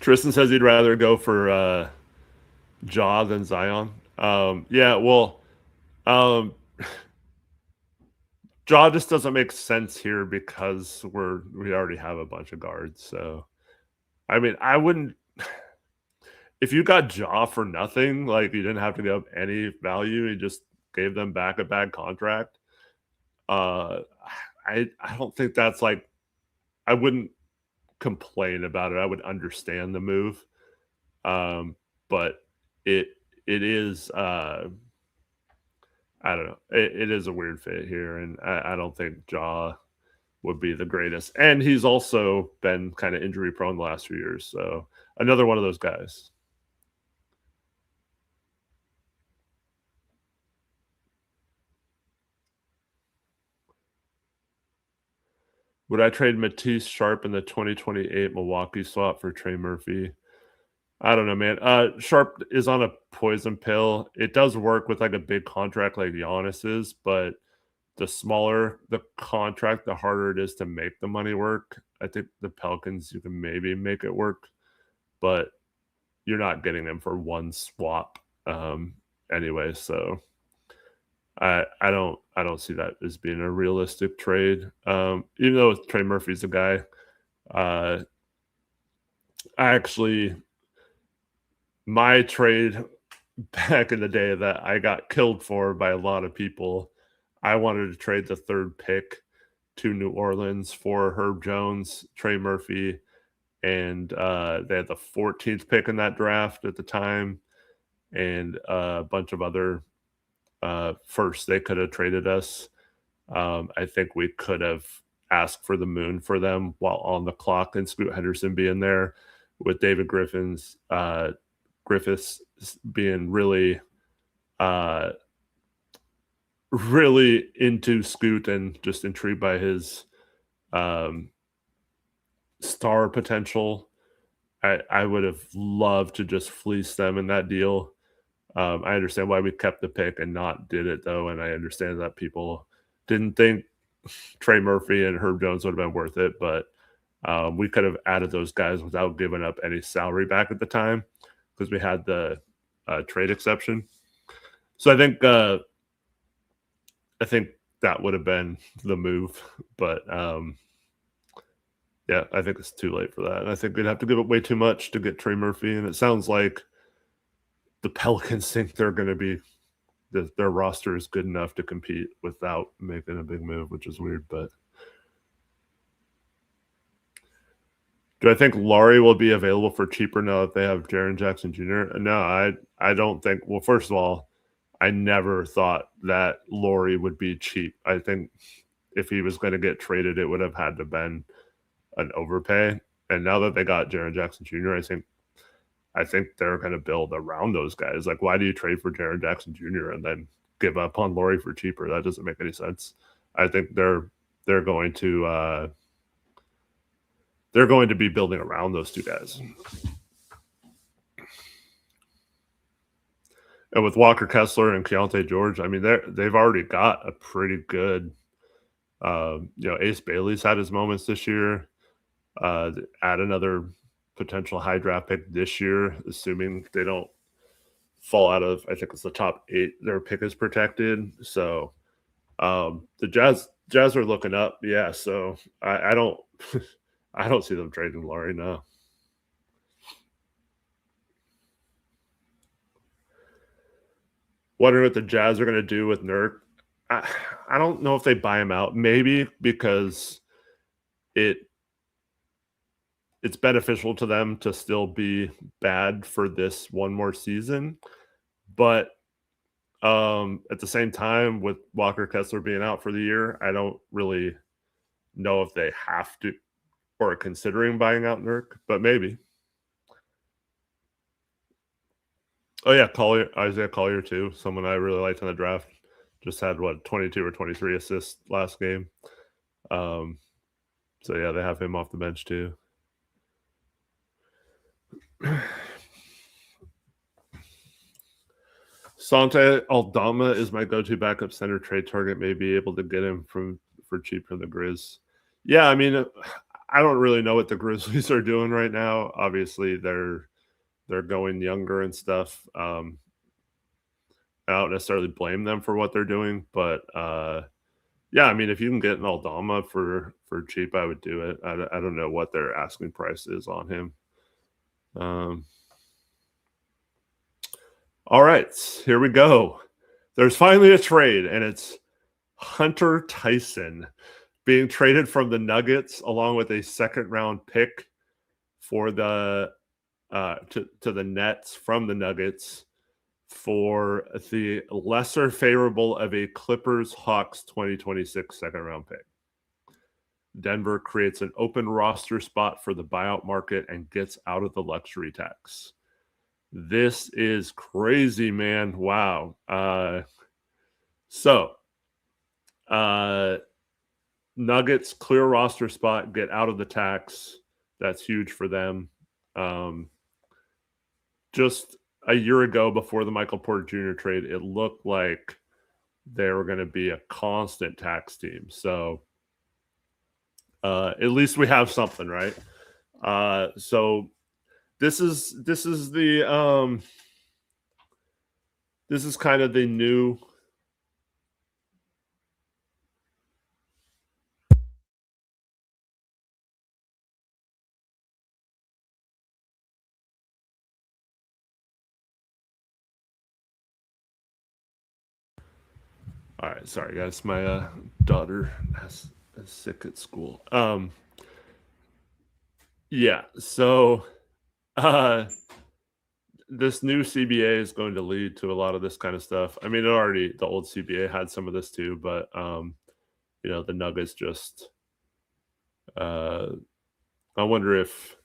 Tristan says he'd rather go for Ja than Zion. Yeah, well, Ja just doesn't make sense here because we already have a bunch of guards. So, I mean, I wouldn't. If you got Ja for nothing, like you didn't have to give up any value, you just gave them back a bad contract. I don't think that's like. I wouldn't complain about it. I would understand the move, but it is. I don't know. It is a weird fit here, and I don't think Ja would be the greatest. And he's also been kind of injury prone the last few years, so another one of those guys. Would I trade Matisse Sharp in the 2028 Milwaukee swap for Trey Murphy? I don't know, man. Sharp is on a poison pill. It does work with like a big contract like Giannis is, but the smaller the contract, the harder it is to make the money work. I think the Pelicans, you can maybe make it work, but you're not getting them for one swap anyway. So I don't see that as being a realistic trade. Even though Trey Murphy's a guy, I actually my trade back in the day that I got killed for by a lot of people. I wanted to trade the third pick to New Orleans for Herb Jones, Trey Murphy, and they had the 14th pick in that draft at the time, and a bunch of other firsts they could have traded us. I think we could have asked for the moon for them while on the clock and Scoot Henderson being there with David Griffiths being really really into Scoot and just intrigued by his star potential. I would have loved to just fleece them in that deal. I understand why we kept the pick and not did it though, and I understand that people didn't think Trey Murphy and Herb Jones would have been worth it, but we could have added those guys without giving up any salary back at the time because we had the trade exception. So I think that would have been the move, but yeah, I think it's too late for that. And I think they'd have to give up way too much to get Trey Murphy. And it sounds like the Pelicans think they're going to be their roster is good enough to compete without making a big move, which is weird. But do I think Laurie will be available for cheaper now that they have Jaren Jackson Jr.? No, I don't think. Well, first of all, I never thought that Laurie would be cheap. I think if he was going to get traded, it would have had to been an overpay. And now that they got Jaren Jackson Jr., I think they're going to build around those guys. Like, why do you trade for Jaren Jackson Jr. and then give up on Laurie for cheaper? That doesn't make any sense. I think they're going to be building around those two guys. And with Walker Kessler and Keontae George, I mean, they've already got a pretty good. Ace Bailey's had his moments this year. Add another potential high draft pick this year, assuming they don't fall out of, I think it's the top 8. Their pick is protected. So the Jazz are looking up. Yeah. So I don't I don't see them trading Laurie now. Wondering what the Jazz are going to do with Nurk. I don't know if they buy him out. Maybe because it's beneficial to them to still be bad for this one more season. But at the same time, with Walker Kessler being out for the year, I don't really know if they have to or are considering buying out Nurk, but maybe. Oh, yeah, Isaiah Collier, too. Someone I really liked in the draft. Just had, 22 or 23 assists last game. So, yeah, they have him off the bench, too. Sante Aldama is my go-to backup center trade target. May be able to get him for cheap from the Grizz. Yeah, I mean, I don't really know what the Grizzlies are doing right now. Obviously, they're going younger and stuff. I don't necessarily blame them for what they're doing, but yeah, I mean, if you can get an Aldama for cheap, I would do it. I don't know what their asking price is on him. All right, here we go. There's finally a trade, and it's Hunter Tyson being traded from the Nuggets along with a second-round pick for the to the Nets from the Nuggets for the lesser favorable of a Clippers-Hawks 2026 second-round pick. Denver creates an open roster spot for the buyout market and gets out of the luxury tax. This is crazy, man. Wow. Nuggets clear roster spot, get out of the tax. That's huge for them. Just a year ago, before the Michael Porter Jr. trade, it looked like they were going to be a constant tax team. So at least we have something, right? So this is kind of the new. All right, sorry guys, my daughter is sick at school. Yeah, so this new CBA is going to lead to a lot of this kind of stuff. I mean, the old CBA had some of this too, but the Nuggets just I wonder if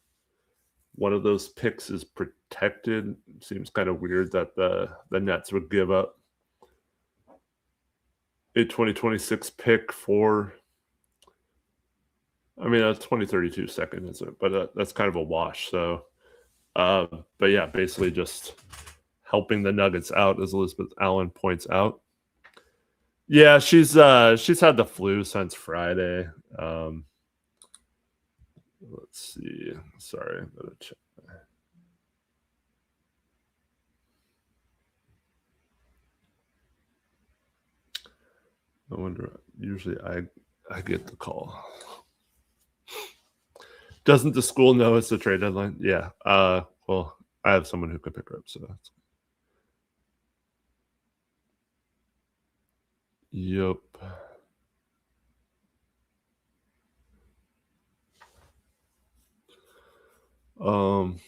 one of those picks is protected. It seems kind of weird that the Nets would give up a 2026 pick for, I mean, a 2032 second, is it? But that's kind of a wash. So, but yeah, basically just helping the Nuggets out, as Elizabeth Allen points out. Yeah, she's had the flu since Friday. Let's see. Sorry, I'm gonna check. I wonder. Usually, I get the call. Doesn't the school know it's the trade deadline? Yeah. Well, I have someone who can pick her up, so that's. Yep. Um.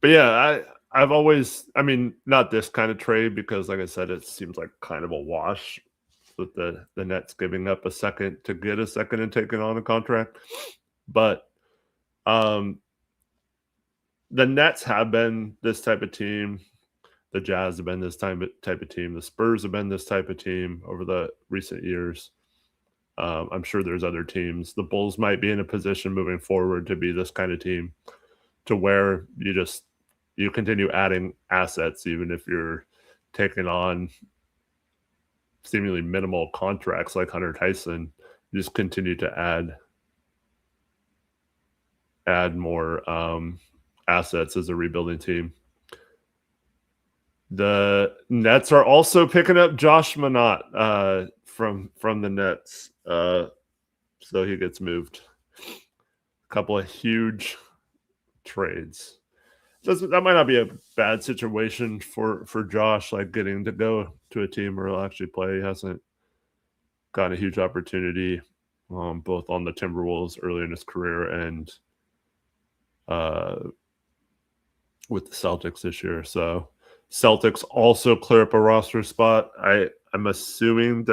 But yeah, I've always, I mean, not this kind of trade because, like I said, it seems like kind of a wash with the Nets giving up a second to get a second and taking on a contract. But um, the Nets have been this type of team. The Jazz have been this type of team. The Spurs have been this type of team over the recent years. I'm sure there's other teams. The Bulls might be in a position moving forward to be this kind of team, to where you continue adding assets even if you're taking on seemingly minimal contracts like Hunter Tyson. You just continue to add more assets as a rebuilding team. The Nets are also picking up Josh Minott from the Nets, so he gets moved. A couple of huge trades. That might not be a bad situation for Josh, like getting to go to a team where he'll actually play. He hasn't got a huge opportunity, both on the Timberwolves early in his career and with the Celtics this year. So Celtics also clear up a roster spot. I'm assuming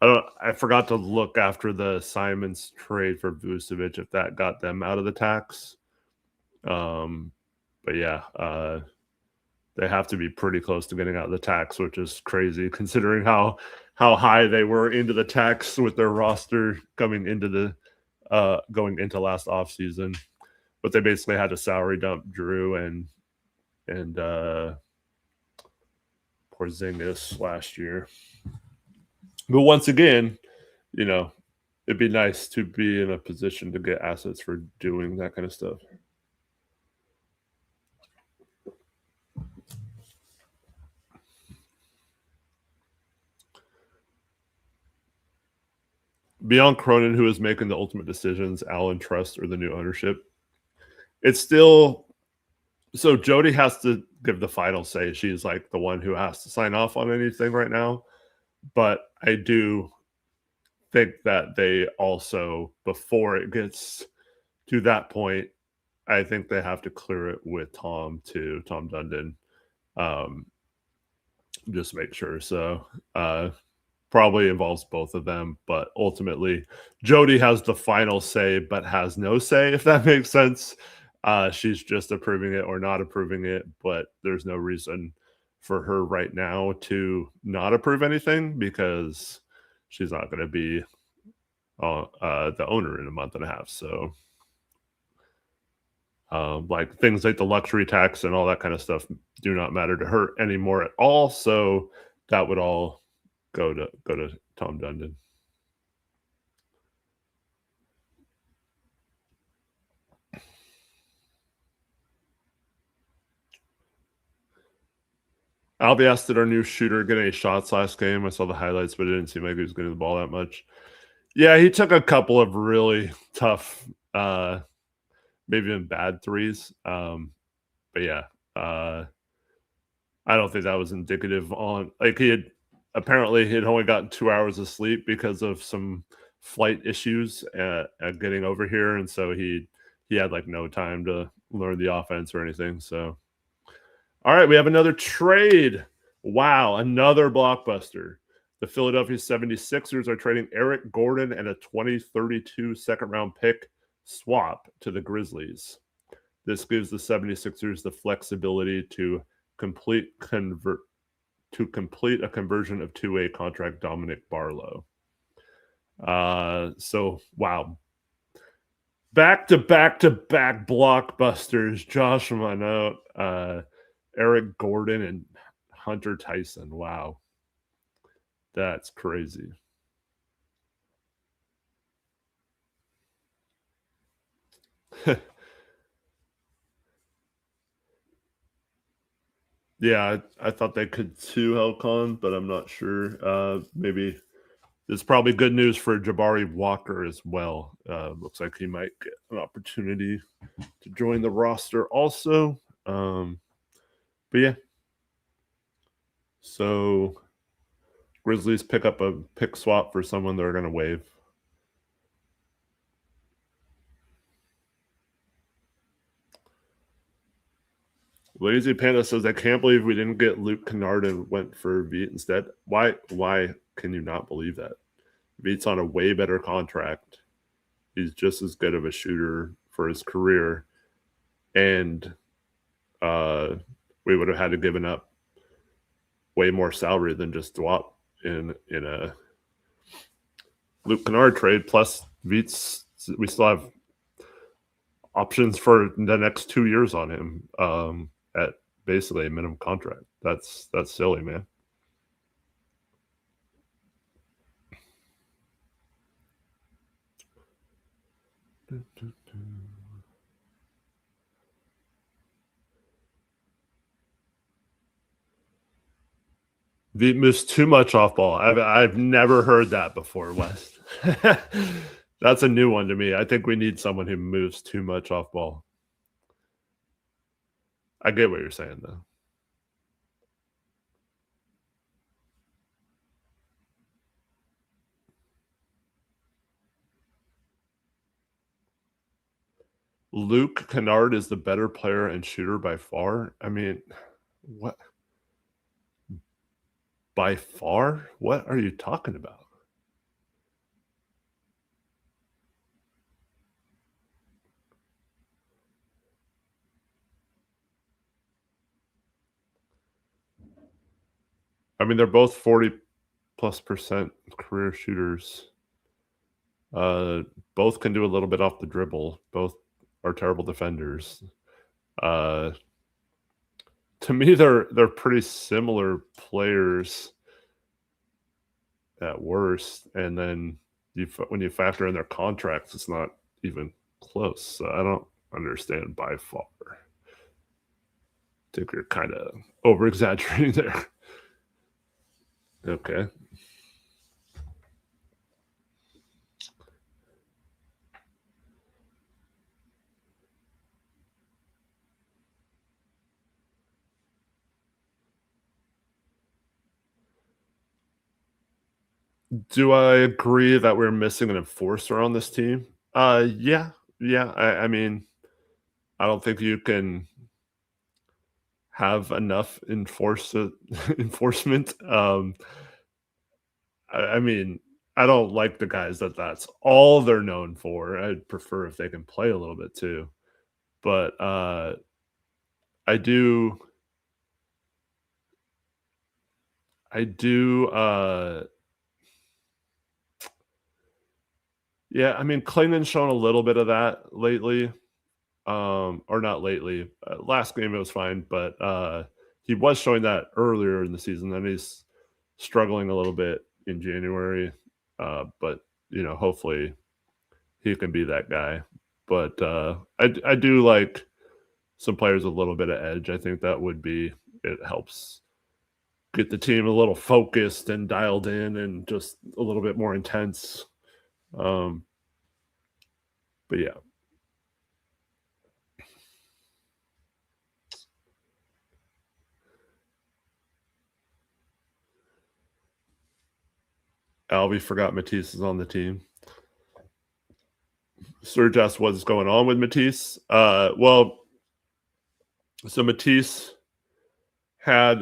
I forgot to look after the Simons trade for Vucevic if that got them out of the tax. But yeah, they have to be pretty close to getting out of the tax, which is crazy considering how high they were into the tax with their roster going into last offseason. But they basically had to salary dump Drew and Porzingis last year. But once again, it'd be nice to be in a position to get assets for doing that kind of stuff. Beyond Cronin, who is making the ultimate decisions, Allen Trust or the new ownership, it's still so Jody has to give the final say. She's like the one who has to sign off on anything right now. But I do think that they also, before it gets to that point, I think they have to clear it with Tom Dundon. Just make sure. So probably involves both of them, but ultimately Jody has the final say, but has no say, if that makes sense. She's just approving it or not approving it, but there's no reason for her right now to not approve anything because she's not going to be the owner in a month and a half. So like things like the luxury tax and all that kind of stuff do not matter to her anymore at all. So that would all go to Tom Dundon. Albie asked, did our new shooter get any shots last game? I saw the highlights, but it didn't seem like he was getting the ball that much. Yeah, he took a couple of really tough, maybe even bad threes. But yeah, I don't think that was indicative on like he had only gotten 2 hours of sleep because of some flight issues at getting over here, and so he had like no time to learn the offense or anything. So, all right, we have another trade. Wow, another blockbuster. The Philadelphia 76ers are trading Eric Gordon and a 2032 second round pick swap to the Grizzlies. This gives the 76ers the flexibility to complete a conversion of two-way contract Dominic Barlow. So wow. Back to back blockbusters. Josh Minott, Eric Gordon, and Hunter Tyson. Wow. That's crazy. Yeah, I thought they could too, Helcon, but I'm not sure. Maybe it's probably good news for Jabari Walker as well. Looks like he might get an opportunity to join the roster also. But yeah. So Grizzlies pick up a pick swap for someone they're going to waive. Lazy Panda says, I can't believe we didn't get Luke Kennard and went for Veet instead. Why can you not believe that? Veet's on a way better contract. He's just as good of a shooter for his career. And we would have had to given up way more salary than just swap in a Luke Kennard trade. Plus, Veets, we still have options for the next 2 years on him at basically a minimum contract. That's silly, man. Veet moves too much off ball. I've never heard that before, Wes. That's a new one to me. I think we need someone who moves too much off ball. I get what you're saying, though. Luke Kennard is the better player and shooter by far. I mean, what? By far? What are you talking about? I mean, they're both 40+% career shooters. Both can do a little bit off the dribble. Both are terrible defenders. To me, they're pretty similar players at worst, and then when you factor in their contracts, it's not even close. So I don't understand by far. I think you're kind of over exaggerating there. Okay. Do I agree that we're missing an enforcer on this team? Yeah. I mean, I don't think you can have enough enforcement. I mean, I don't like the guys that's all they're known for. I'd prefer if they can play a little bit too. But I do yeah, I mean, Klingon's shown a little bit of that lately. Or not lately. Last game it was fine, but he was showing that earlier in the season. Then he's struggling a little bit in January. But hopefully he can be that guy. But I do like some players with a little bit of edge. I think that would be it helps get the team a little focused and dialed in and just a little bit more intense. But yeah. Albie forgot Matisse is on the team. Serge asked what's going on with Matisse. Well, so Matisse had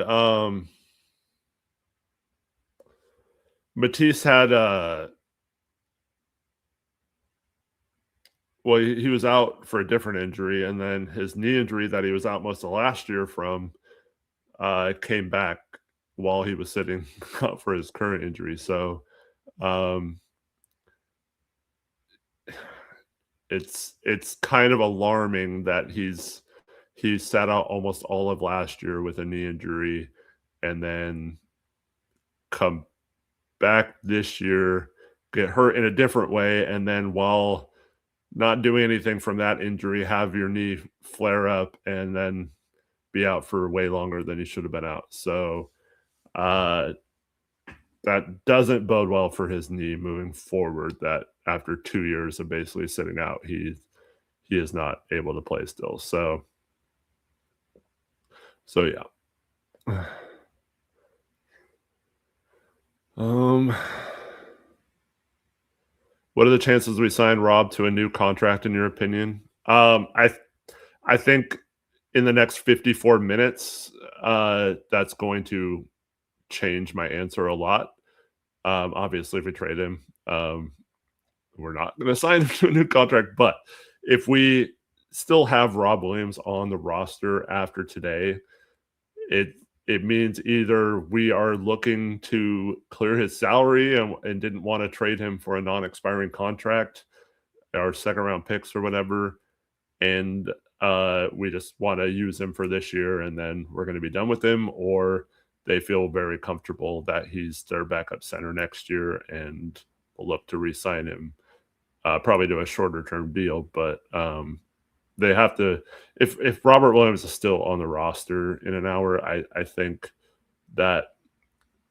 well, he was out for a different injury, and then his knee injury that he was out most of last year from came back while he was sitting out for his current injury. So it's kind of alarming that he sat out almost all of last year with a knee injury and then come back this year, get hurt in a different way, and then while not doing anything from that injury, have your knee flare up and then be out for way longer than he should have been out. So that doesn't bode well for his knee moving forward. That after 2 years of basically sitting out, he is not able to play still. So yeah. What are the chances we sign Rob to a new contract in your opinion? I think in the next 54 minutes, that's going to change my answer a lot. Obviously, if we trade him, we're not going to sign him to a new contract. But if we still have Rob Williams on the roster after today, it means either we are looking to clear his salary and didn't want to trade him for a non-expiring contract, our second round picks or whatever, and we just want to use him for this year and then we're going to be done with him, or they feel very comfortable that he's their backup center next year and will look to re-sign him, probably to a shorter term deal. But they have to, if Robert Williams is still on the roster in an hour, I think that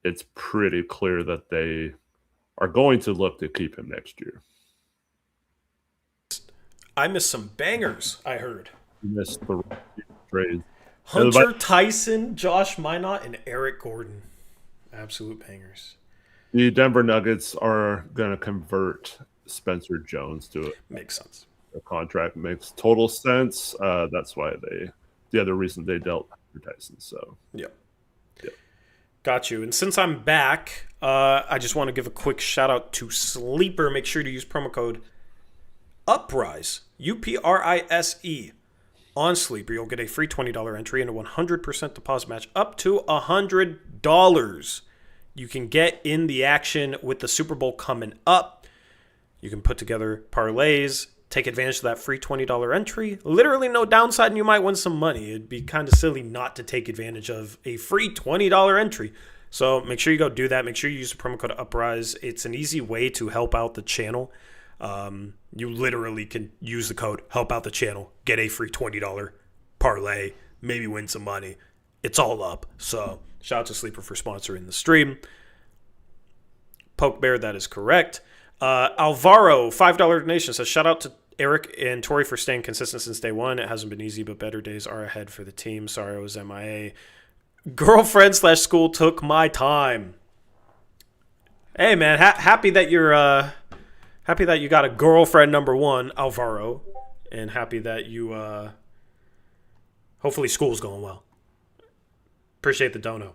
it's pretty clear that they are going to look to keep him next year. I missed some bangers, I heard. You missed the trades. Hunter Tyson, Josh Minot, and Eric Gordon. Absolute bangers. The Denver Nuggets are going to convert Spencer Jones to it. Makes sense. The contract makes total sense. That's why the other reason they dealt Hunter Tyson. So yep. Got you. And since I'm back, I just want to give a quick shout out to Sleeper. Make sure to use promo code Uprise, UPRISE, on Sleeper. You'll get a free $20 entry and a 100% deposit match up to $100. You can get in the action with the Super Bowl coming up. You can put together parlays, take advantage of that free $20 entry. Literally no downside, and you might win some money. It'd be kind of silly not to take advantage of a free $20 entry. So make sure you go do that. Make sure you use the promo code Uprise. It's an easy way to help out the channel. You literally can use the code, help out the channel, get a free $20 parlay, maybe win some money. It's all up. So shout out to Sleeper for sponsoring the stream. Poke Bear, that is correct. Alvaro, $5 donation, says, shout out to Eric and Tori for staying consistent since day one. It hasn't been easy, but better days are ahead for the team. Sorry I was MIA. Girlfriend/school took my time. Hey, man, happy that you're happy that you got a girlfriend, number one, Alvaro, and happy that you hopefully school's going well. Appreciate the dono.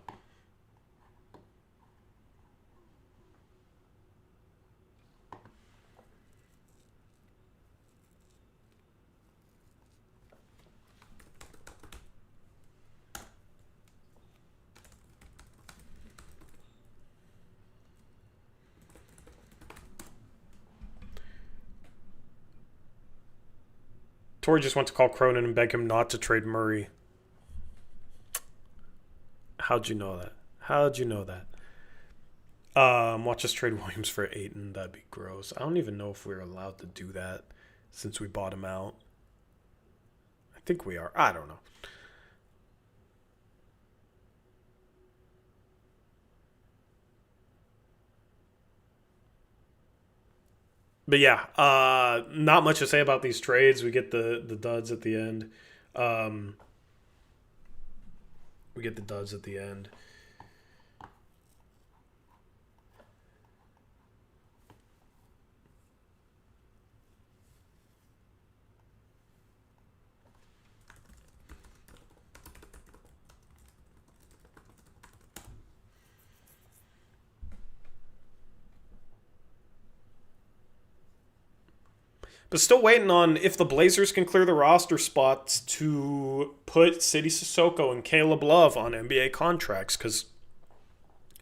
Tori just went to call Cronin and beg him not to trade Murray. How'd you know that? Watch us trade Williams for Ayton. That'd be gross. I don't even know if we're allowed to do that since we bought him out. I think we are. I don't know. But yeah, not much to say about these trades. We get the duds at the end. But still waiting on if the Blazers can clear the roster spots to put City Sissoko and Caleb Love on NBA contracts, because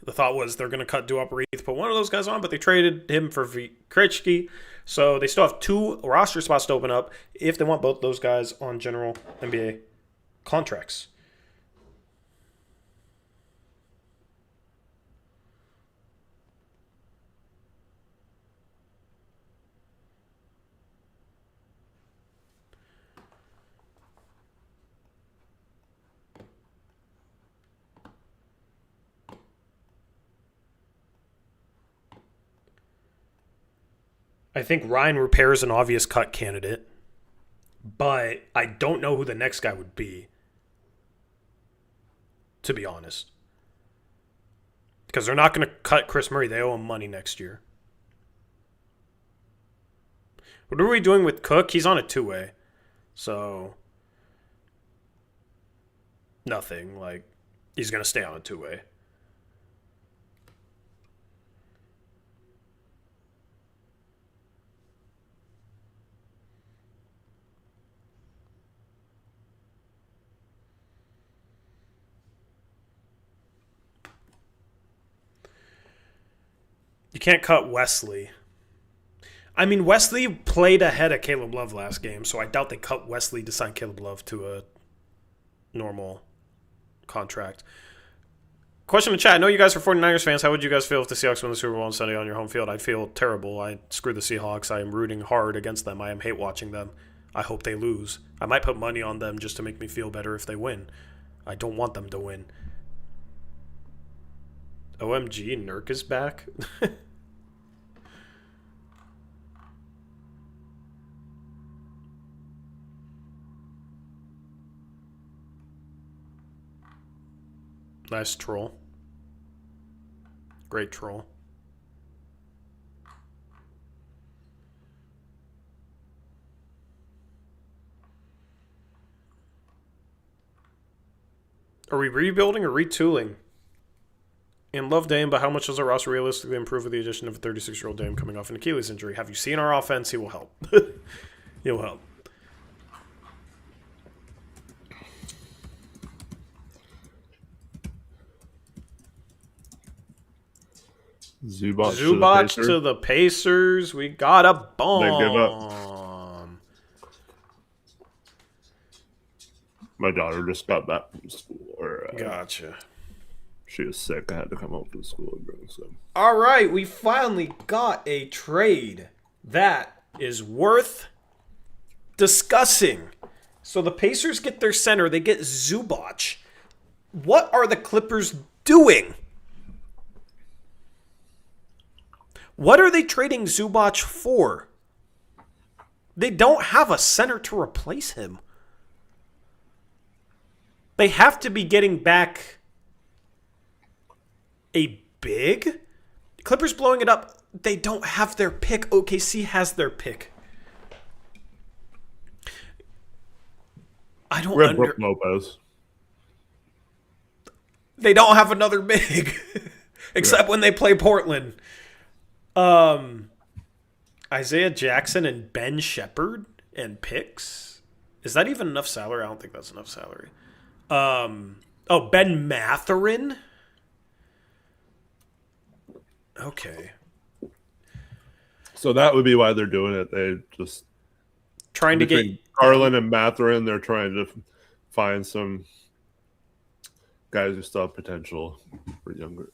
the thought was they're going to cut Duop Reith, put one of those guys on, but they traded him for Krejci. So they still have 2 roster spots to open up if they want both those guys on general NBA contracts. I think Ryan Repair is an obvious cut candidate, but I don't know who the next guy would be, to be honest. Because they're not going to cut Chris Murray. They owe him money next year. What are we doing with Cook? He's on a two-way. So, nothing. Like, he's going to stay on a two-way. You can't cut Wesley. I mean, Wesley played ahead of Caleb Love last game, so I doubt they cut Wesley to sign Caleb Love to a normal contract. Question in the chat. I know you guys are 49ers fans. How would you guys feel if the Seahawks win the Super Bowl on Sunday on your home field? I'd feel terrible. I screw the Seahawks. I am rooting hard against them. I am hate watching them. I hope they lose. I might put money on them just to make me feel better if they win. I don't want them to win. OMG, Nurk is back. Nice troll. Great troll. Are we rebuilding or retooling? And love Dame, but how much does our roster realistically improve with the addition of a 36-year-old Dame coming off an Achilles injury? Have you seen our offense? He will help. He'll help. Zubac to the Pacers. We got a bomb. They give up. My daughter just got back from school. Gotcha. She was sick. I had to come home from school and bring some. All right, we finally got a trade that is worth discussing. So the Pacers get their center. They get Zubac. What are the Clippers doing? What are they trading Zubac for? They don't have a center to replace him. They have to be getting back a big. Clippers blowing it up. They don't have their pick. OKC has their pick. I don't Red Brook Lopez. They don't have another big. Except when they play Portland. Isaiah Jackson and Ben Shepherd and picks. Is that even enough salary? I don't think that's enough salary. Ben Mathurin. Okay. So that would be why they're doing it. They just trying to get Garland and Mathurin. They're trying to find some guys who still have potential for younger.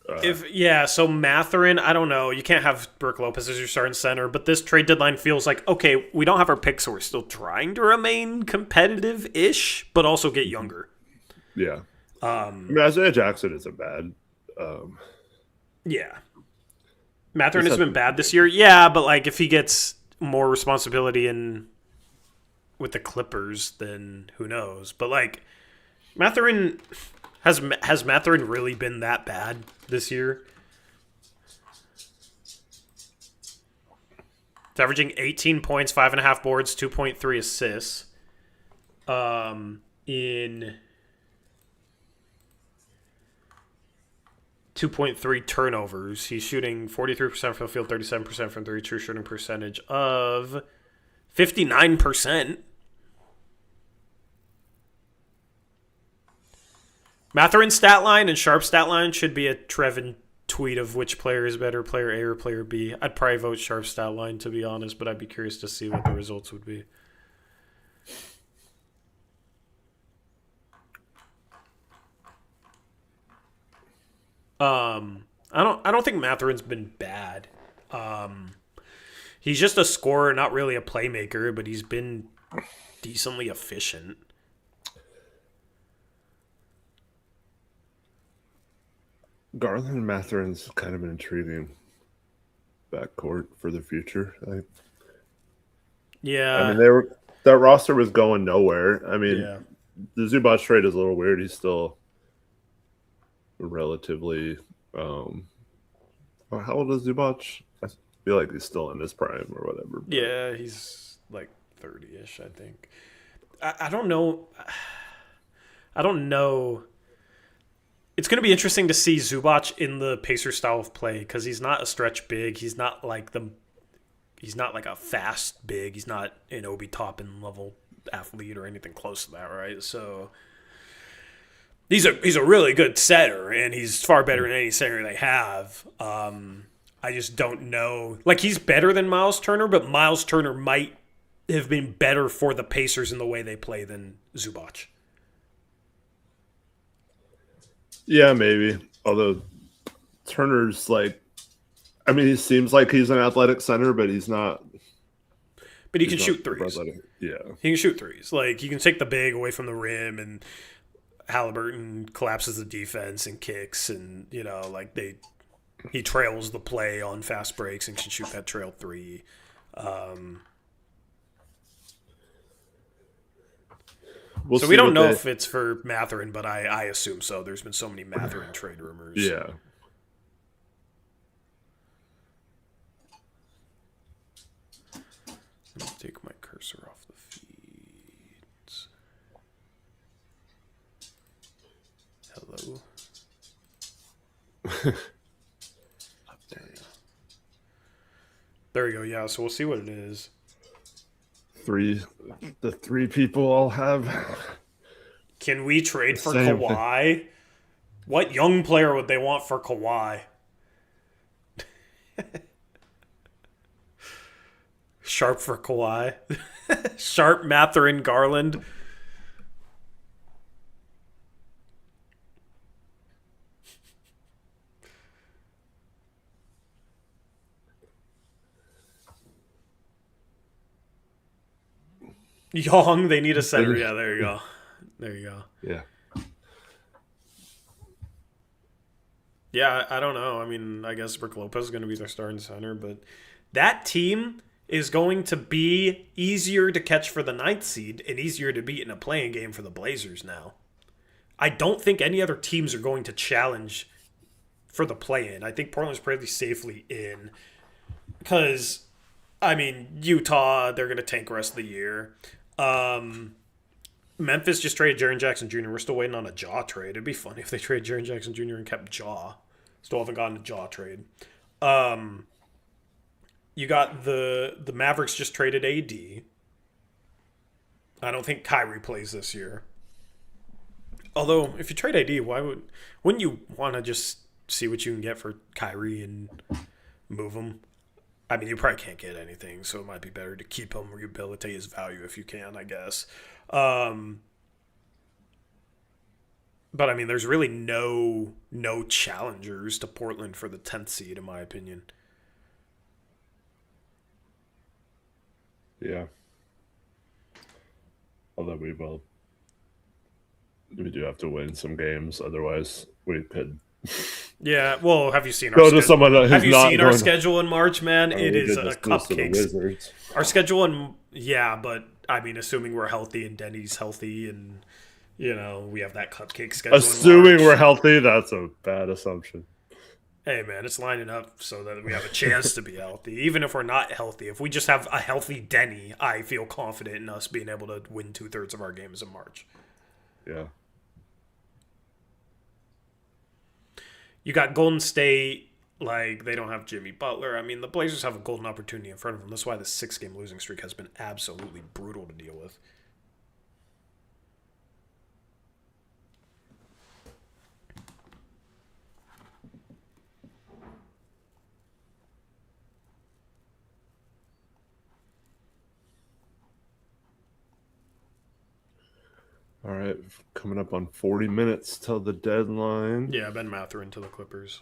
So Mathurin, I don't know. You can't have Brook Lopez as your starting center, but this trade deadline feels like, okay, we don't have our picks, so we're still trying to remain competitive-ish, but also get younger. Yeah. Isaiah Jackson isn't bad. Yeah. Mathurin has been bad this year. Yeah, but like if he gets more responsibility with the Clippers, then who knows? But like Mathurin has Mathurin really been that bad this year? It's averaging 18 points, 5.5 boards, 2.3 assists. In 2.3 turnovers. He's shooting 43% from the field, 37% from three, true shooting percentage of 59%. Mathurin's stat line and Sharp's stat line should be a Trevin tweet of which player is better, player A or player B. I'd probably vote Sharp's stat line, to be honest, but I'd be curious to see what the results would be. I don't think Mathurin's been bad. He's just a scorer, not really a playmaker, but he's been decently efficient. Garland and Mathurin's kind of an intriguing backcourt for the future. I Yeah, mean, that roster was going nowhere. I mean, yeah. the Zubac trade is a little weird. He's still relatively. How old is Zubac? I feel like he's still in his prime or whatever. But Yeah, he's like 30-ish, I think. I don't know. I don't know. It's going to be interesting to see Zubac in the Pacer style of play because he's not a stretch big. He's not like the. He's not like a fast big. He's not an Obi Toppin level athlete or anything close to that, right? So he's a really good setter, and he's far better than any center they have. I just don't know. Like he's better than Miles Turner, but Miles Turner might have been better for the Pacers in the way they play than Zubac. yeah, maybe. Although Turner's like, I mean, he seems like he's an athletic center, but he's not. But he He's can not shoot super threes. athletic. Yeah, He can shoot threes. Like he can take the big away from the rim, and Halliburton collapses the defense and kicks, and like he trails the play on fast breaks and can shoot that trail three. we'll So see we don't what know they. if it's for Matherin, but I assume so. There's been so many Matherin trade rumors. Yeah, Let me take my cursor off the feeds. Hello. There we go. Yeah, so we'll see what it is. the three people I'll have. Can we trade for Same. Kawhi? What young player would they want for Kawhi? Sharp for Kawhi. Sharp, Matherin, Garland. Young, they need a center. Yeah, there you go. There you go. Yeah, Yeah, I don't know. I mean, I guess Brook Lopez is going to be their starting center, but that team is going to be easier to catch for the ninth seed and easier to beat in a playing game for the Blazers now. I don't think any other teams are going to challenge for the play-in. I think Portland's pretty safely in because, I mean, Utah, they're going to tank the rest of the year. Memphis just traded Jaren Jackson Jr. We're still waiting on a Jaw trade. It'd be funny if they traded Jaren Jackson Jr. and kept Jaw. Still haven't gotten a Jaw trade. You got the Mavericks just traded AD. I don't think Kyrie plays this year. Although, if you trade AD, wouldn't you want to just see what you can get for Kyrie and move him? I mean, you probably can't get anything, so it might be better to keep him, rehabilitate his value if you can, I guess. But I mean, there's really no challengers to Portland for the 10th seed, in my opinion. yeah. Although we do have to win some games, otherwise we could Yeah, well, have you seen go to someone who's have you not seen our going. schedule in March, man? Oh, It we is did a just lose to the cupcakes. Wizards. Our schedule in but I mean, assuming we're healthy and Denny's healthy, and we have that cupcake schedule. Assuming in we're March. healthy, that's a bad assumption. Hey, man, it's lining up so that we have a chance to be healthy. Even if we're not healthy, if we just have a healthy Denny, I feel confident in us being able to win 2/3 of our games in March. Yeah. You got Golden State, like, they don't have Jimmy Butler. I mean, the Blazers have a golden opportunity in front of them. That's why the 6-game losing streak has been absolutely brutal to deal with. All right, coming up on 40 minutes till the deadline. Yeah, Ben Matherin to the Clippers.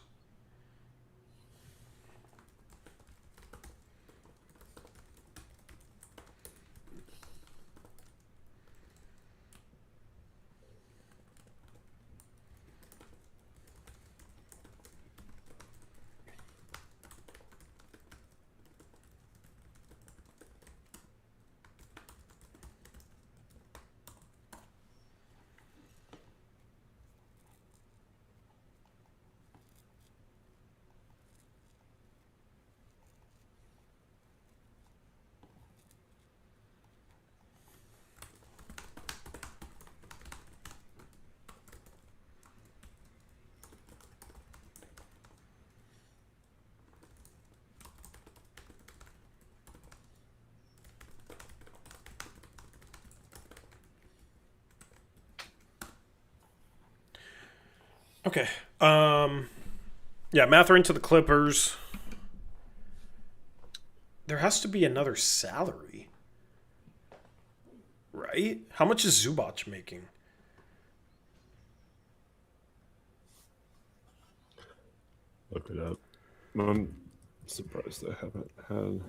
Okay. Yeah, Mathurin to the Clippers. There has to be another salary, right? How much is Zubac making? Look it up. I'm surprised I haven't had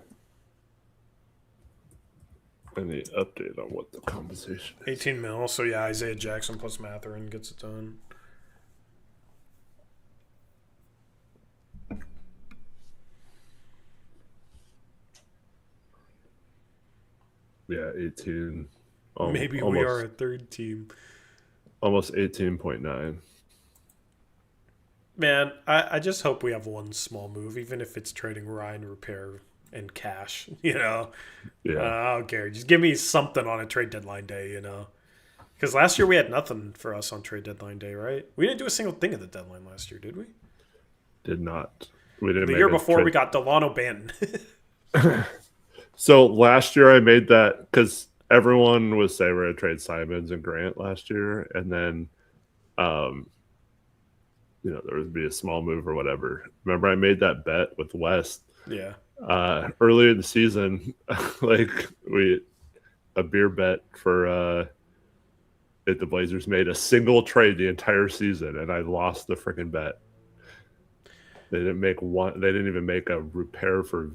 any update on what the compensation is. 18 mil. So yeah, Isaiah Jackson plus Mathurin gets it done. Yeah, 18. Maybe we are a third team. Almost 18.9. Man, I just hope we have one small move, even if it's trading Ryan Repair and cash. Yeah. I don't care. Just give me something on a trade deadline day. Because last year we had nothing for us on trade deadline day, right? We didn't do a single thing at the deadline last year, did we? Did not. We didn't. The year before we got Delano Banton. So last year I made that because everyone was saying we're going to trade Simons and Grant last year, and then, there would be a small move or whatever. Remember, I made that bet with West. Yeah. Early in the season, a beer bet for if the Blazers made a single trade the entire season, and I lost the freaking bet. They didn't make one. They didn't even make a repair for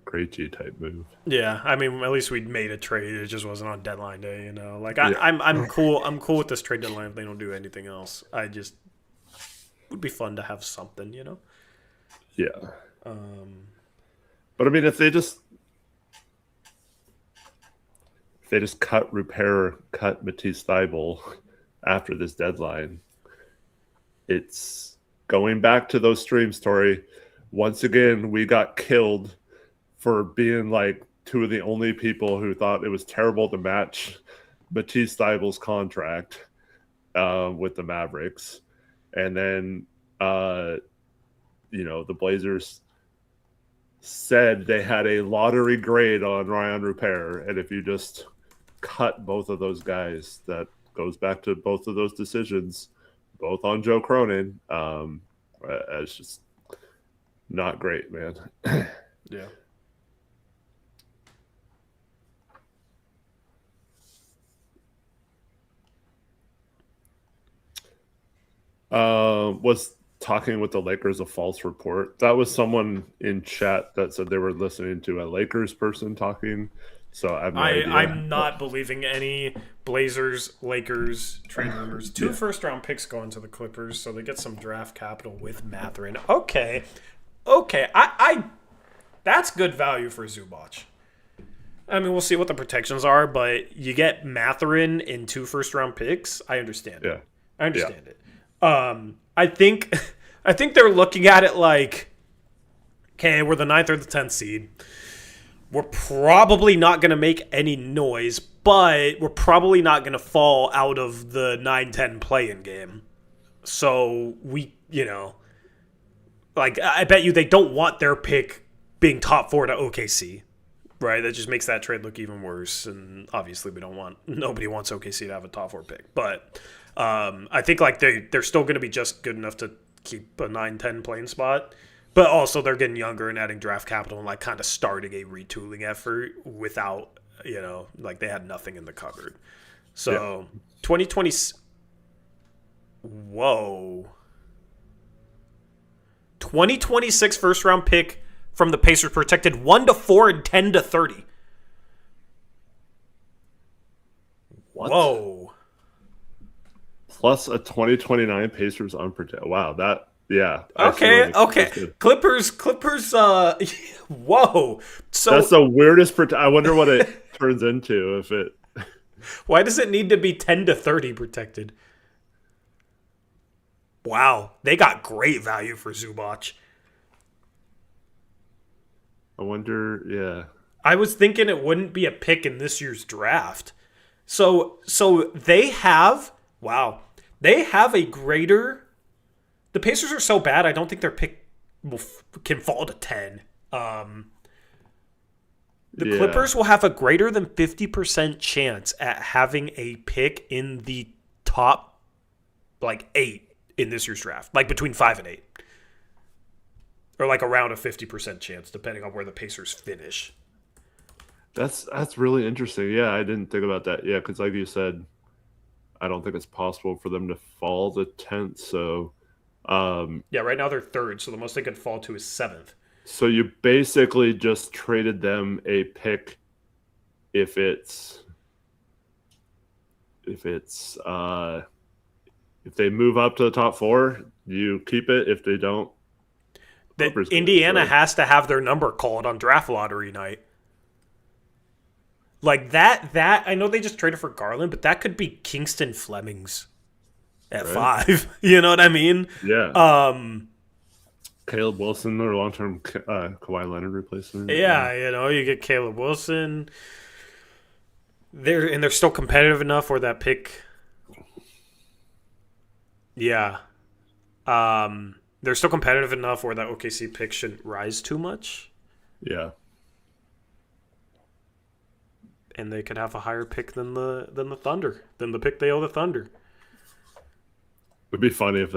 Krejci type move. Yeah, I mean, at least we'd made a trade. It just wasn't on deadline day, I'm cool. I'm cool with this trade deadline if they don't do anything else. Would be fun to have something, Yeah. But I mean, if they just cut Matisse Thybulle after this deadline, it's going back to those streams, Tori. Once again, we got killed for being like two of the only people who thought it was terrible to match Matisse Thybulle's contract with the Mavericks. And then, the Blazers said they had a lottery grade on Ryan Repair. And if you just cut both of those guys, that goes back to both of those decisions, both on Joe Cronin. It's just not great, man. Yeah. Was talking with the Lakers a false report? That was someone in chat that said they were listening to a Lakers person talking. So I have no idea. I'm not believing any Blazers-Lakers trade rumors. 2 first-round picks going to the Clippers, so they get some draft capital with Mathurin. Okay. I that's good value for Zubac. I mean, we'll see what the protections are, but you get Mathurin in 2 first-round picks. I understand it. I understand it. I think they're looking at it like, okay, we're the 9th or the 10th seed. We're probably not going to make any noise, but we're probably not going to fall out of the 9-10 play-in game. So I bet you they don't want their pick being top 4 to OKC, right? That just makes that trade look even worse. And obviously nobody wants OKC to have a top 4 pick, but I think they're still going to be just good enough to keep a 9-10 playing spot, but also they're getting younger and adding draft capital and kind of starting a retooling effort without they had nothing in the cupboard. So 2020. Whoa. 2026 first round pick from the Pacers protected 1-4 and 10-30. What? Whoa. Plus a 2029 Pacers unprotected. Wow, Okay. Clippers. Whoa. So that's the weirdest. I wonder what it turns into if it. Why does it need to be 10-30 protected? Wow, they got great value for Zubac. I wonder. Yeah. I was thinking it wouldn't be a pick in this year's draft. So they have. Wow. They have a greater. The Pacers are so bad, I don't think their pick can fall to 10. The Clippers will have a greater than 50% chance at having a pick in the top 8 in this year's draft, like between 5 and 8, or like around a 50% chance, depending on where the Pacers finish. That's really interesting. Yeah, I didn't think about that. Yeah, because like you said, I don't think it's possible for them to fall to 10th. So, Yeah, right now they're third, so the most they could fall to is 7th. so you basically just traded them a pick if it's if they move up to the top 4, you keep it. If they don't, Indiana has to have their number called on draft lottery night. Like that I know they just traded for Garland, but that could be Kingston Fleming's at 5. You know what I mean? Yeah. Caleb Wilson, or long-term Kawhi Leonard replacement. Yeah, you get Caleb Wilson. They're still competitive enough where that pick. Yeah. They're still competitive enough where that OKC pick shouldn't rise too much. Yeah. And they could have a higher pick than the Thunder, than the pick they owe the Thunder. It'd be funny if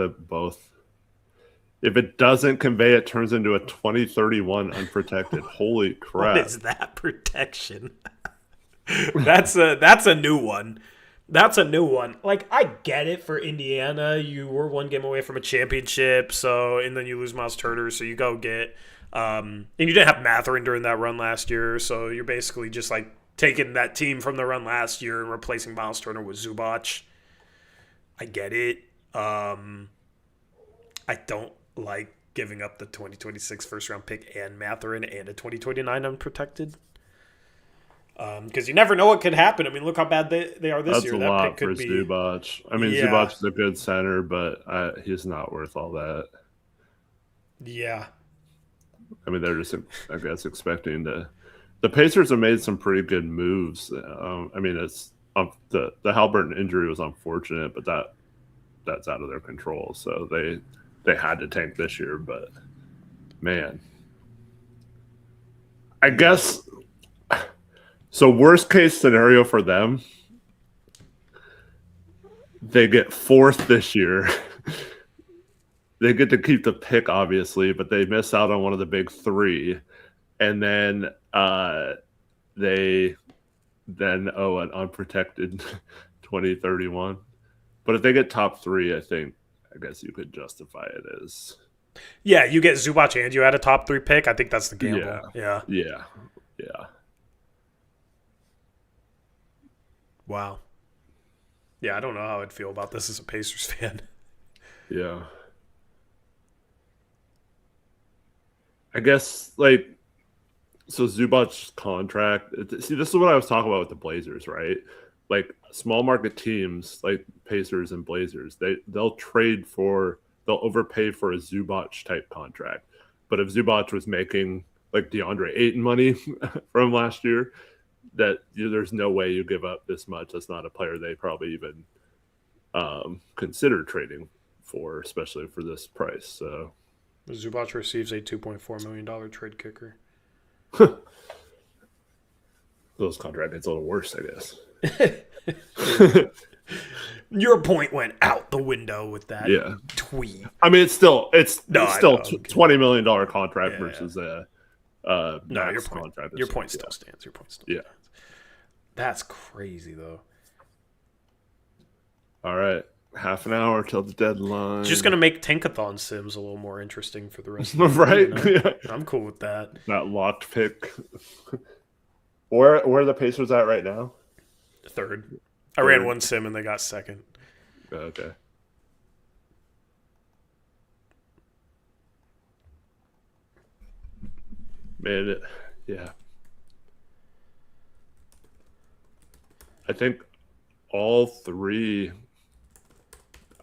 if it doesn't convey, it turns into a 2031 unprotected. Holy crap. What is that protection? That's a new one. That's a new one. Like, I get it for Indiana. You were one game away from a championship, and then you lose Miles Turner, so you go get and you didn't have Mathurin during that run last year, so you're basically just like taking that team from the run last year and replacing Miles Turner with Zubac. I get it. I don't like giving up the 2026 first-round pick and Mathurin and a 2029 unprotected. Because you never know what could happen. I mean, look how bad they are this year. That's a lot for Zubac. I mean, Zubac is a good center, but he's not worth all that. Yeah. I mean, they're just, I guess, expecting to. The Pacers have made some pretty good moves. I mean, it's the Haliburton injury was unfortunate, but that's out of their control. So they had to tank this year. But man, I guess. So worst case scenario for them, they get 4th this year. They get to keep the pick, obviously, but they miss out on one of the big 3. And then they owe an unprotected 2031. But if they get top 3, I guess you could justify it as. Yeah, you get Zubac and you had a top 3 pick. I think that's the gamble. Yeah. Wow. Yeah, I don't know how I'd feel about this as a Pacers fan. Yeah. I guess, so Zubac's contract, see, this is what I was talking about with the Blazers, right? Like, small market teams, like Pacers and Blazers, they'll overpay for a Zubac type contract. But if Zubac was making, like, DeAndre Ayton money from last year, that there's no way you give up this much. That's not a player they probably even consider trading for, especially for this price. So Zubac receives a $2.4 million trade kicker. Those contract gets a little worse, I guess. Your point went out the window with that tweet. I mean, it's still $20 million contract versus a max contract. Your point still stands. Your point still stands. That's crazy, though. All right. Half an hour till the deadline. Just going to make Tankathon Sims a little more interesting for the rest of the right? Yeah. I'm cool with that. That locked pick. Where are the Pacers at right now? 3rd. I ran one sim and they got 2nd. Okay. Man, yeah. I think all 3.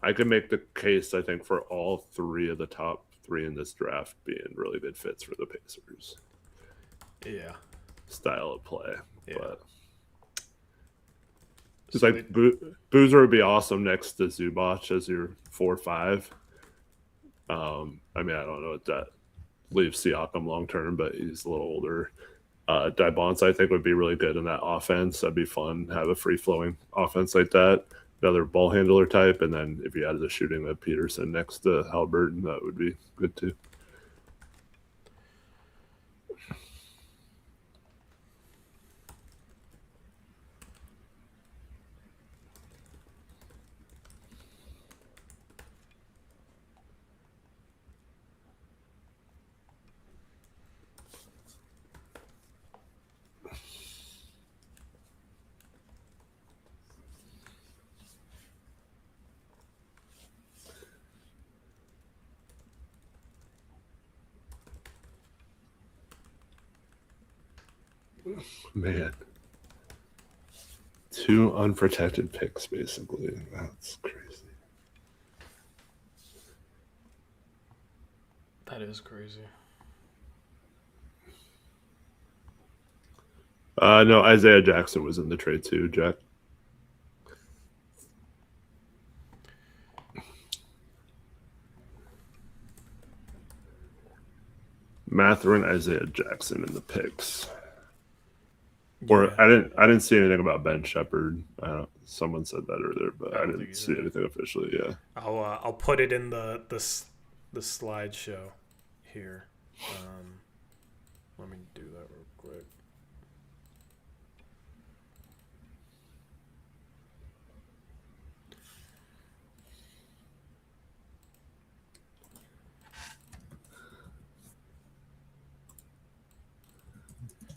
I could make the case, I think, for all 3 of the top 3 in this draft being really good fits for the Pacers. Yeah. Style of play. Yeah. But it's like Boozer would be awesome next to Zubac as your 4-5. I mean, I don't know what that leaves Siakam long term, but he's a little older. Dibonsa, I think, would be really good in that offense. That'd be fun. Have a free flowing offense like that. another ball handler type, and then if you added the shooting of Peterson next to Halliburton, that would be good too. Man. 2 unprotected picks, basically. That's crazy. That is crazy. No, Isaiah Jackson was in the trade too, Jack. Mathurin, Isaiah Jackson in the picks. Or Yeah. I didn't see anything about Ben Shepherd. Someone said that earlier, but I didn't see anything officially. Yeah, I'll put it in the slideshow here. Let me do that real quick.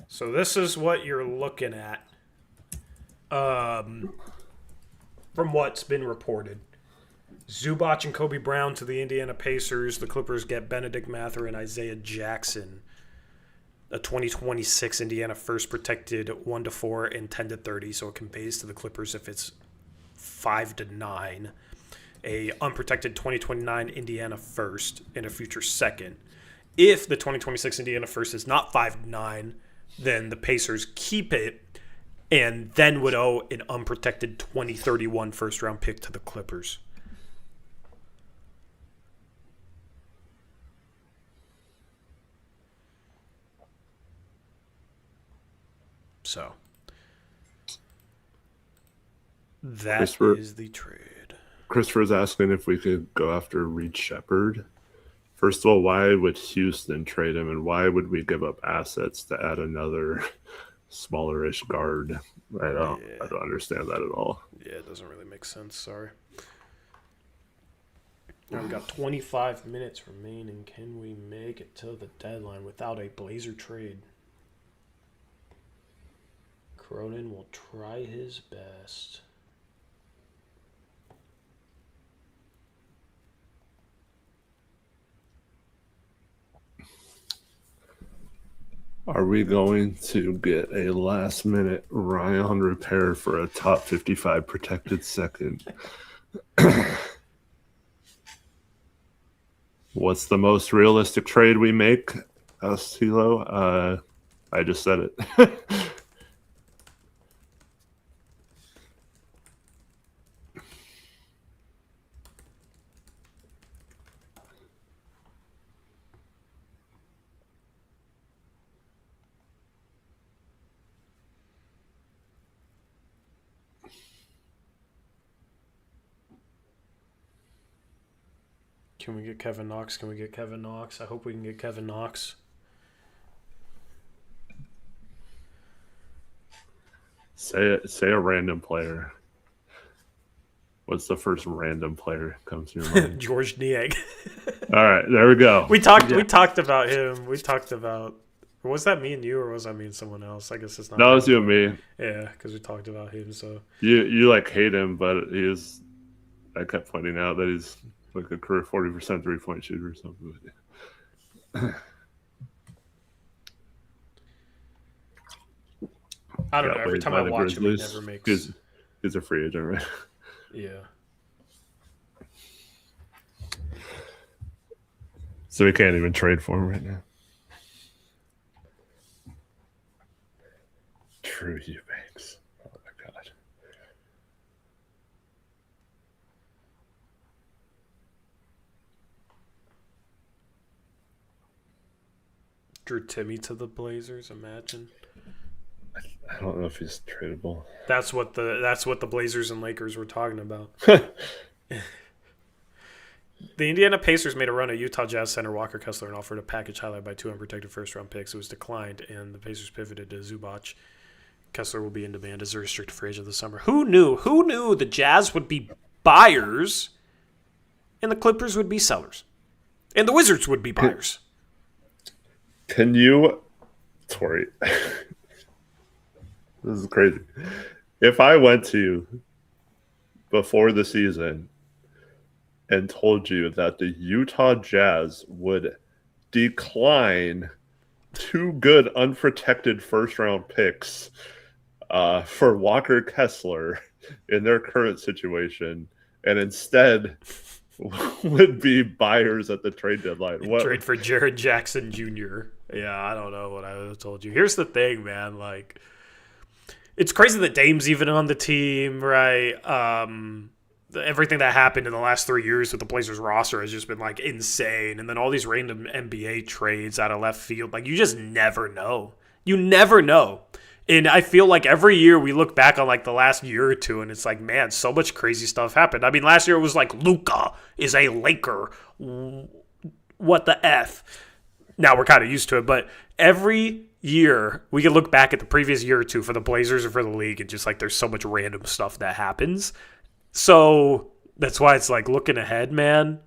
So this is what you're looking at. From what's been reported. Zubac and Kobe Brown to the Indiana Pacers. The Clippers get Benedict Mathurin and Isaiah Jackson. A 2026 Indiana first protected 1-4 and 10-30, so it conveys to the Clippers if it's 5-9. A unprotected 2029 Indiana first and a future second. If the 2026 Indiana first is not 5-9, then the Pacers keep it and then would owe an unprotected 2031 first round pick to the Clippers. So that is the trade. Christopher's asking if we could go after Reed Shepherd. First of all, why would Houston trade him, and why would we give up assets to add another smallerish guard? I don't understand that at all. Yeah, it doesn't really make sense. Sorry. Now we've got 25 minutes remaining. Can we make it to the deadline without a Blazer trade? Cronin will try his best. Are we going to get a last-minute Ryan repair for a top 55 protected second? What's the most realistic trade we make, Hilo? I just said it. Can we get Kevin Knox? Can we get Kevin Knox? I hope we can get Kevin Knox. Say a random player. What's the first random player that comes to your mind? George Niang. All right, there we go. We talked about him. We talked about. Was that me and you, or was that me and someone else? I guess it's not. No, it was you and me. Yeah, because we talked about him. So you like hate him, but he is. I kept pointing out that he's like a career 40% 3-point shooter or something. I don't know. Every time I watch him, he never makes. He's a free agent, right? Yeah. So we can't even trade for him right now. True Eubanks. Oh my god. Drew Timmy to the Blazers. Imagine. I don't know if he's tradable. That's what the Blazers and Lakers were talking about. The Indiana Pacers made a run at Utah Jazz center Walker Kessler and offered a package highlighted by 2 unprotected first-round picks. It was declined, and the Pacers pivoted to Zubac. Kessler will be in demand as a restricted free agent this summer. Who knew? Who knew the Jazz would be buyers and the Clippers would be sellers? And the Wizards would be buyers. Can you, Tori? This is crazy. If I went to you before the season and told you that the Utah Jazz would decline 2 good unprotected first-round picks for Walker Kessler in their current situation, and instead would be buyers at the trade deadline. Trade for Jared Jackson Jr. Yeah, I don't know what I would have told you. Here's the thing, man. Like, it's crazy that Dame's even on the team, right? Everything that happened in the last 3 years with the Blazers roster has just been like insane. And then all these random NBA trades out of left field. Like, you just never know. You never know. And I feel like every year we look back on like the last year or two and it's like, man, so much crazy stuff happened. I mean, last year it was like Luka is a Laker. What the F? Now we're kind of used to it. But every year we can look back at the previous year or two for the Blazers or for the league and just like there's so much random stuff that happens. So that's why it's like looking ahead, man.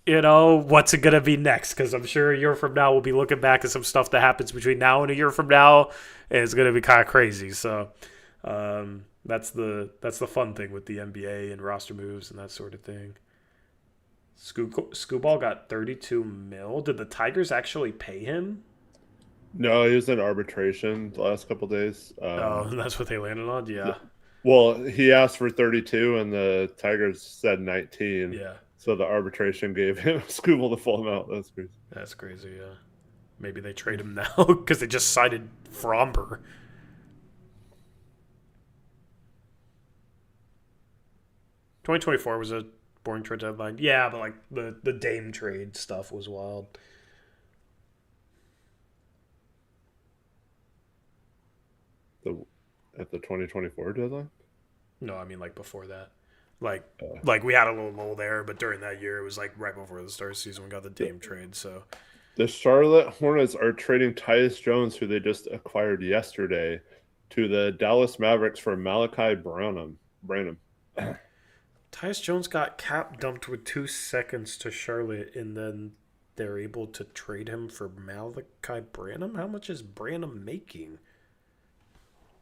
You know, what's it going to be next? Because I'm sure a year from now we'll be looking back at some stuff that happens between now and a year from now. And it's going to be kind of crazy. So that's the fun thing with the NBA and roster moves and that sort of thing. Scooball got 32 mil. Did the Tigers actually pay him? No, he was in arbitration the last couple days. That's what they landed on? Yeah. Well, he asked for 32 and the Tigers said 19. Yeah. So the arbitration gave him Scooble the full amount. That's crazy. That's crazy, yeah. Maybe they trade him now because they just cited Fromber. $2024 was a boring trade deadline. Yeah, but like the Dame trade stuff was wild. At the 2024 deadline? No, I mean like before that. Like we had a little lull there, but during that year, it was like right before the start of the season, we got the Dame trade. So the Charlotte Hornets are trading Tyus Jones, who they just acquired yesterday, to the Dallas Mavericks for Malachi Branham. Tyus Jones got cap dumped with 2 seconds to Charlotte, and then they're able to trade him for Malachi Branham. How much is Branham making?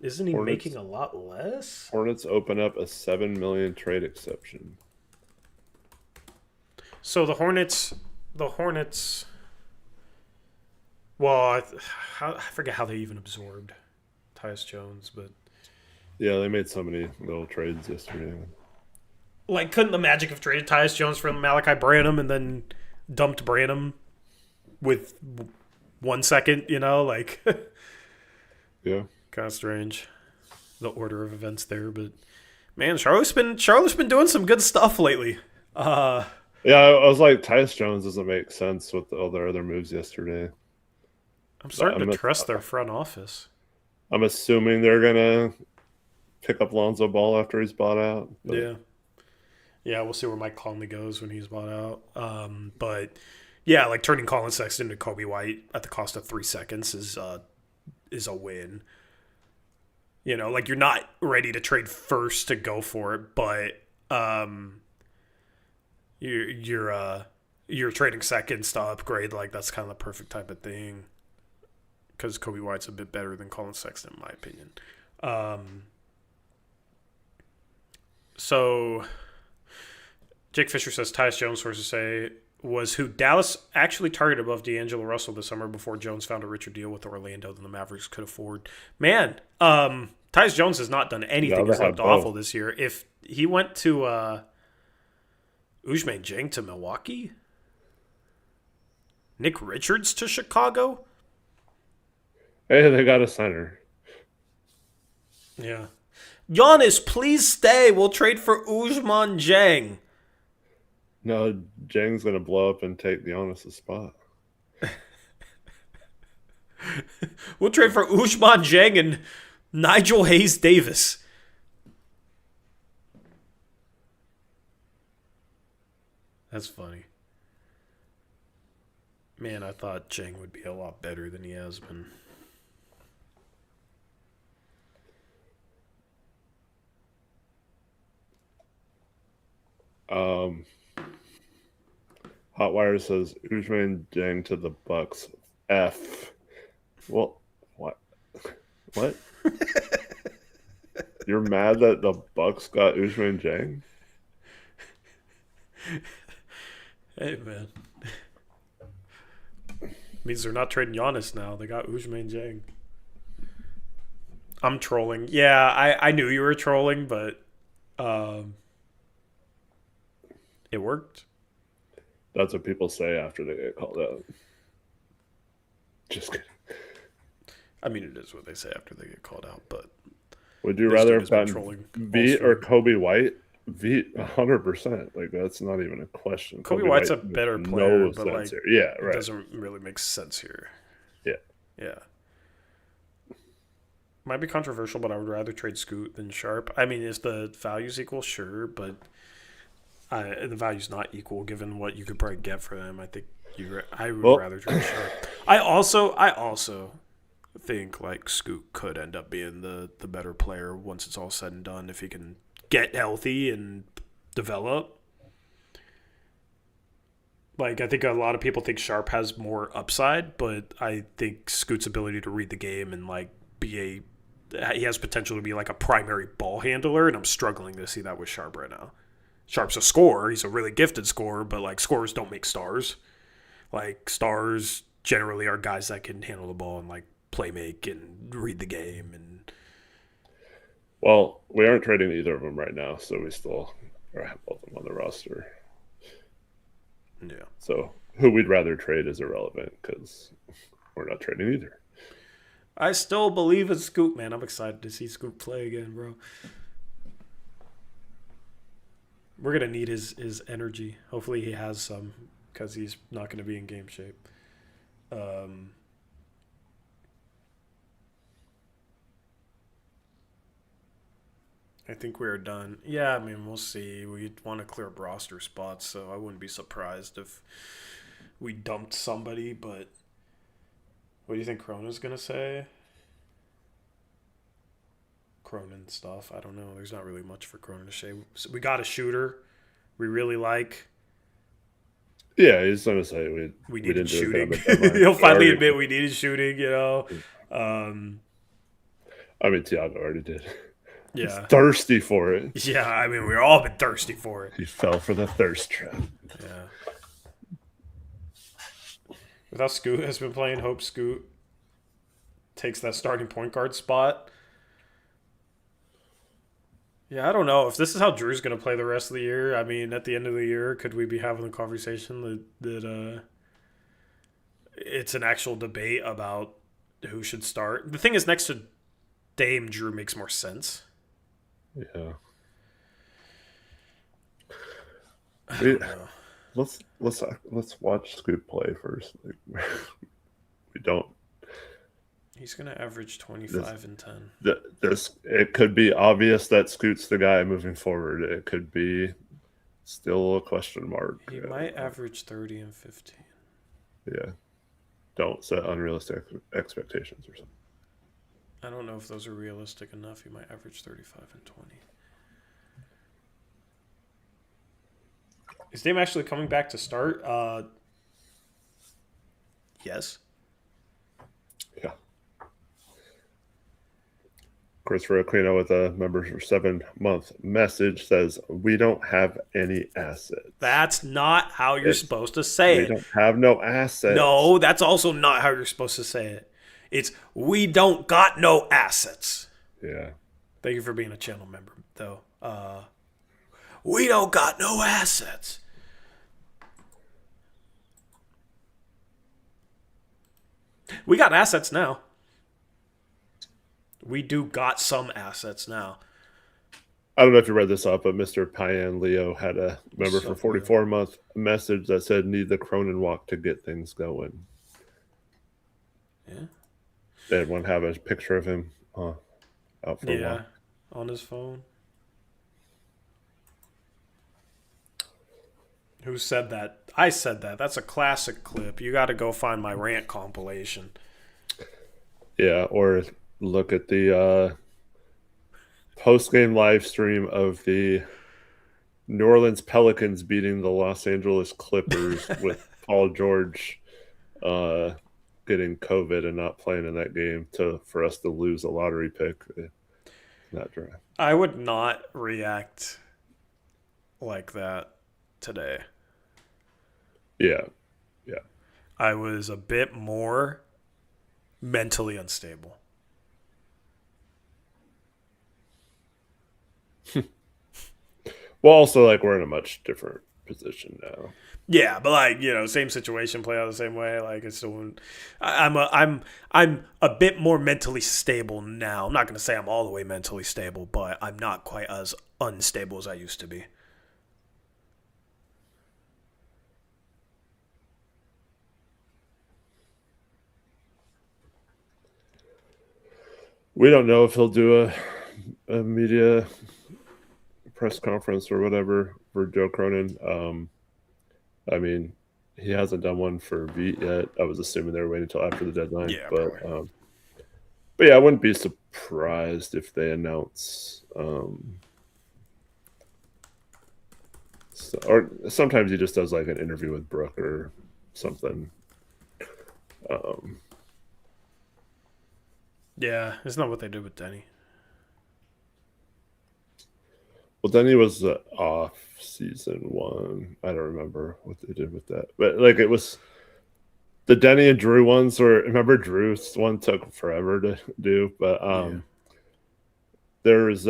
Isn't he making a lot less? Hornets open up a $7 million trade exception. So the Hornets. Well, I forget how they even absorbed Tyus Jones, but yeah, they made so many little trades yesterday. Like, couldn't the Magic have traded Tyus Jones for Malachi Branham and then dumped Branham with 1 second? You know, like yeah. Kind of strange, the order of events there, but man, Charlotte's been doing some good stuff lately. Yeah, I was like, Tyus Jones doesn't make sense with all their other moves yesterday. I'm starting to trust their front office. I'm assuming they're gonna pick up Lonzo Ball after he's bought out. But. Yeah, we'll see where Mike Conley goes when he's bought out. But yeah, like turning Colin Sexton to Kobe White at the cost of 3 seconds is a win. You know, like you're not ready to trade first to go for it, but you're trading seconds to upgrade. Like that's kind of the perfect type of thing because Kobe White's a bit better than Colin Sexton, in my opinion. So Jake Fisher says Tyus Jones, sources say, was who Dallas actually targeted above D'Angelo Russell this summer before Jones found a richer deal with Orlando than the Mavericks could afford. Man, Tyus Jones has not done anything. He's looked awful this year. If he went to Ousmane Dieng to Milwaukee, Nick Richards to Chicago. Hey, they got a center. Yeah. Giannis, please stay. We'll trade for Ousmane Dieng. No, Jang's going to blow up and take Giannis' spot. We'll trade for Ousmane Dieng and Nigel Hayes Davis. That's funny. Man, I thought Chang would be a lot better than he has been. Hotwire says Usman Jang to the Bucks. F. Well, what? What? You're mad that the Bucks got Usman Jang? Hey, man. Means they're not trading Giannis now. They got Usman Jang. I'm trolling. Yeah, I knew you were trolling, but it worked. That's what people say after they get called out. Just kidding. I mean, it is what they say after they get called out, but would you rather have gotten Veit or Kobe White? Veit, 100%. Like, that's not even a question. Kobe White's a better player, but like, yeah, right. It doesn't really make sense here. Yeah. Yeah. Might be controversial, but I would rather trade Scoot than Sharp. I mean, is the values equal? Sure, but the value's not equal given what you could probably get for them. I think I would rather trade Sharp. I also think like Scoot could end up being the better player once it's all said and done if he can get healthy and develop. Like, I think a lot of people think Sharp has more upside, but I think Scoot's ability to read the game and like he has potential to be like a primary ball handler, and I'm struggling to see that with Sharp right now. Sharp's a scorer. He's a really gifted scorer, but like scorers don't make stars. Like stars generally are guys that can handle the ball and like play make and read the game. And well, we aren't trading either of them right now, so we still have both of them on the roster. Yeah. So who we'd rather trade is irrelevant because we're not trading either. I still believe in Scoot, man. I'm excited to see Scoot play again, bro. We're going to need his energy. Hopefully he has some because he's not going to be in game shape. I think we're done. Yeah, I mean, we'll see. We want to clear up roster spots, so I wouldn't be surprised if we dumped somebody, but what do you think Cronin's going to say? Cronin stuff. I don't know. There's not really much for Cronin to say. We got a shooter we really like. Yeah, he's going to say we needed shooting. He'll finally admit we needed shooting, you know. I mean, Thiago already did. Yeah. He's thirsty for it. Yeah, I mean, we've all been thirsty for it. He fell for the thirst trap. Yeah. Without Scoot has been playing, hope Scoot takes that starting point guard spot. Yeah, I don't know. If this is how Drew's going to play the rest of the year, I mean, at the end of the year, could we be having a conversation that it's an actual debate about who should start? The thing is, next to Dame, Drew makes more sense. Yeah. Let's watch Scoot play first. Like, we don't. He's gonna average 25 and 10. It could be obvious that Scoot's the guy moving forward. It could be still a question mark. He might average 30 and 15. Yeah. Don't set unrealistic expectations or something. I don't know if those are realistic enough. He might average 35 and 20. Is Dame actually coming back to start? Yes. Yeah. Christopher Aquino with a members for 7-month message says, we don't have any assets. That's not how you're supposed to say it. We don't have no assets. No, that's also not how you're supposed to say it. It's, we don't got no assets. Yeah. Thank you for being a channel member, though. We don't got no assets. We got assets now. We do got some assets now. I don't know if you read this up, but Mr. Payan Leo had a member for 44-month message that said, need the Cronin walk to get things going. Yeah. Did one have a picture of him out for a while. On his phone. Who said that? I said that. That's a classic clip. You got to go find my rant compilation. Yeah, or look at the post-game live stream of the New Orleans Pelicans beating the Los Angeles Clippers with Paul George getting COVID and not playing in that game for us to lose a lottery pick in that draft. I would not react like that today. Yeah. I was a bit more mentally unstable. Well, also, like, we're in a much different position now. Yeah, but like, same situation, play out the same way. Like, it's still, I'm a bit more mentally stable now. I'm not gonna say I'm all the way mentally stable, but I'm not quite as unstable as I used to be. We don't know if he'll do a media press conference or whatever for Joe Cronin. I mean, he hasn't done one for Beat yet. I was assuming they were waiting until after the deadline. Yeah, but yeah, I wouldn't be surprised if they announce. Or sometimes he just does like an interview with Brooke or something. Yeah, it's not what they did with Denny. Well, Denny was off season 1. I don't remember what they did with that, but like it was the Denny and Drew ones. Or remember Drew's one took forever to do, but there's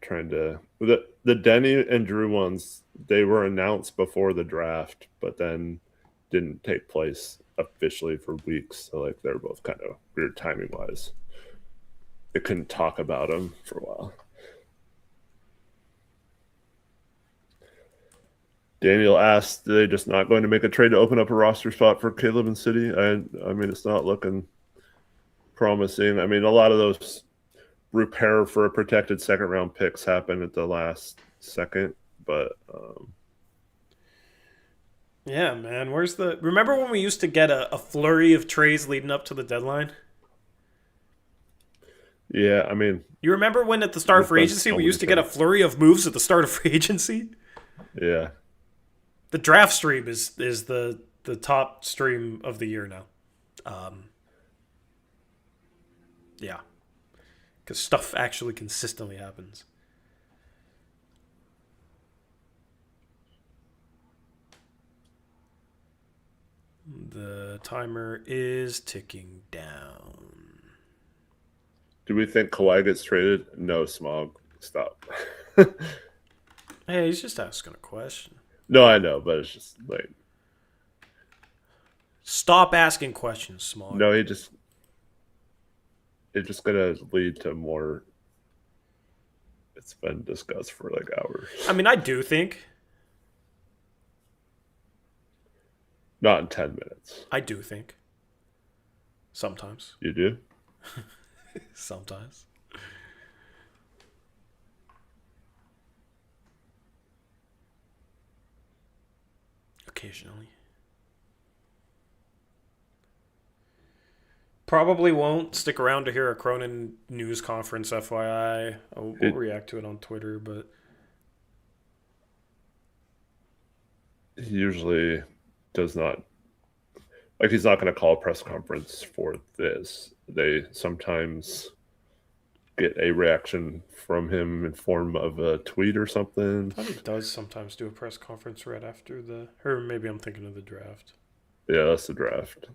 trying to the Denny and Drew ones. They were announced before the draft, but then didn't take place officially for weeks. So like they're both kind of weird timing wise. They couldn't talk about them for a while. Daniel asked, are they just not going to make a trade to open up a roster spot for Caleb and City? I mean, it's not looking promising. I mean, a lot of those repair for a protected second round picks happen at the last second, but yeah, man. Remember when we used to get a flurry of trades leading up to the deadline? Yeah, I mean, you remember when at the start of free agency we used to get a flurry of moves at the start of free agency? Yeah. The draft stream is the top stream of the year now. Yeah. Because stuff actually consistently happens. The timer is ticking down. Do we think Kawhi gets traded? No, Smog. Stop. Hey, he's just asking a question. No, I know, but it's just like... Stop asking questions, Smog. No, it's just going to lead to more... It's been discussed for like hours. I mean, I do think... Not in 10 minutes. I do think. Sometimes. You do? Sometimes. Occasionally. Probably won't stick around to hear a Cronin news conference, FYI. We'll react to it on Twitter, but... He usually does not... Like, he's not going to call a press conference for this. They sometimes get a reaction from him in form of a tweet or something. I thought he does sometimes do a press conference right after or maybe I'm thinking of the draft. Yeah, that's the draft.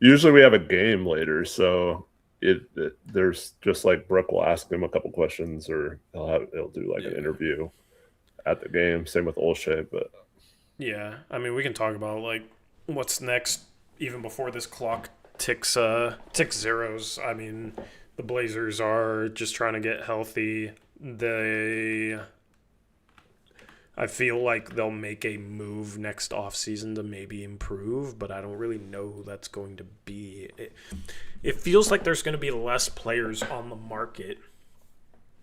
Usually we have a game later, so there's just like Brooke will ask him a couple questions, or he'll do like an interview at the game. Same with Olshey, but yeah, I mean we can talk about like what's next even before this clock ticks zeros. I mean, the Blazers are just trying to get healthy. They I feel like they'll make a move next offseason to maybe improve, but I don't really know who that's going to be. It feels like there's going to be less players on the market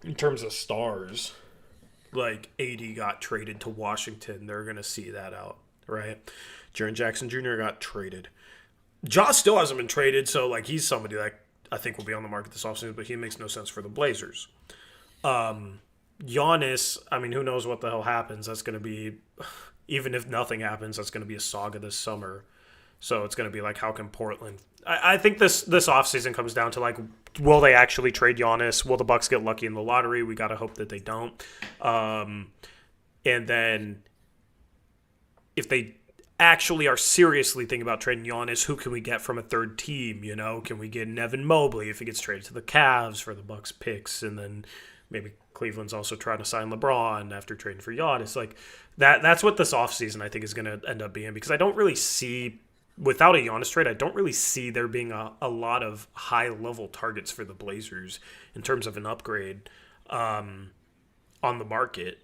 in terms of stars. Like AD got traded to Washington. They're going to see that out, right? Jaren Jackson Jr. got traded. Ja still hasn't been traded, so like he's somebody that I think will be on the market this offseason, but he makes no sense for the Blazers. Giannis, I mean, who knows what the hell happens? That's going to be, even if nothing happens, that's going to be a saga this summer. So it's going to be like, how can Portland? I think this offseason comes down to like, will they actually trade Giannis? Will the Bucks get lucky in the lottery? We got to hope that they don't. And then if they actually are seriously thinking about trading Giannis, who can we get from a third team? You know, can we get Evan Mobley if he gets traded to the Cavs for the Bucks picks, and then maybe Cleveland's also trying to sign LeBron after trading for Giannis. Like that's what this offseason I think is going to end up being, because I don't really see, without a Giannis trade, I don't really see there being a lot of high-level targets for the Blazers in terms of an upgrade on the market.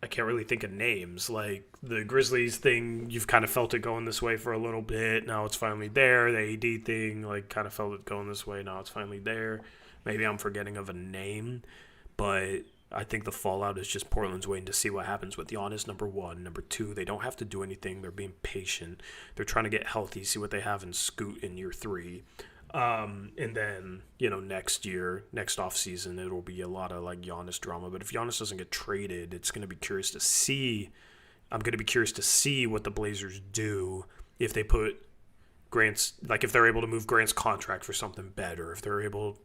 I can't really think of names. Like the Grizzlies thing, you've kind of felt it going this way for a little bit. Now it's finally there. The AD thing, like kind of felt it going this way. Now it's finally there. Maybe I'm forgetting of a name, but I think the fallout is just Portland's waiting to see what happens with Giannis, number one. Number two, they don't have to do anything. They're being patient. They're trying to get healthy, see what they have in Scoot in year 3. And then, next year, next offseason, it'll be a lot of like Giannis drama. But if Giannis doesn't get traded, it's going to be curious to see. I'm going to be curious to see what the Blazers do if they put Grant's, like if they're able to move Grant's contract for something better, if they're able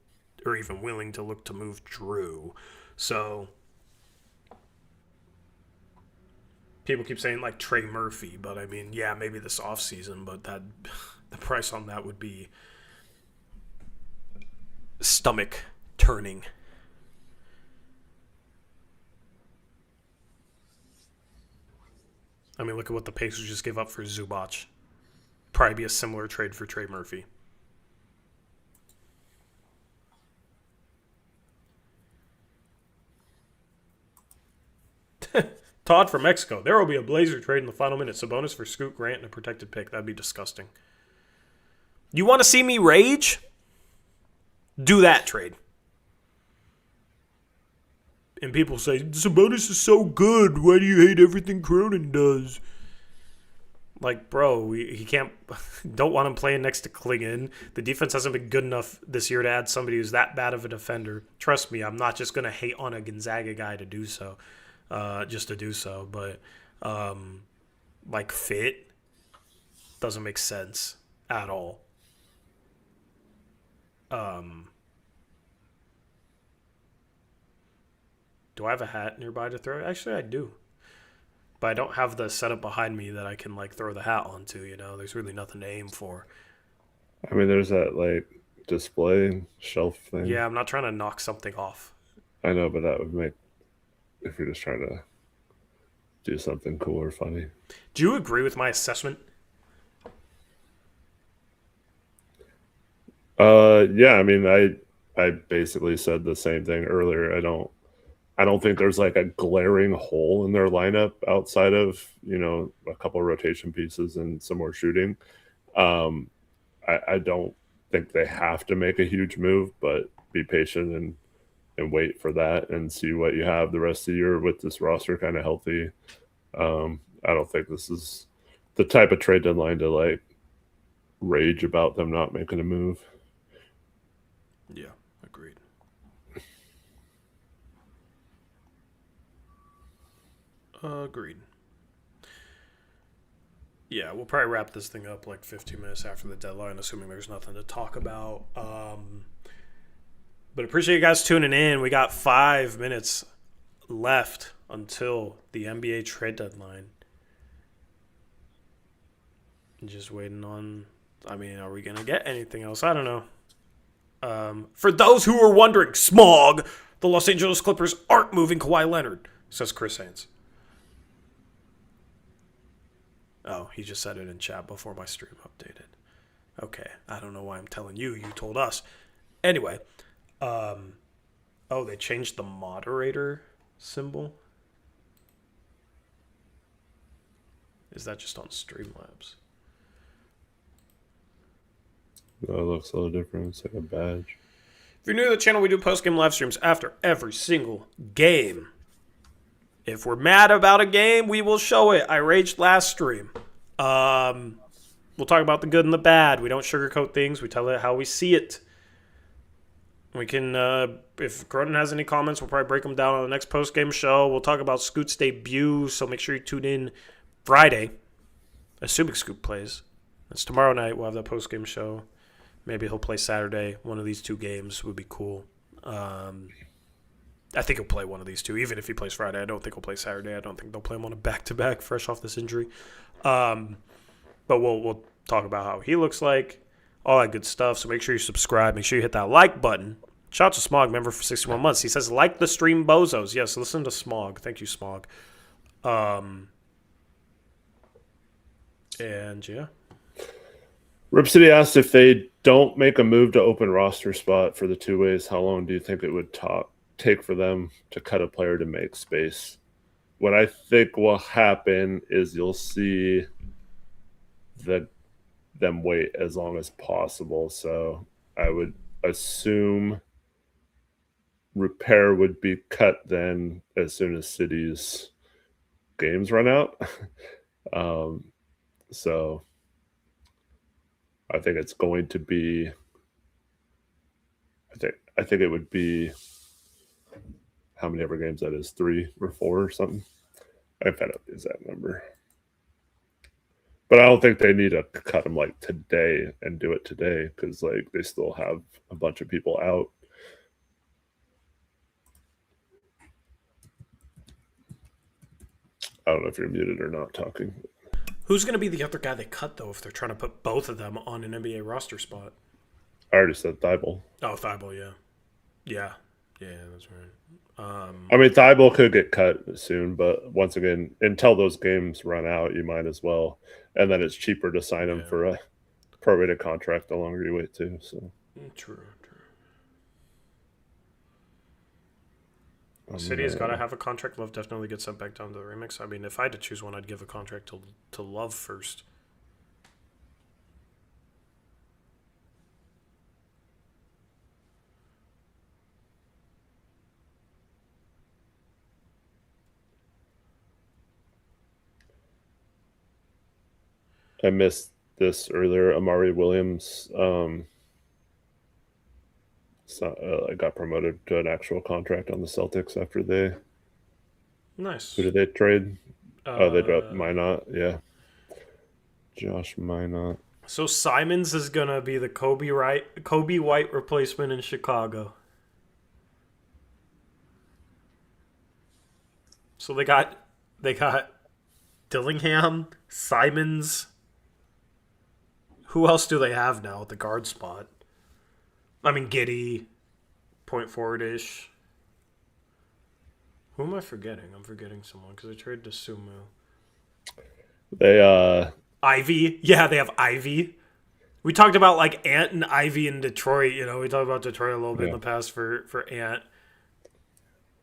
or even willing to look to move Drew. So people keep saying like Trey Murphy, but I mean, yeah, maybe this offseason, but that the price on that would be stomach turning. I mean, look at what the Pacers just gave up for Zubac. Probably be a similar trade for Trey Murphy. Todd from Mexico. There will be a Blazer trade in the final minute. Sabonis for Scoot Grant and a protected pick. That'd be disgusting. You want to see me rage? Do that trade. And people say, Sabonis is so good. Why do you hate everything Cronin does? Like, bro, he can't. Don't want him playing next to Klingon. The defense hasn't been good enough this year to add somebody who's that bad of a defender. Trust me, I'm not just going to hate on a Gonzaga guy to do so. Just to do so, but like fit doesn't make sense at all. Do I have a hat nearby to throw? Actually, I do, but I don't have the setup behind me that I can like throw the hat onto. There's really nothing to aim for. I mean, there's that like display shelf thing. Yeah, I'm not trying to knock something off. I know, but that would make, if you're just trying to do something cool or funny. Do you agree with my assessment? Yeah, I mean, I basically said the same thing earlier. I don't think there's like a glaring hole in their lineup outside of, a couple of rotation pieces and some more shooting. I don't think they have to make a huge move, but be patient and wait for that and see what you have the rest of the year with this roster kind of healthy. I don't think this is the type of trade deadline to like rage about them not making a move. Yeah, agreed. Agreed. Yeah, we'll probably wrap this thing up like 15 minutes after the deadline, assuming there's nothing to talk about. But appreciate you guys tuning in. We got 5 minutes left until the NBA trade deadline. Just waiting on, are we going to get anything else? I don't know. For those who are wondering, Smog, the Los Angeles Clippers aren't moving Kawhi Leonard, says Chris Haynes. Oh, he just said it in chat before my stream updated. Okay, I don't know why I'm telling you. You told us. Anyway, they changed the moderator symbol. Is that just on Streamlabs? No, it looks a little different. It's like a badge. If you're new to the channel, we do post-game live streams after every single game. If we're mad about a game, we will show it. I raged last stream. We'll talk about the good and the bad. We don't sugarcoat things. We tell it how we see it. We can, if Cronin has any comments, we'll probably break them down on the next post-game show. We'll talk about Scoot's debut, so make sure you tune in Friday, assuming Scoot plays. That's tomorrow night. We'll have that post-game show. Maybe he'll play Saturday. One of these two games would be cool. I think he'll play one of these two, even if he plays Friday. I don't think he'll play Saturday. I don't think they'll play him on a back-to-back fresh off this injury. But we'll talk about how he looks like, all that good stuff. So make sure you subscribe. Make sure you hit that like button. Shout out to Smog, member for 61 months. He says, like the stream bozos. Yes, listen to Smog. Thank you, Smog. And, yeah. Rip City asked if they don't make a move to open roster spot for the two ways, how long do you think it would take for them to cut a player to make space? What I think will happen is you'll see them wait as long as possible. So I would assume repair would be cut then as soon as City's games run out. So I think it's going to be. I think it would be how many ever games that is, 3 or 4 or something. I found out the exact number, but I don't think they need to cut them like today and do it today because like they still have a bunch of people out. I don't know if you're muted or not talking. Who's going to be the other guy they cut, though, if they're trying to put both of them on an NBA roster spot? I already said Thibault. Oh, Thibault, yeah. Yeah, that's right. I mean, Thibault could get cut soon, but once again, until those games run out, you might as well. And then it's cheaper to sign him for a prorated contract the longer you wait, too. So True. City has got to have a contract. Love definitely gets sent back down to the remix. I mean, if I had to choose one, I'd give a contract to Love first. I missed this earlier. Amari Williams got promoted to an actual contract on the Celtics after they. Nice. Who did they trade? They dropped Minot. Yeah, Josh Minot. So Simons is gonna be the Kobe White replacement in Chicago. So they got Dillingham, Simons. Who else do they have now at the guard spot? I mean, Giddey, point forward-ish. Who am I forgetting? I'm forgetting someone because I traded to Sumo. They Ivy. Yeah, they have Ivy. We talked about like Ant and Ivy in Detroit. You know, we talked about Detroit a little bit in the past for Ant.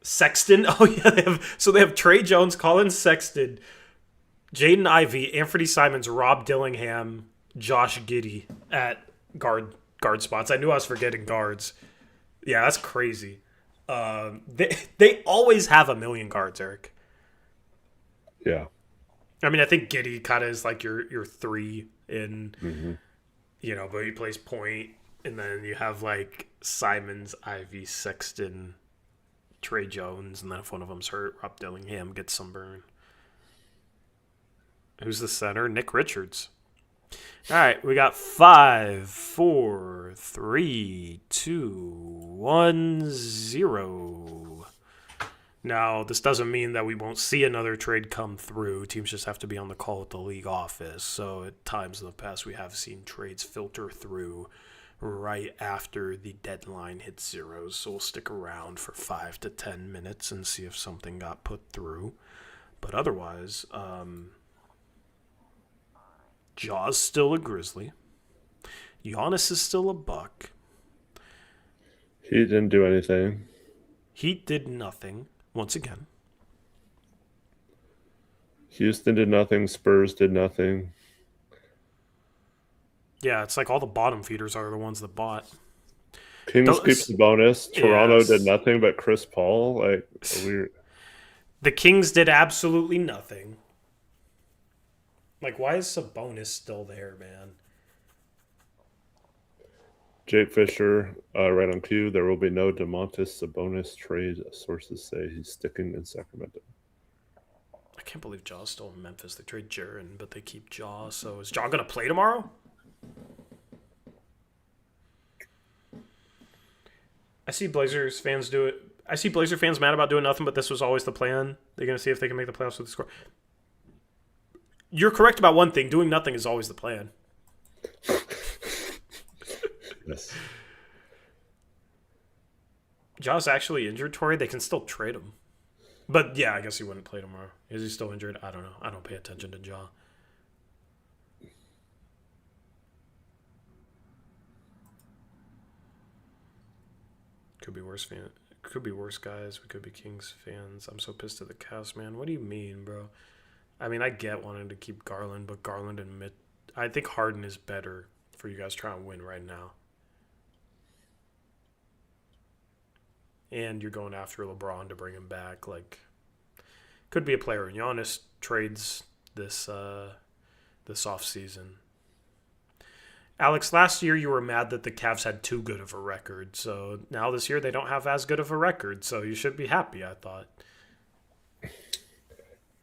Sexton. Oh yeah, they have Trey Jones, Colin Sexton, Jaden Ivey, Anthony Simons, Rob Dillingham, Josh Giddey at guard spots. I knew I was forgetting guards. Yeah, that's crazy. They always have a million guards, Eric. Yeah. I mean, I think Giddey kind of is like your 3 in, you know, but he plays point, and then you have like Simons, Ivy, Sexton, Trey Jones, and then if one of them's hurt, Rob Dillingham gets some burn. Who's the center? Nick Richards. All right, we got 5, 4, 3, 2, 1, 0. Now, this doesn't mean that we won't see another trade come through. Teams just have to be on the call with the league office. So at times in the past, we have seen trades filter through right after the deadline hits zeros. So we'll stick around for 5 to 10 minutes and see if something got put through. But otherwise, Jaw's still a Grizzly. Giannis is still a Buck. He didn't do anything. He did nothing, once again. Houston did nothing. Spurs did nothing. Yeah, it's like all the bottom feeders are the ones that bought. Kings keeps Those, the bonus. Toronto did yes. nothing but Chris Paul. Like weird. The Kings did absolutely nothing. Like, why is Sabonis still there, man? Jake Fisher, right on cue. There will be no DeMontis Sabonis trade. Sources say he's sticking in Sacramento. I can't believe Jaw's still in Memphis. They trade Jaren, but they keep Jaw. So is Jaw going to play tomorrow? I see Blazers fans do it. I see Blazer fans mad about doing nothing, but this was always the plan. They're going to see if they can make the playoffs with the score. You're correct about one thing. Doing nothing is always the plan. Yes. Jaw's actually injured, Tori. They can still trade him. But yeah, I guess he wouldn't play tomorrow. Is he still injured? I don't know. I don't pay attention to Jaw. Could be worse fan. Could be worse guys. We could be Kings fans. I'm so pissed at the Cavs, man. What do you mean, bro? I mean, I get wanting to keep Garland, but Garland and I think Harden is better for you guys trying to win right now. And you're going after LeBron to bring him back. Like, could be a player. Giannis trades this off season. Alex, last year you were mad that the Cavs had too good of a record. So now this year they don't have as good of a record. So you should be happy, I thought.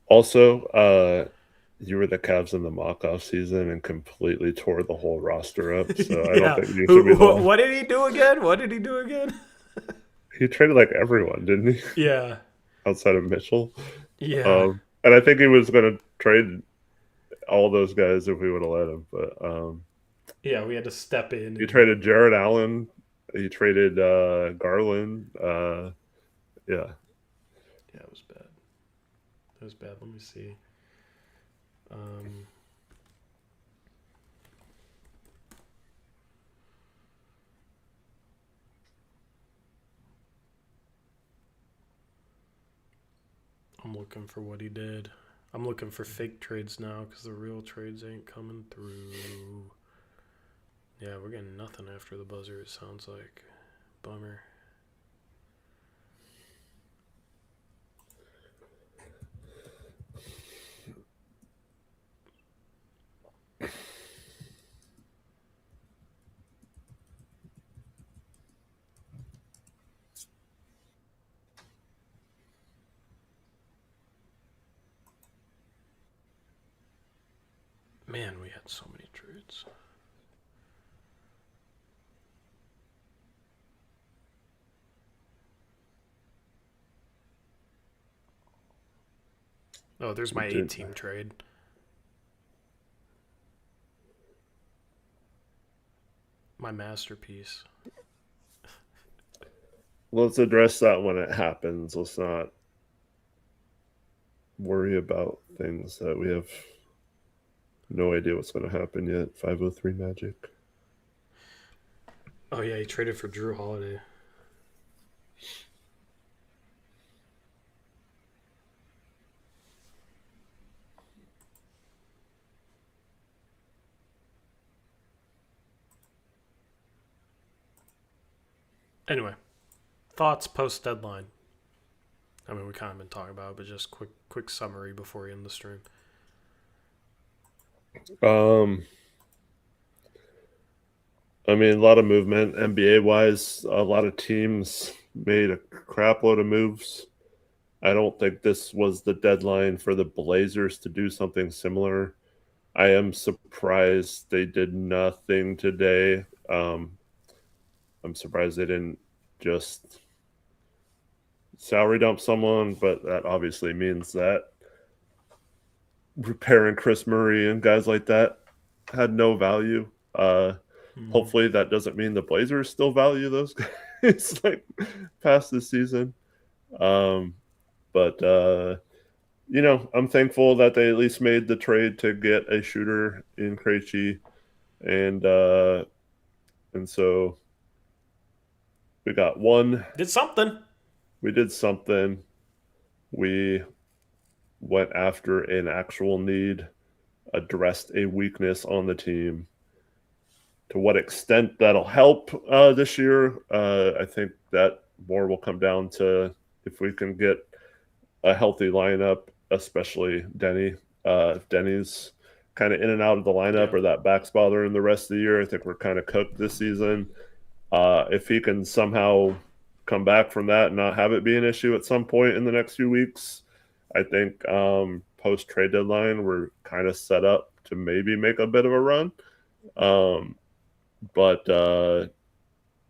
Also, you were the Cavs in the mock-off season and completely tore the whole roster up. So I don't Yeah. think you should be long. What did he do again? What did he do again? He traded like everyone, didn't he? Yeah. Outside of Mitchell. Yeah. And I think he was going to trade all those guys if we would have let him. But Yeah, we had to step in. he traded Jared Allen. He traded Garland. Yeah. Yeah, it was bad. It was bad. Let me see. I'm looking for what he did. I'm looking for fake trades now because the real trades ain't coming through. Yeah, we're getting nothing after the buzzer, it sounds like. Bummer. Man, we had so many trades. Oh, there's my 8-team trade. My masterpiece. Let's address that when it happens. Let's not worry about things that we have no idea what's going to happen yet. 503 Magic. Oh, yeah, he traded for Drew Holiday. Anyway, thoughts post deadline. I mean, we kind of been talking about it, but just quick summary before we end the stream. I mean, a lot of movement NBA wise. A lot of teams made a crap load of moves. I don't think this was the deadline for the Blazers to do something similar. I am surprised they did nothing today. I'm surprised they didn't just salary dump someone, but that obviously means that repairing Chris Murray and guys like that had no value. Hopefully that doesn't mean the Blazers still value those guys like past this season. But I'm thankful that they at least made the trade to get a shooter in Krejci, and so we got one. Did something. We did something. We went after an actual need, addressed a weakness on the team. To what extent that'll help this year, I think that more will come down to if we can get a healthy lineup, especially Denny. If Denny's kind of in and out of the lineup or that back's bothering the rest of the year, I think we're kind of cooked this season. If he can somehow come back from that and not have it be an issue at some point in the next few weeks, I think post trade deadline we're kind of set up to maybe make a bit of a run. But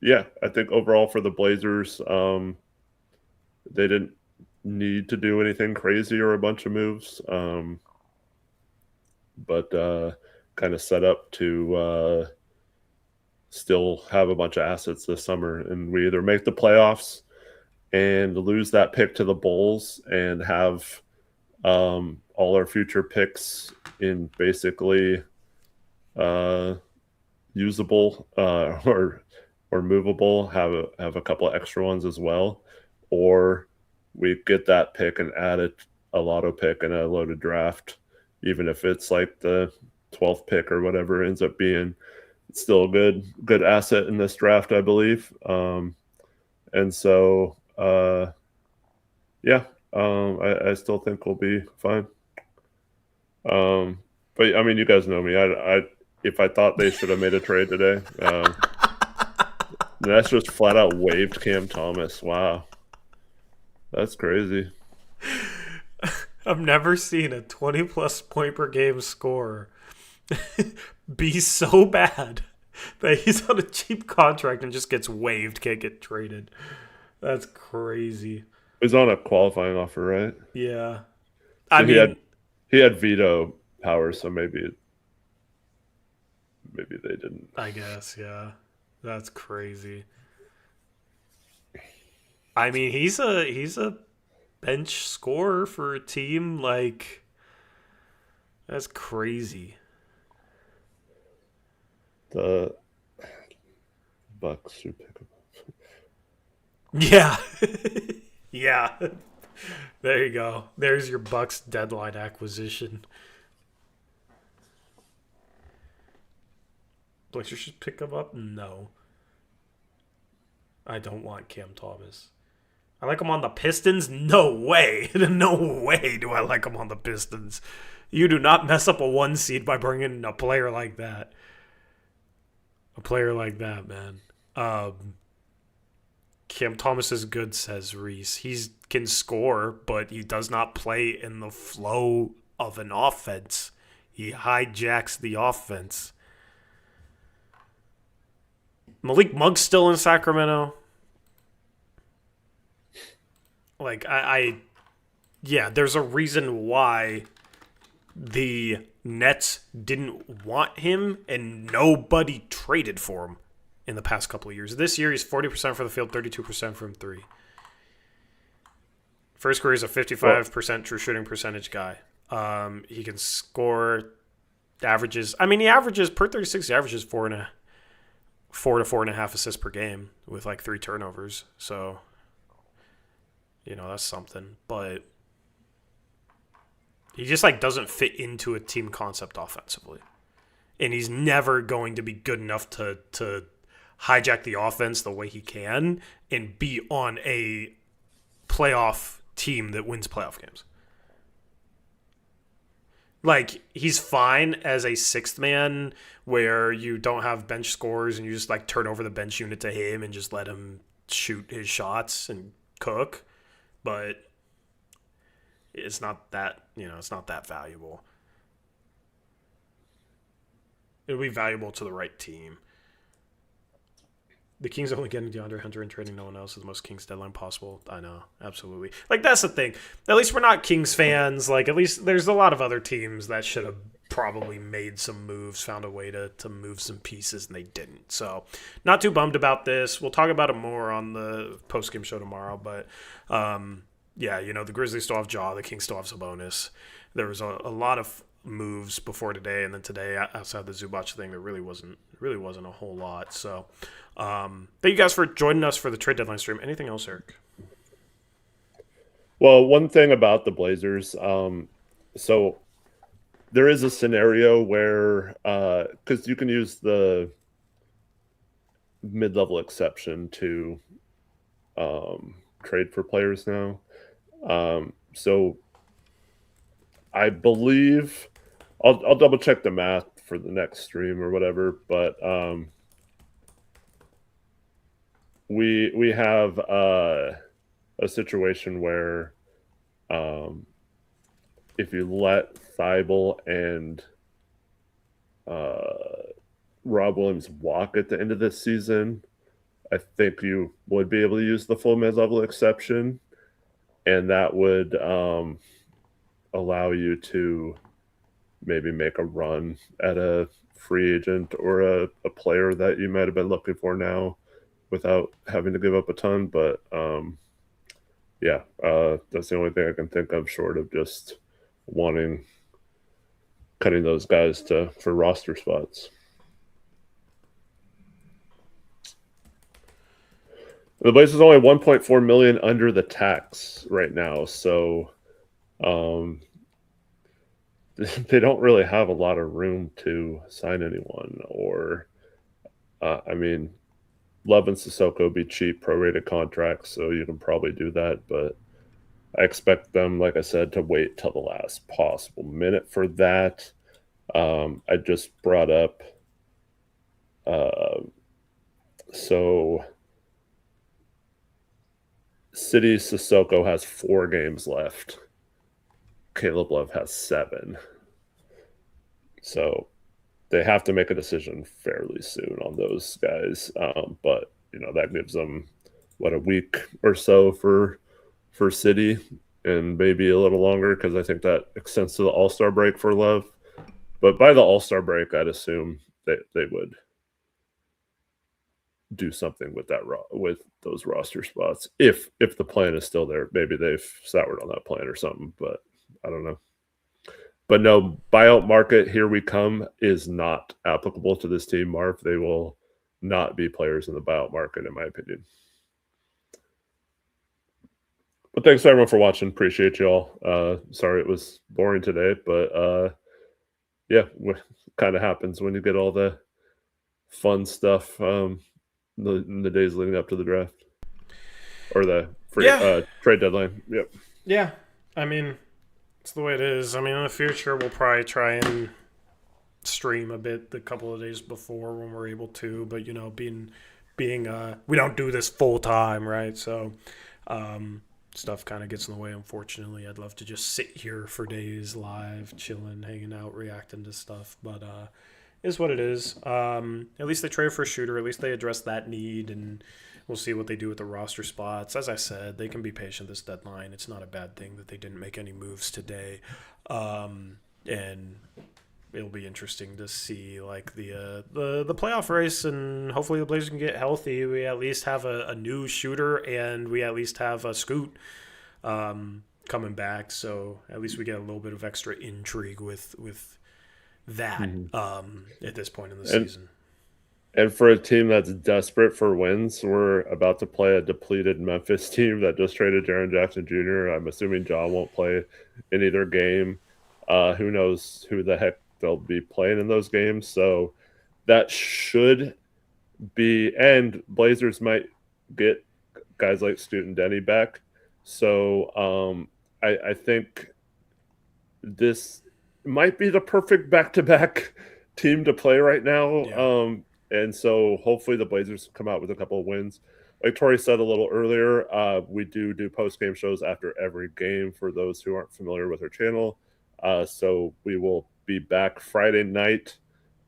yeah, I think overall for the Blazers, they didn't need to do anything crazy or a bunch of moves, but kind of set up to still have a bunch of assets this summer. And we either make the playoffs and lose that pick to the Bulls and have all our future picks in basically usable or movable, have a couple of extra ones as well, or we get that pick and add a lotto pick and a loaded draft, even if it's like the 12th pick or whatever ends up being. It's still a good asset in this draft, I believe. And so yeah, I still think we'll be fine. But I mean, you guys know me. I if I thought they should have made a trade today, that's just flat out waived Cam Thomas. Wow, that's crazy. I've never seen a 20-plus point per game scorer be so bad that he's on a cheap contract and just gets waived, can't get traded. That's crazy. He's on a qualifying offer, right? Yeah. So he had veto power, so maybe they didn't. I guess, yeah. That's crazy. I mean, he's a bench scorer for a team, like, that's crazy. The Bucks should pick him up. Yeah. Yeah. There you go. There's your Bucks deadline acquisition. Blazers should pick him up? No. I don't want Cam Thomas. I like him on the Pistons? No way. No way do I like him on the Pistons. You do not mess up a 1 seed by bringing in a player like that. A player like that, man. Cam Thomas is good, says Reese. He can score, but he does not play in the flow of an offense. He hijacks the offense. Malik Monk's still in Sacramento. Like, yeah, there's a reason why the Nets didn't want him and nobody traded for him in the past couple of years. This year, he's 40% for the field, 32% from 3. First career is a 55% true shooting percentage guy. He can score averages. I mean, he averages, per 36, he averages 4 to 4.5 assists per game with like 3 turnovers. So, you know, that's something. But he just like doesn't fit into a team concept offensively. And he's never going to be good enough to hijack the offense the way he can and be on a playoff team that wins playoff games. Like, he's fine as a sixth man where you don't have bench scorers and you just like turn over the bench unit to him and just let him shoot his shots and cook. But it's not that, it's not that valuable. It'll be valuable to the right team. The Kings only getting DeAndre Hunter and trading no one else is the most Kings deadline possible. I know, absolutely. Like, that's the thing. At least we're not Kings fans. Like, at least there's a lot of other teams that should have probably made some moves, found a way to move some pieces, and they didn't. So, not too bummed about this. We'll talk about it more on the post-game show tomorrow. But, yeah, the Grizzlies still have Ja. The Kings still have Sabonis. There was a lot of moves before today, and then today, outside the Zubac thing, there really wasn't a whole lot. So, thank you guys for joining us for the trade deadline stream. Anything else, Eric? Well, one thing about the Blazers, so there is a scenario where, because you can use the mid-level exception to trade for players now. So I believe I'll double check the math for the next stream or whatever, but we have a situation where if you let Thibault and Rob Williams walk at the end of this season, I think you would be able to use the full mid-level exception, and that would allow you to maybe make a run at a free agent or a player that you might have been looking for now without having to give up a ton. But yeah, that's the only thing I can think of short of just wanting cutting those guys for roster spots. The Blazers only 1.4 million under the tax right now, so they don't really have a lot of room to sign anyone. Or, I mean, Love and Sissoko be cheap prorated contracts, so you can probably do that. But I expect them, like I said, to wait till the last possible minute for that. I just brought up, so City Sissoko has 4 games left. Caleb Love has 7. So they have to make a decision fairly soon on those guys. But that gives them a week or so for City, and maybe a little longer because I think that extends to the All-Star break for Love. But by the All-Star break, I'd assume that they would do something with those roster spots if the plan is still there. Maybe they've soured on that plan or something, but I don't know. But no, buyout market, here we come, is not applicable to this team, Marv. They will not be players in the buyout market, in my opinion. But thanks everyone for watching. Appreciate y'all. Sorry it was boring today, but yeah, kind of happens when you get all the fun stuff in the days leading up to the draft or the trade deadline. Yep. Yeah, I mean, it's the way it is. I mean, in the future, we'll probably try and stream a bit the couple of days before when we're able to. But being we don't do this full time, right? So stuff kind of gets in the way. Unfortunately, I'd love to just sit here for days live, chilling, hanging out, reacting to stuff. But is what it is. At least they trade for a shooter. At least they address that need, and we'll see what they do with the roster spots. As I said, they can be patient this deadline. It's not a bad thing that they didn't make any moves today. And it'll be interesting to see like the playoff race, and hopefully the Blazers can get healthy. We at least have a new shooter, and we at least have a Scoot coming back. So at least we get a little bit of extra intrigue with that at this point in the season. And for a team that's desperate for wins, we're about to play a depleted Memphis team that just traded Jaren Jackson Jr. I'm assuming John won't play in either game. Who knows who the heck they'll be playing in those games. So that should be, and Blazers might get guys like Scoot and Denny back. So I think this might be the perfect back-to-back team to play right now. Yeah. And so hopefully the Blazers come out with a couple of wins. Like Tori said a little earlier, we do post-game shows after every game for those who aren't familiar with our channel. So we will be back Friday night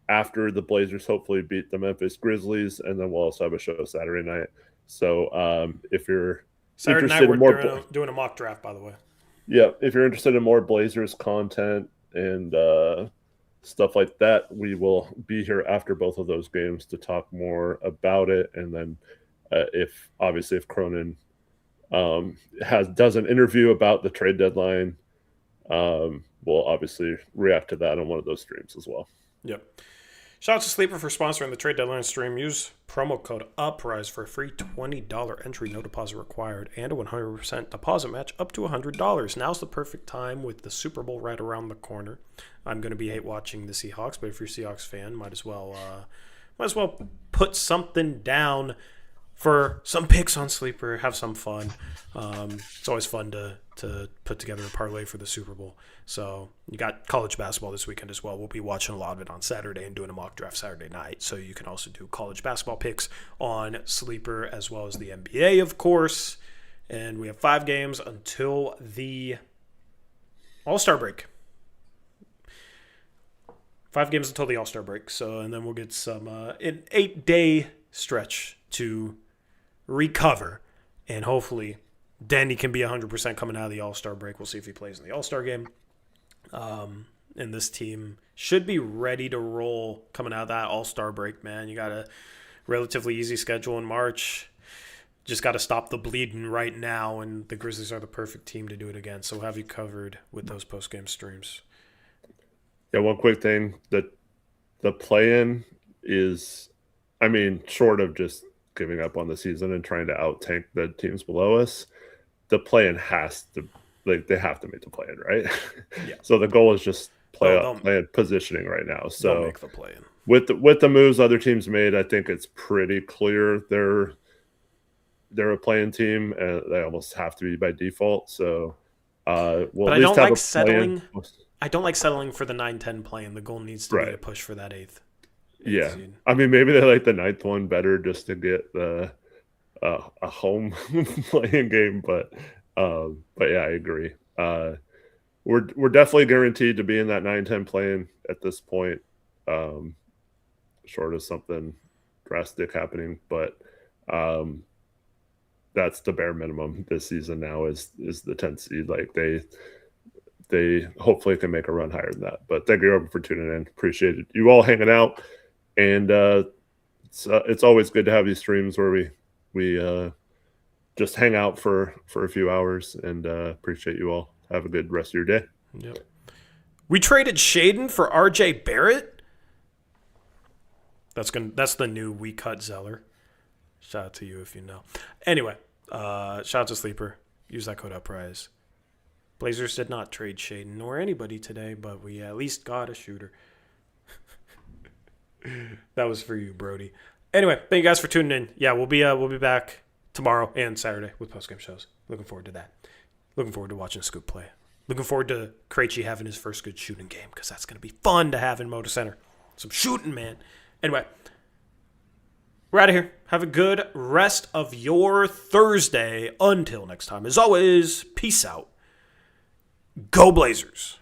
after the Blazers hopefully beat the Memphis Grizzlies, and then we'll also have a show Saturday night. So if you're Saturday interested night, in we're more doing a mock draft, by the way. Yeah, if you're interested in more Blazers content and stuff like that, we will be here after both of those games to talk more about it. And then if Cronin does an interview about the trade deadline, we'll obviously react to that on one of those streams as well. Yep. Shout out to Sleeper for sponsoring the trade deadline stream. Use promo code Uprise for a free $20 entry, no deposit required, and a 100% deposit match up to $100. Now's the perfect time with the Super Bowl right around the corner. I'm going to be hate watching the Seahawks, but if you're a Seahawks fan, might as well put something down for some picks on Sleeper. Have some fun. It's always fun to put together a parlay for the Super Bowl. So you got college basketball this weekend as well. We'll be watching a lot of it on Saturday and doing a mock draft Saturday night. So you can also do college basketball picks on Sleeper as well as the NBA, of course. And we have 5 games until the All-Star break. 5 games until the All-Star break. So, and then we'll get some an 8-day stretch to recover. And hopefully Danny can be 100% coming out of the All-Star break. We'll see if he plays in the All-Star game. And this team should be ready to roll coming out of that All-Star break, man. You got a relatively easy schedule in March. Just got to stop the bleeding right now, and the Grizzlies are the perfect team to do it against. So we'll have you covered with those post-game streams. Yeah, one quick thing. The play-in is, I mean, short of just giving up on the season and trying to out-tank the teams below us, the play-in has to, like, they have to make the play-in, right? Yeah. So the goal is just They'll play-in positioning right now. So make the play-in. With the moves other teams made, I think it's pretty clear they're a play-in team, and they almost have to be by default. So we'll but at I least don't have like a settling. play-in. I don't like settling for the 9-10 play-in. The goal needs to be to push for that 8th. Yeah, seed. I mean, maybe they like the 9th one better just to get the a home playing game, but yeah, I agree. We're definitely guaranteed to be in that 9-10 play-in at this point, short of something drastic happening. But that's the bare minimum this season now is the 10th seed. Like they hopefully can make a run higher than that. But thank you everyone for tuning in. Appreciate it. You all hanging out, and it's always good to have these streams where we just hang out for a few hours, and appreciate you all. Have a good rest of your day. Yep. We traded Shaden for RJ Barrett. That's the new We Cut Zeller. Shout out to you if you know. Anyway, shout out to Sleeper. Use that code Uprise. Blazers did not trade Shaden nor anybody today, but we at least got a shooter. That was for you, Brody. Anyway, thank you guys for tuning in. Yeah, we'll be back tomorrow and Saturday with postgame shows. Looking forward to that. Looking forward to watching Scoop play. Looking forward to Krejci having his first good shooting game because that's going to be fun to have in Moda Center. Some shooting, man. Anyway, we're out of here. Have a good rest of your Thursday. Until next time, as always, peace out. Go Blazers.